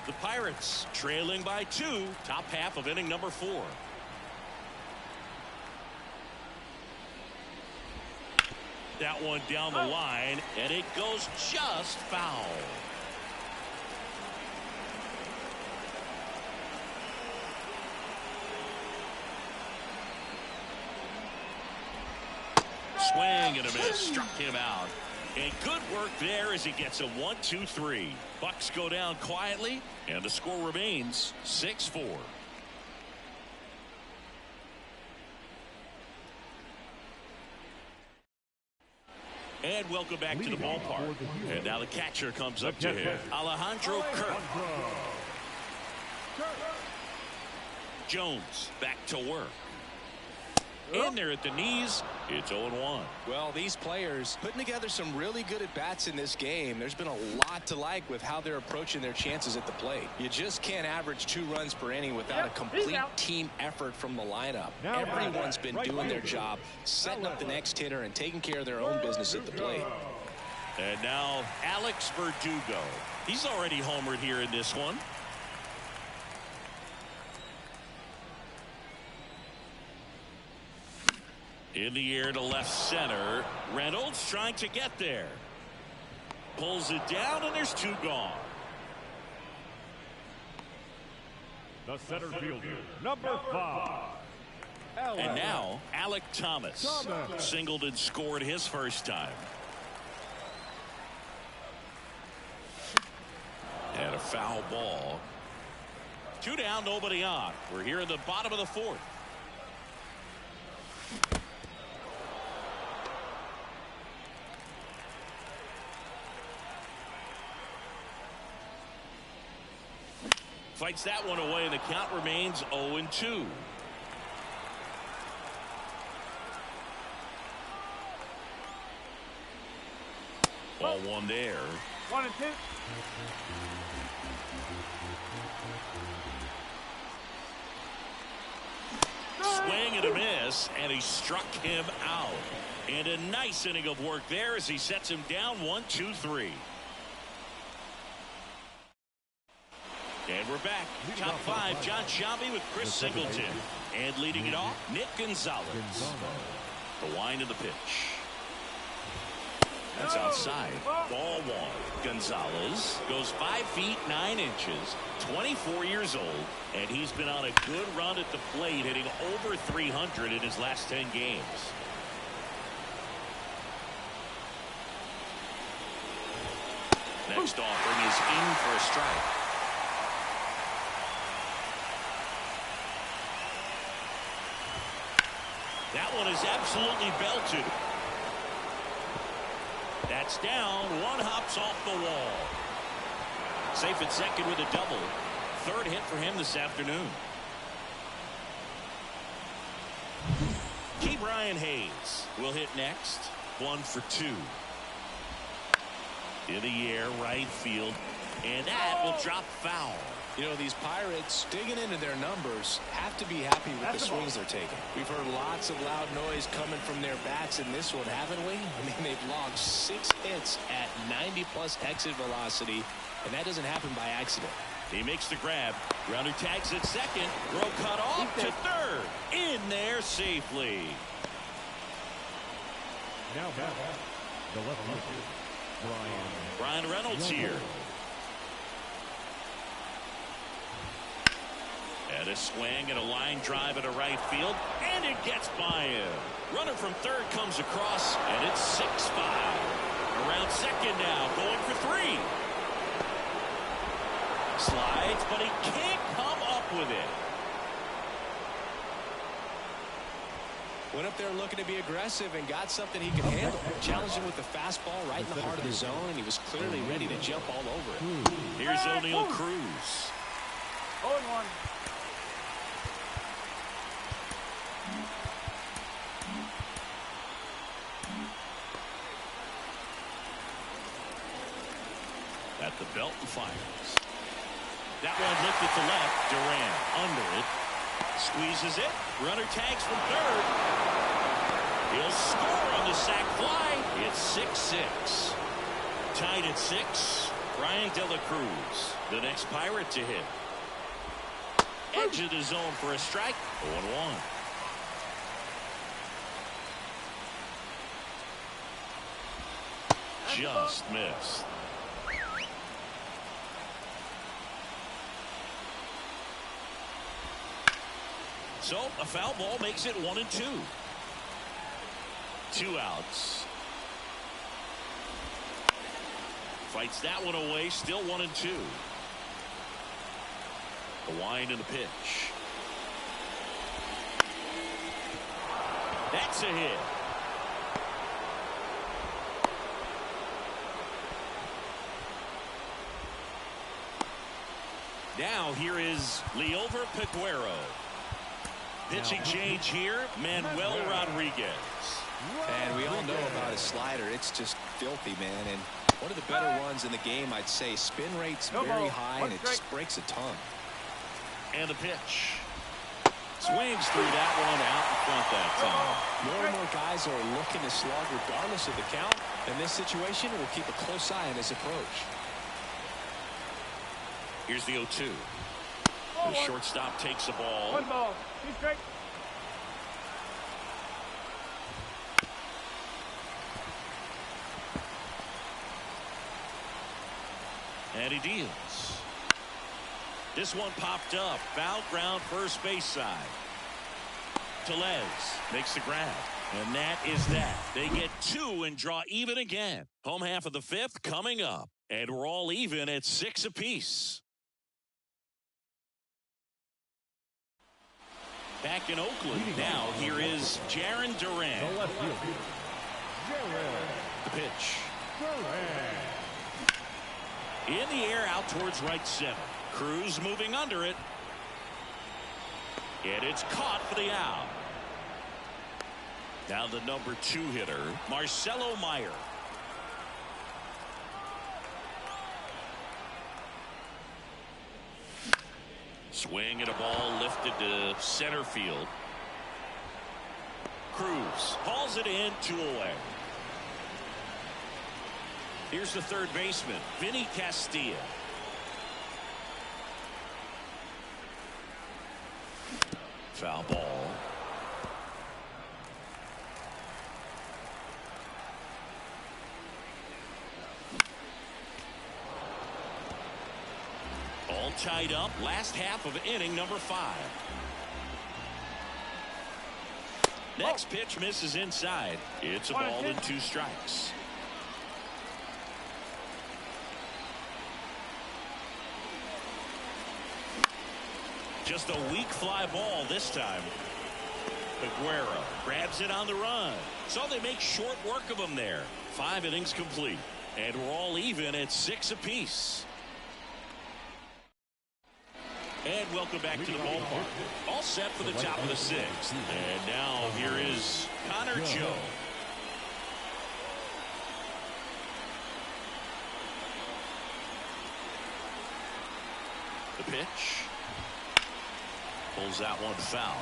The Pirates trailing by 2, top half of inning number 4. That one down the line, and it goes just foul. Swing and a miss, struck him out. And good work there as he gets a 1-2-3. Bucks go down quietly, and the score remains 6-4. And welcome back to the ballpark. And now the catcher comes up to him. Alejandro Kirk. Jones back to work. In there at the knees. It's 0-1. Well, these players putting together some really good at-bats in this game. There's been a lot to like with how they're approaching their chances at the plate. You just can't average 2 runs per inning without a complete team effort from the lineup. Everyone's been doing their job, setting up the next hitter and taking care of their own business at the plate. And now Alex Verdugo. He's already homered here in this one. In the air to left center. Reynolds trying to get there. Pulls it down, and there's 2 gone. The center fielder, number 5. And now Alec Thomas. Singled and scored his first time. And a foul ball. 2 down, nobody on. We're here in the bottom of the 4th. Fights that one away, and the count remains 0-2. Ball 1 there. 1 and 2. Swing and a miss, and he struck him out. And a nice inning of work there as he sets him down 1-2-3. And we're back. Top 5, John Sciambi with Chris Singleton. And leading it off, Nick Gonzalez. The wind of the pitch. That's outside. Ball 1. Gonzalez goes 5 feet 9 inches, 24 years old, and he's been on a good run at the plate, hitting over 300 in his last 10 games. Next offering is in for a strike. That one is absolutely belted. That's down. 1 hops off the wall. Safe at second with a double. 3rd hit for him this afternoon. Key Brian Hayes will hit next. 1 for 2. In the air, right field. And that will drop foul. You know, these Pirates, digging into their numbers, have to be happy with the swings they're taking. We've heard lots of loud noise coming from their bats in this one, haven't we? I mean, they've logged 6 hits at 90-plus exit velocity, and that doesn't happen by accident. He makes the grab. Grounder tags at second. Throw cut off to 3rd. In there safely. Now back, the left fielder, Brian Reynolds here. And a swing and a line drive into right field, and it gets by him. Runner from 3rd comes across, and it's 6-5. Around second now, going for 3. Slides, but he can't come up with it. Went up there looking to be aggressive and got something he could handle. Challenged him with the fastball right in the heart of the zone, and he was clearly ready to jump all over it. Here's O'Neal Cruz. 0-1. the belt and fires. That one lifted to left. Duran under it. Squeezes it. Runner tags from third. He'll score on the sac fly. It's 6-6. Tied at 6. Brian De La Cruz, the next Pirate to hit. Edge of the zone for a strike. 0-1. Just missed. So a foul ball makes it 1-2. 2 outs. Fights that one away. Still 1-2. The wind and the pitch. That's a hit. Now here is Liover Peguero. Pitching change here, Manuel Rodriguez. And we all know about his slider. It's just filthy, man. And one of the better ones in the game, I'd say. Spin rate's very high, and it just breaks a ton. And the pitch. Swings through that one out in front that time. More and more guys are looking to slug regardless of the count. In this situation, we'll keep a close eye on his approach. Here's the 0-2. The shortstop takes the ball. 1 ball. 2 strikes. And he deals. This one popped up. Foul ground first base side. Tellez makes the grab. And that is that. They get 2 and draw even again. Home half of the 5th coming up. And we're all even at 6 apiece. Back in Oakland now, here is Jarren Duran. The pitch. In the air out towards right center. Cruz moving under it. And it's caught for the out. Now the number 2 hitter, Marcelo Meyer. Swing and a ball lifted to center field. Cruz hauls it in, 2 away. Here's the third baseman, Vinny Castilla. Foul ball. All tied up, last half of inning number 5. Next pitch misses inside. It's a ball and 2 strikes. Just a weak fly ball this time. Peguero grabs it on the run. So they make short work of him there. 5 innings complete. And we're all even at 6 apiece. And welcome back to the ballpark. All set for the top of the 6th. And now here is Connor Joe. The pitch. Pulls that one foul.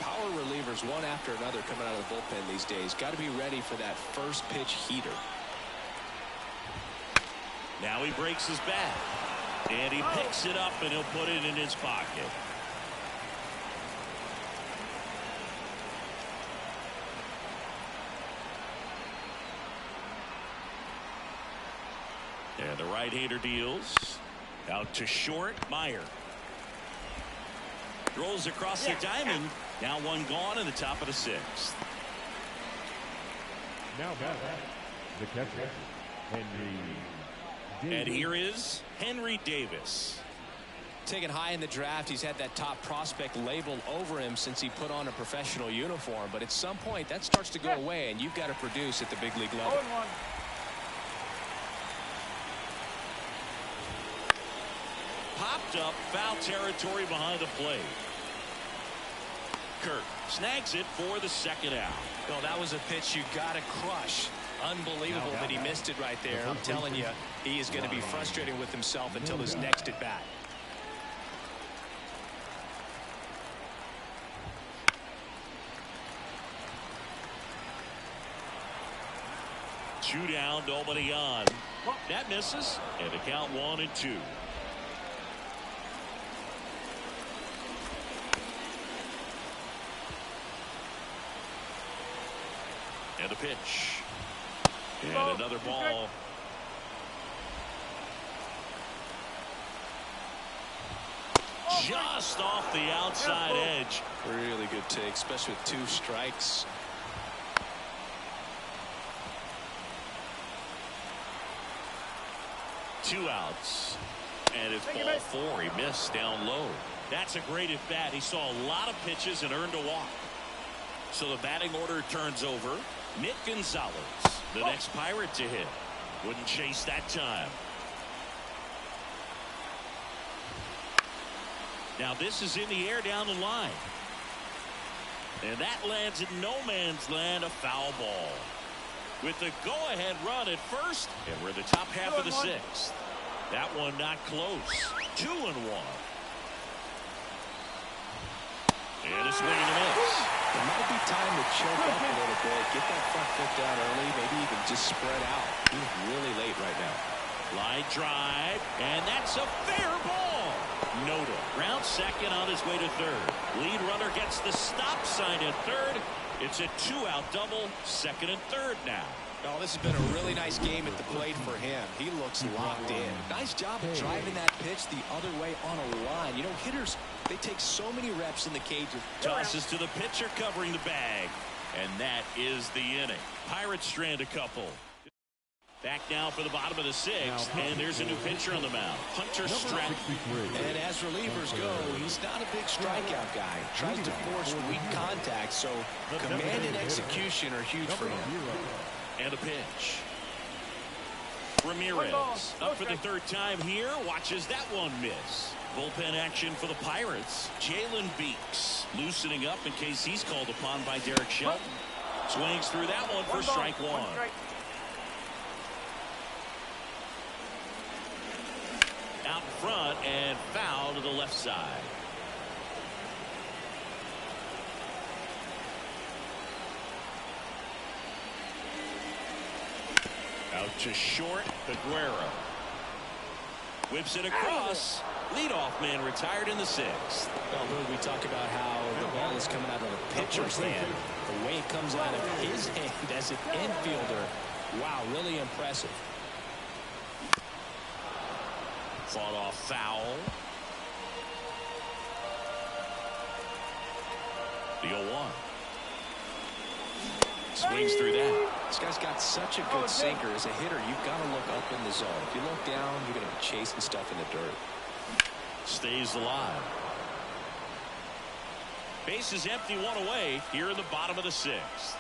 Power relievers one after another coming out of the bullpen these days. Got to be ready for that first pitch heater. Now he breaks his bat. And he picks it up and he'll put it in his pocket. And the right-hander deals. Out to short, Meyer. Rolls across the diamond. Now one gone in the top of the 6th. Now back, the catcher, Henry Davis. And here is Henry Davis. Taken high in the draft, he's had that top prospect labeled over him since he put on a professional uniform. But at some point, that starts to go away, and you've got to produce at the big league level. 0-1. Popped up, foul territory behind the plate. Kirk snags it for the 2nd out. No, that was a pitch you got to crush Unbelievable that he missed it right there. I'm telling you, he is going to be frustrated with himself until his next at bat. Two down, nobody on. That misses, and the count 1-2. And a pitch. And another ball. Just off the outside edge. Really good take, especially with 2 strikes. Two outs. And it's ball 4. He missed down low. That's a great at bat. He saw a lot of pitches and earned a walk. So the batting order turns over. Nick Gonzalez, the next Pirate to hit. Wouldn't chase that time. Now this is in the air down the line. And that lands in no man's land, a foul ball. With the go-ahead run at first, and we're in the top half of the 6th. That one not close. 2-1. And a swing and a miss. It might be time to choke up a little bit, get that front foot down early, maybe even just spread out. He's really late right now. Line drive, and that's a fair ball. Noda round second on his way to third. Lead runner gets the stop sign at third. It's a 2-out double, second and third now. Oh, this has been a really nice game at the plate for him. He looks locked in. Nice job of driving that pitch the other way on a line. You know, hitters, they take so many reps in the cages. Tosses to the pitcher covering the bag. And that is the inning. Pirates strand a couple. Back now for the bottom of the 6th, and there's a new pitcher on the mound, Hunter Stratton. And as relievers go, he's not a big strikeout guy. Tries to force weak contact, so command and execution are huge for him. And a pitch. Ramirez up for the 3rd time here. Watches that one miss. Bullpen action for the Pirates. Jalen Beeks loosening up in case he's called upon by Derek Shelton. Swings through that one for strike 1. Out in front and foul to the left side. Out to short, Aguero. Whips it across. Leadoff man retired in the 6th. Well, Lou, we talk about how the ball is coming out of the pitcher's hand. The way it comes out of his hand as an infielder. Wow, really impressive. Fought off foul. The 0-1. Swings through that. This guy's got such a good sinker. As a hitter, you've got to look up in the zone. If you look down, you're going to be chasing stuff in the dirt. Stays alive. Base is empty, 1 away here in the bottom of the 6th.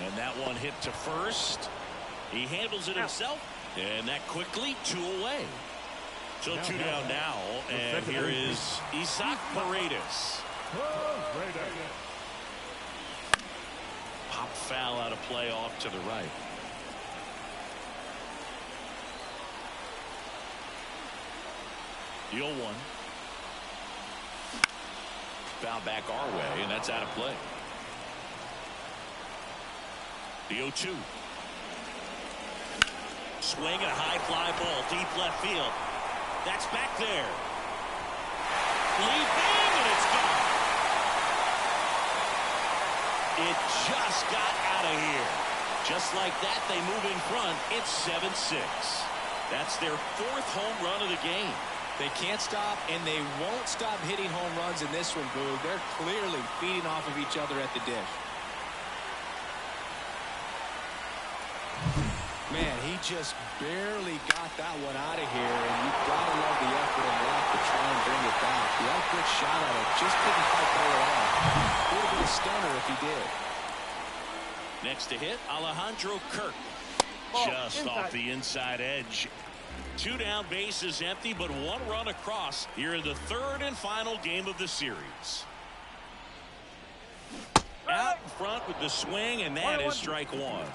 And that one hit to first. He handles it himself. And that quickly 2 away. So 2 down now. And here is Isaac Paredes. Pop foul out of play off to the right. The 0-1. Foul back our way, and that's out of play. The 0-2. Swing and a high fly ball deep left field. That's back there. Leaping, and it's gone. It just got out of here. Just like that, they move in front. It's 7-6. That's their 4th home run of the game. They can't stop, and they won't stop hitting home runs in this one, Boo. They're clearly feeding off of each other at the dish. Man, he just barely got that one out of here, and you've got to love the effort and luck to try and bring it back. He had a good shot at it, just couldn't quite pull it off. Would have been a stunner if he did. Next to hit, Alejandro Kirk. Just off the inside edge. 2 down, bases empty, but 1 run across here in the 3rd and final game of the series. Out in front with the swing, and that is strike one.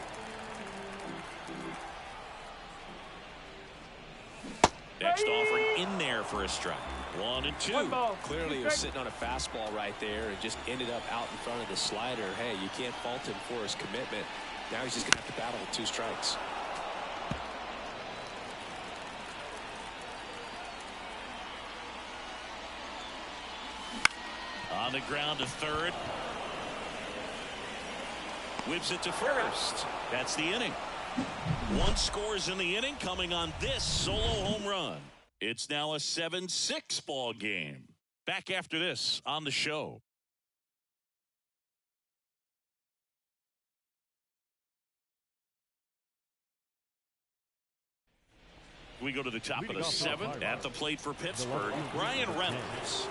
Next offering in there for a strike. 1-2. Clearly he was sitting on a fastball right there and just ended up out in front of the slider. Hey, you can't fault him for his commitment. Now he's just going to have to battle with 2 strikes. On the ground to third. Whips it to first. That's the inning. 1 scores in the inning coming on this solo home run. It's now a 7-6 ball game. Back after this on the show. We go to the top of the 7th. At the plate for Pittsburgh, Ryan Reynolds.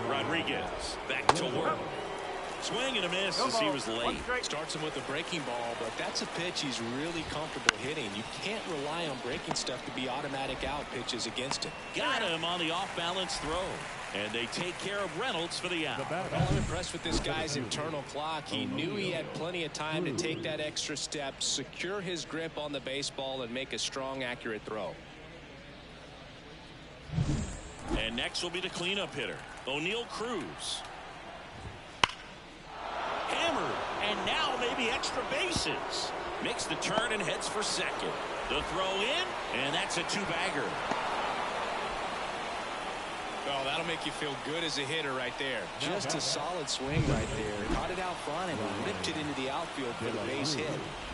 Rodriguez back to work. Swing and a miss as he was late. Starts him with a breaking ball, but that's a pitch he's really comfortable hitting. You can't rely on breaking stuff to be automatic out pitches against him. Got him on the off-balance throw. And they take care of Reynolds for the out. Well, I'm impressed with this guy's internal clock. He knew he had plenty of time to take that extra step, secure his grip on the baseball, and make a strong, accurate throw. And next will be the cleanup hitter, O'Neal Cruz. Hammered, and now maybe extra bases. Makes the turn and heads for second. The throw in, and that's a 2-bagger. Oh, that'll make you feel good as a hitter right there. Just a solid swing right there. Caught it out front and ripped it into the outfield for the base hit.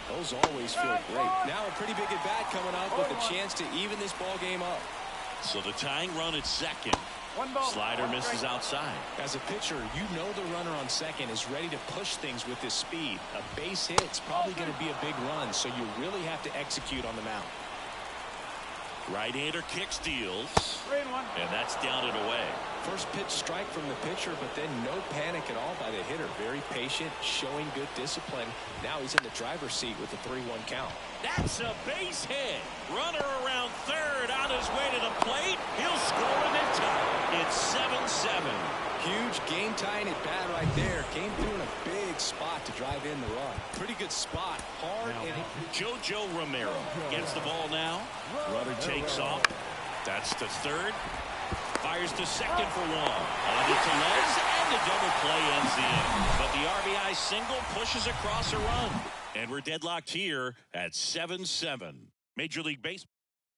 Those always feel great. Now a pretty big at-bat coming up with a chance to even this ball game up. So the tying run at second. Slider misses outside. As a pitcher, you know the runner on second is ready to push things with his speed. A base hit's probably going to be a big run, so you really have to execute on the mound. Right-hander kicks, deals, and that's down and away. First pitch strike from the pitcher, but then no panic at all by the hitter. Very patient, showing good discipline. Now he's in the driver's seat with the 3-1 count. That's a base hit. Runner around third on his way to the plate. He'll score and then tie. It's 7-7. Huge game tying at bat right there. Came through in a big spot to drive in the run. Pretty good spot. Hard and JoJo Romero gets the ball now. Runner takes off. That's to third. Fires to second for 1. On it to Lez, and the double play ends the inning. But the RBI single pushes across a run. And we're deadlocked here at 7-7. Major League Baseball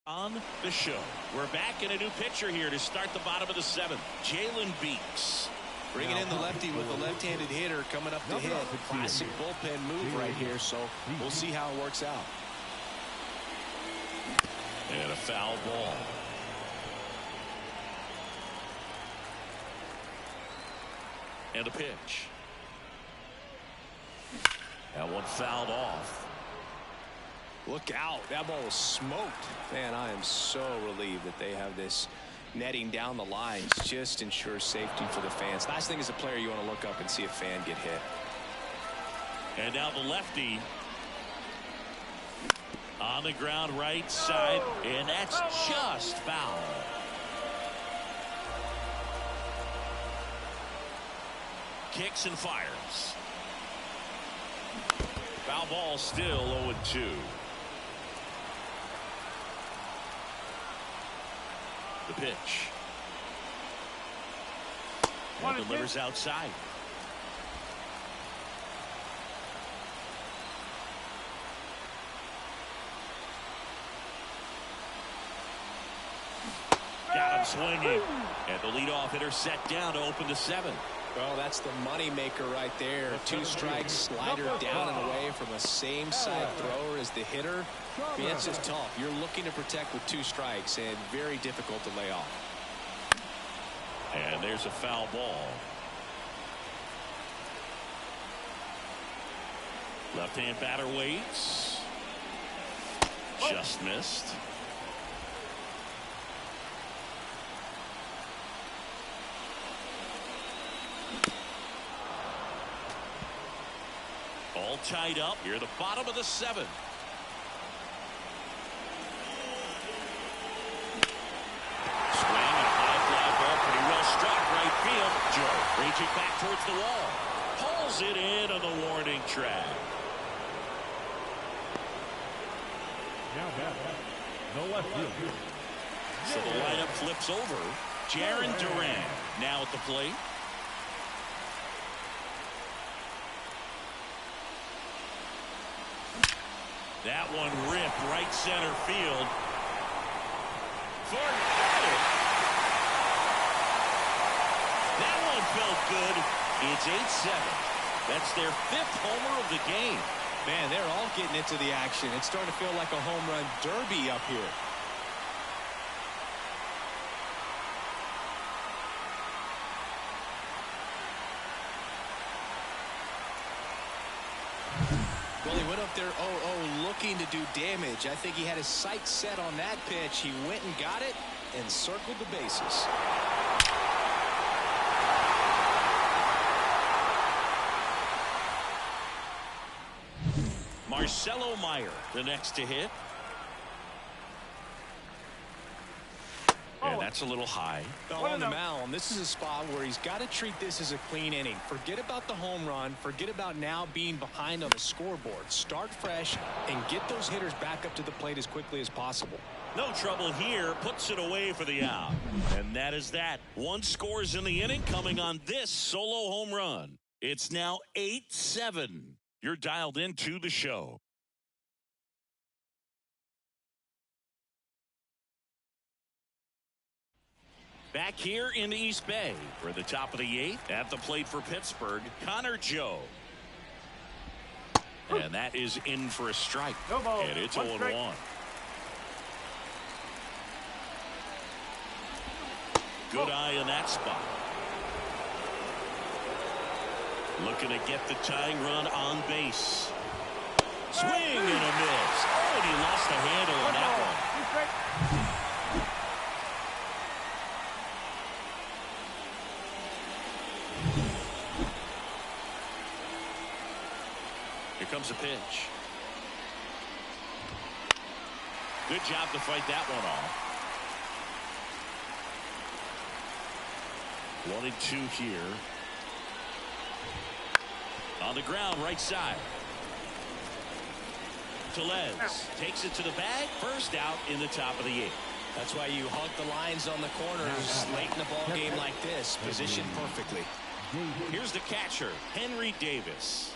on the show. We're back in a new pitcher here to start the bottom of the 7th. Jalen Beeks. Bringing in the lefty with the left-handed hitter coming up to hit. Classic bullpen move right here, so we'll see how it works out. And a foul ball. And a pitch. That one fouled off. Look out. That ball was smoked. Man, I am so relieved that they have this netting down the lines. Just ensures safety for the fans. Last thing as a player, you want to look up and see a fan get hit. And now the lefty on the ground right side, and that's just foul. Kicks and fires. Foul ball, still 0-2. The pitch. And delivers outside. Got him swinging. And the leadoff hitter set down to open the 7th. Well, that's the money maker right there. 2 strikes, slider down and away from a same side thrower as the hitter. I mean, it's just tough. You're looking to protect with 2 strikes and very difficult to lay off. And there's a foul ball. Left-hand batter waits. Just missed. All tied up here at the bottom of the 7th. Swing and high fly ball, pretty well struck right field. Joe reaching back towards the wall. Pulls it in on the warning track. Now batting, the left fielder. So the lineup flips over. Jarren Duran now at the plate. That one ripped right center field. Forget it. That one felt good. It's 8-7. That's their 5th homer of the game. Man, they're all getting into the action. It's starting to feel like a home run derby up here. Well, he went up there 0-0 looking to do damage. I think he had his sights set on that pitch. He went and got it and circled the bases. Marcelo Meyer, the next to hit. And that's a little high. Well, on the mound, this is a spot where he's got to treat this as a clean inning. Forget about the home run. Forget about now being behind on the scoreboard. Start fresh and get those hitters back up to the plate as quickly as possible. No trouble here. Puts it away for the out. And that is that. 1 scores in the inning coming on this solo home run. It's now 8-7. You're dialed into the show. Back here in the East Bay for the top of the 8th. At the plate for Pittsburgh, Connor Joe. And that is in for a strike. No ball. And it's 1 strike. 0-1. Good eye in that spot. Looking to get the tying run on base. Swing and a miss. Oh, and he lost the handle on that one. 2 strike. Here comes a pitch. Good job to fight that one off. 1-2 here. On the ground, right side. Tellez takes it to the bag. First out in the top of the 8th. That's why you hug the lines on the corners late in the ball game like this. Positioned perfectly. Here's the catcher, Henry Davis.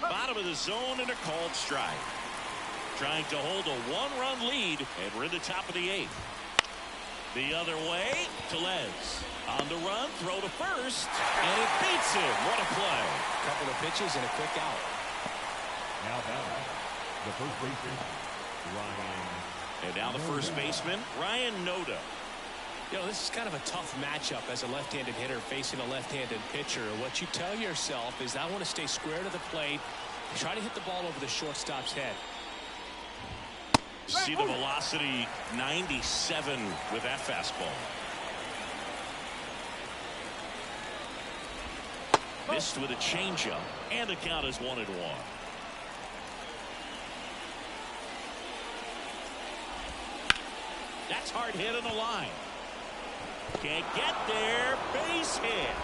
Bottom of the zone and a called strike. Trying to hold a 1-run lead, and we're in the top of the 8th. The other way, Tellez on the run, throw to first, and it beats him. What a play. Couple of pitches and a quick out. Now batting, the first baseman, Ryan. And now the first baseman, Ryan Noda. You know, this is kind of a tough matchup as a left-handed hitter facing a left-handed pitcher. What you tell yourself is, I want to stay square to the plate, try to hit the ball over the shortstop's head. See the velocity, 97 with that fastball. Missed with a changeup, and the count is 1-1. That's hard hit on the line. Can't get there. Base hit.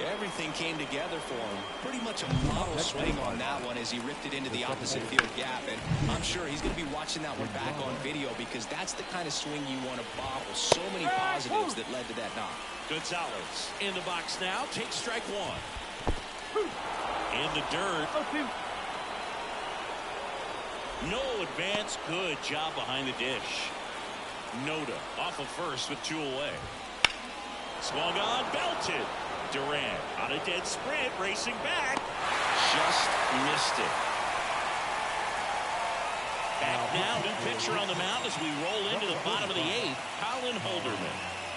Everything came together for him. Pretty much a model swing on that one as he ripped it into the opposite field gap. And I'm sure he's going to be watching that one back on video, because that's the kind of swing you want to bobble. So many positives that led to that knock. Gonzalez in the box now. Takes strike 1. In the dirt. No advance. Good job behind the dish. Noda off of first with 2 away. Swung on, belted. Durant on a dead sprint, racing back. Just missed it. Back now, new pitcher on the mound as we roll into the bottom of the 8th. Colin Holderman.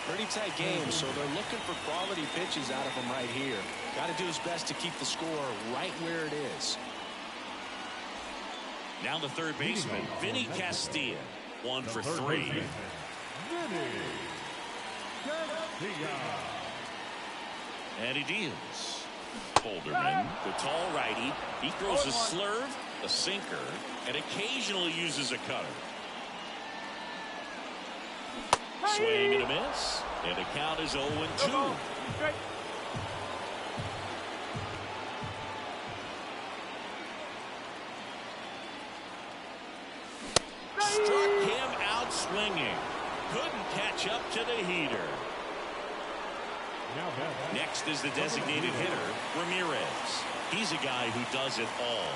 Pretty tight game, so they're looking for quality pitches out of him right here. Got to do his best to keep the score right where it is. Now the third baseman, Vinny Castilla. 1 for 3. And he deals. Holderman, the tall righty. He throws a slurve, a sinker, and occasionally uses a cutter. Swing and a miss, and the count is 0-2. Struck him out swinging. Couldn't catch up to the heater. Next is the designated hitter, Ramirez. He's a guy who does it all.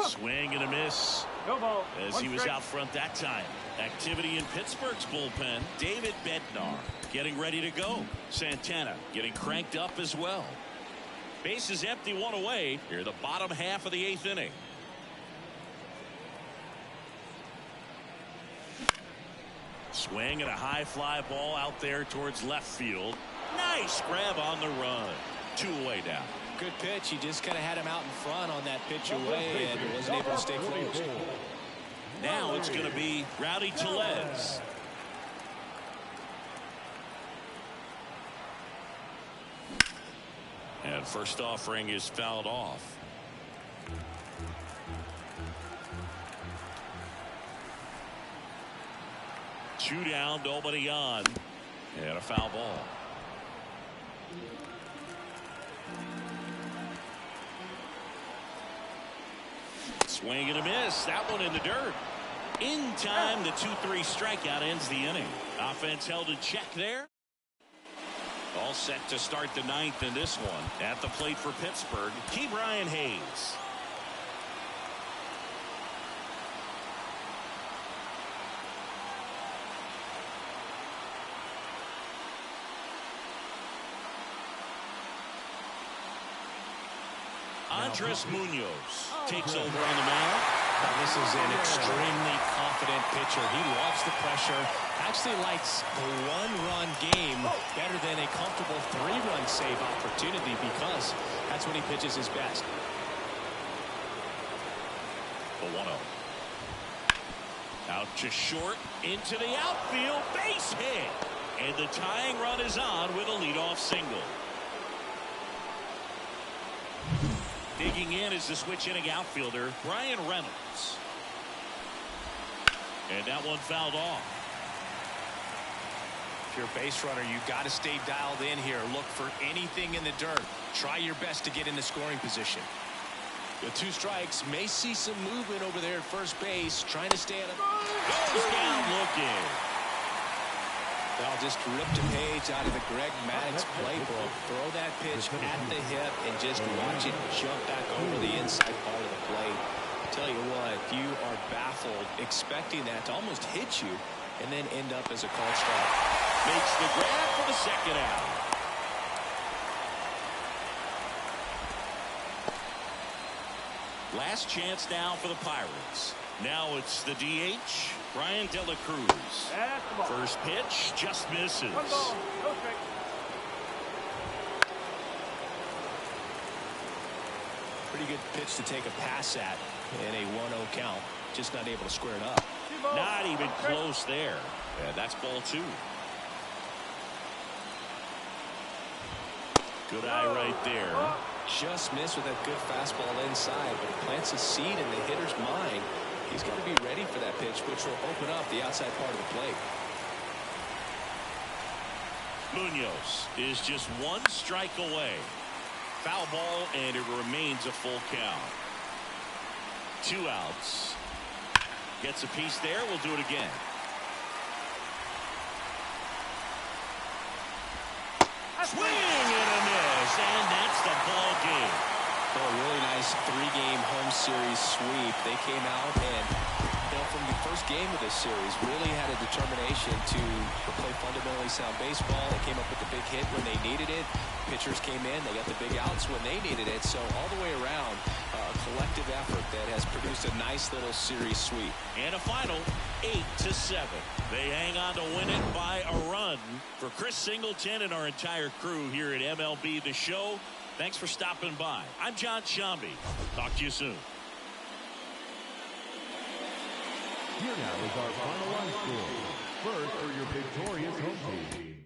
Swing and a miss. No ball. As he was out front that time. Activity in Pittsburgh's bullpen. David Bednar getting ready to go. Santana getting cranked up as well. Bases empty, one away. Here the bottom half of the 8th inning. Swing and a high fly ball out there towards left field. Nice grab on the run. 2 away now. Good pitch. He just kind of had him out in front on that pitch away and wasn't able to stay close. Now it's going to be Rowdy Tellez. And first offering is fouled off. Two down, nobody on, and a foul ball. Swing and a miss. That one in the dirt. In time, the 2-3 strikeout ends the inning. Offense held in check there. All set to start the 9th in this one. At the plate for Pittsburgh, Ke'Bryan Hayes. Andres Munoz takes over on the mound. This is an extremely confident pitcher. He loves the pressure. Actually likes the one-run game better than a comfortable 3-run save opportunity because that's when he pitches his best. The 1-0. Out to short, into the outfield, base hit. And the tying run is on with a leadoff single. Digging in is the switch inning outfielder, Brian Reynolds. And that one fouled off. If you're a base runner, you've got to stay dialed in here. Look for anything in the dirt. Try your best to get into scoring position. The 2 strikes, may see some movement over there at first base. Trying to stay at a... Goes down looking. Well, just ripped a page out of the Greg Maddux playbook. Throw that pitch at the hip and just watch it jump back over the inside part of the plate. Tell you what, if you are baffled expecting that to almost hit you and then end up as a called strike. Makes the grab for the second out. Last chance now for the Pirates. Now it's the DH, Brian De La Cruz. First pitch just misses. 1 ball, no strike. Pretty good pitch to take a pass at in a 1-0 count. Just not able to square it up. Not even close there. And that's ball 2. Good eye right there. Just missed with that good fastball inside, but it plants a seed in the hitter's mind. He's got to be ready for that pitch, which will open up the outside part of the plate. Munoz is just 1 strike away. Foul ball, and it remains a full count. 2 outs. Gets a piece there. We'll do it again. Swing and a miss, and that's the ball game. Oh, a really nice 3-game home series sweep. They came out and, from the first game of this series, really had a determination to play fundamentally sound baseball. They came up with the big hit when they needed it. Pitchers came in, they got the big outs when they needed it. So all the way around, a collective effort that has produced a nice little series sweep. And a final 8-7. They hang on to win it by a run. For Chris Singleton and our entire crew here at MLB The Show, thanks for stopping by. I'm John Shambi. Talk to you soon. Here now is our final line score. First for your victorious home team,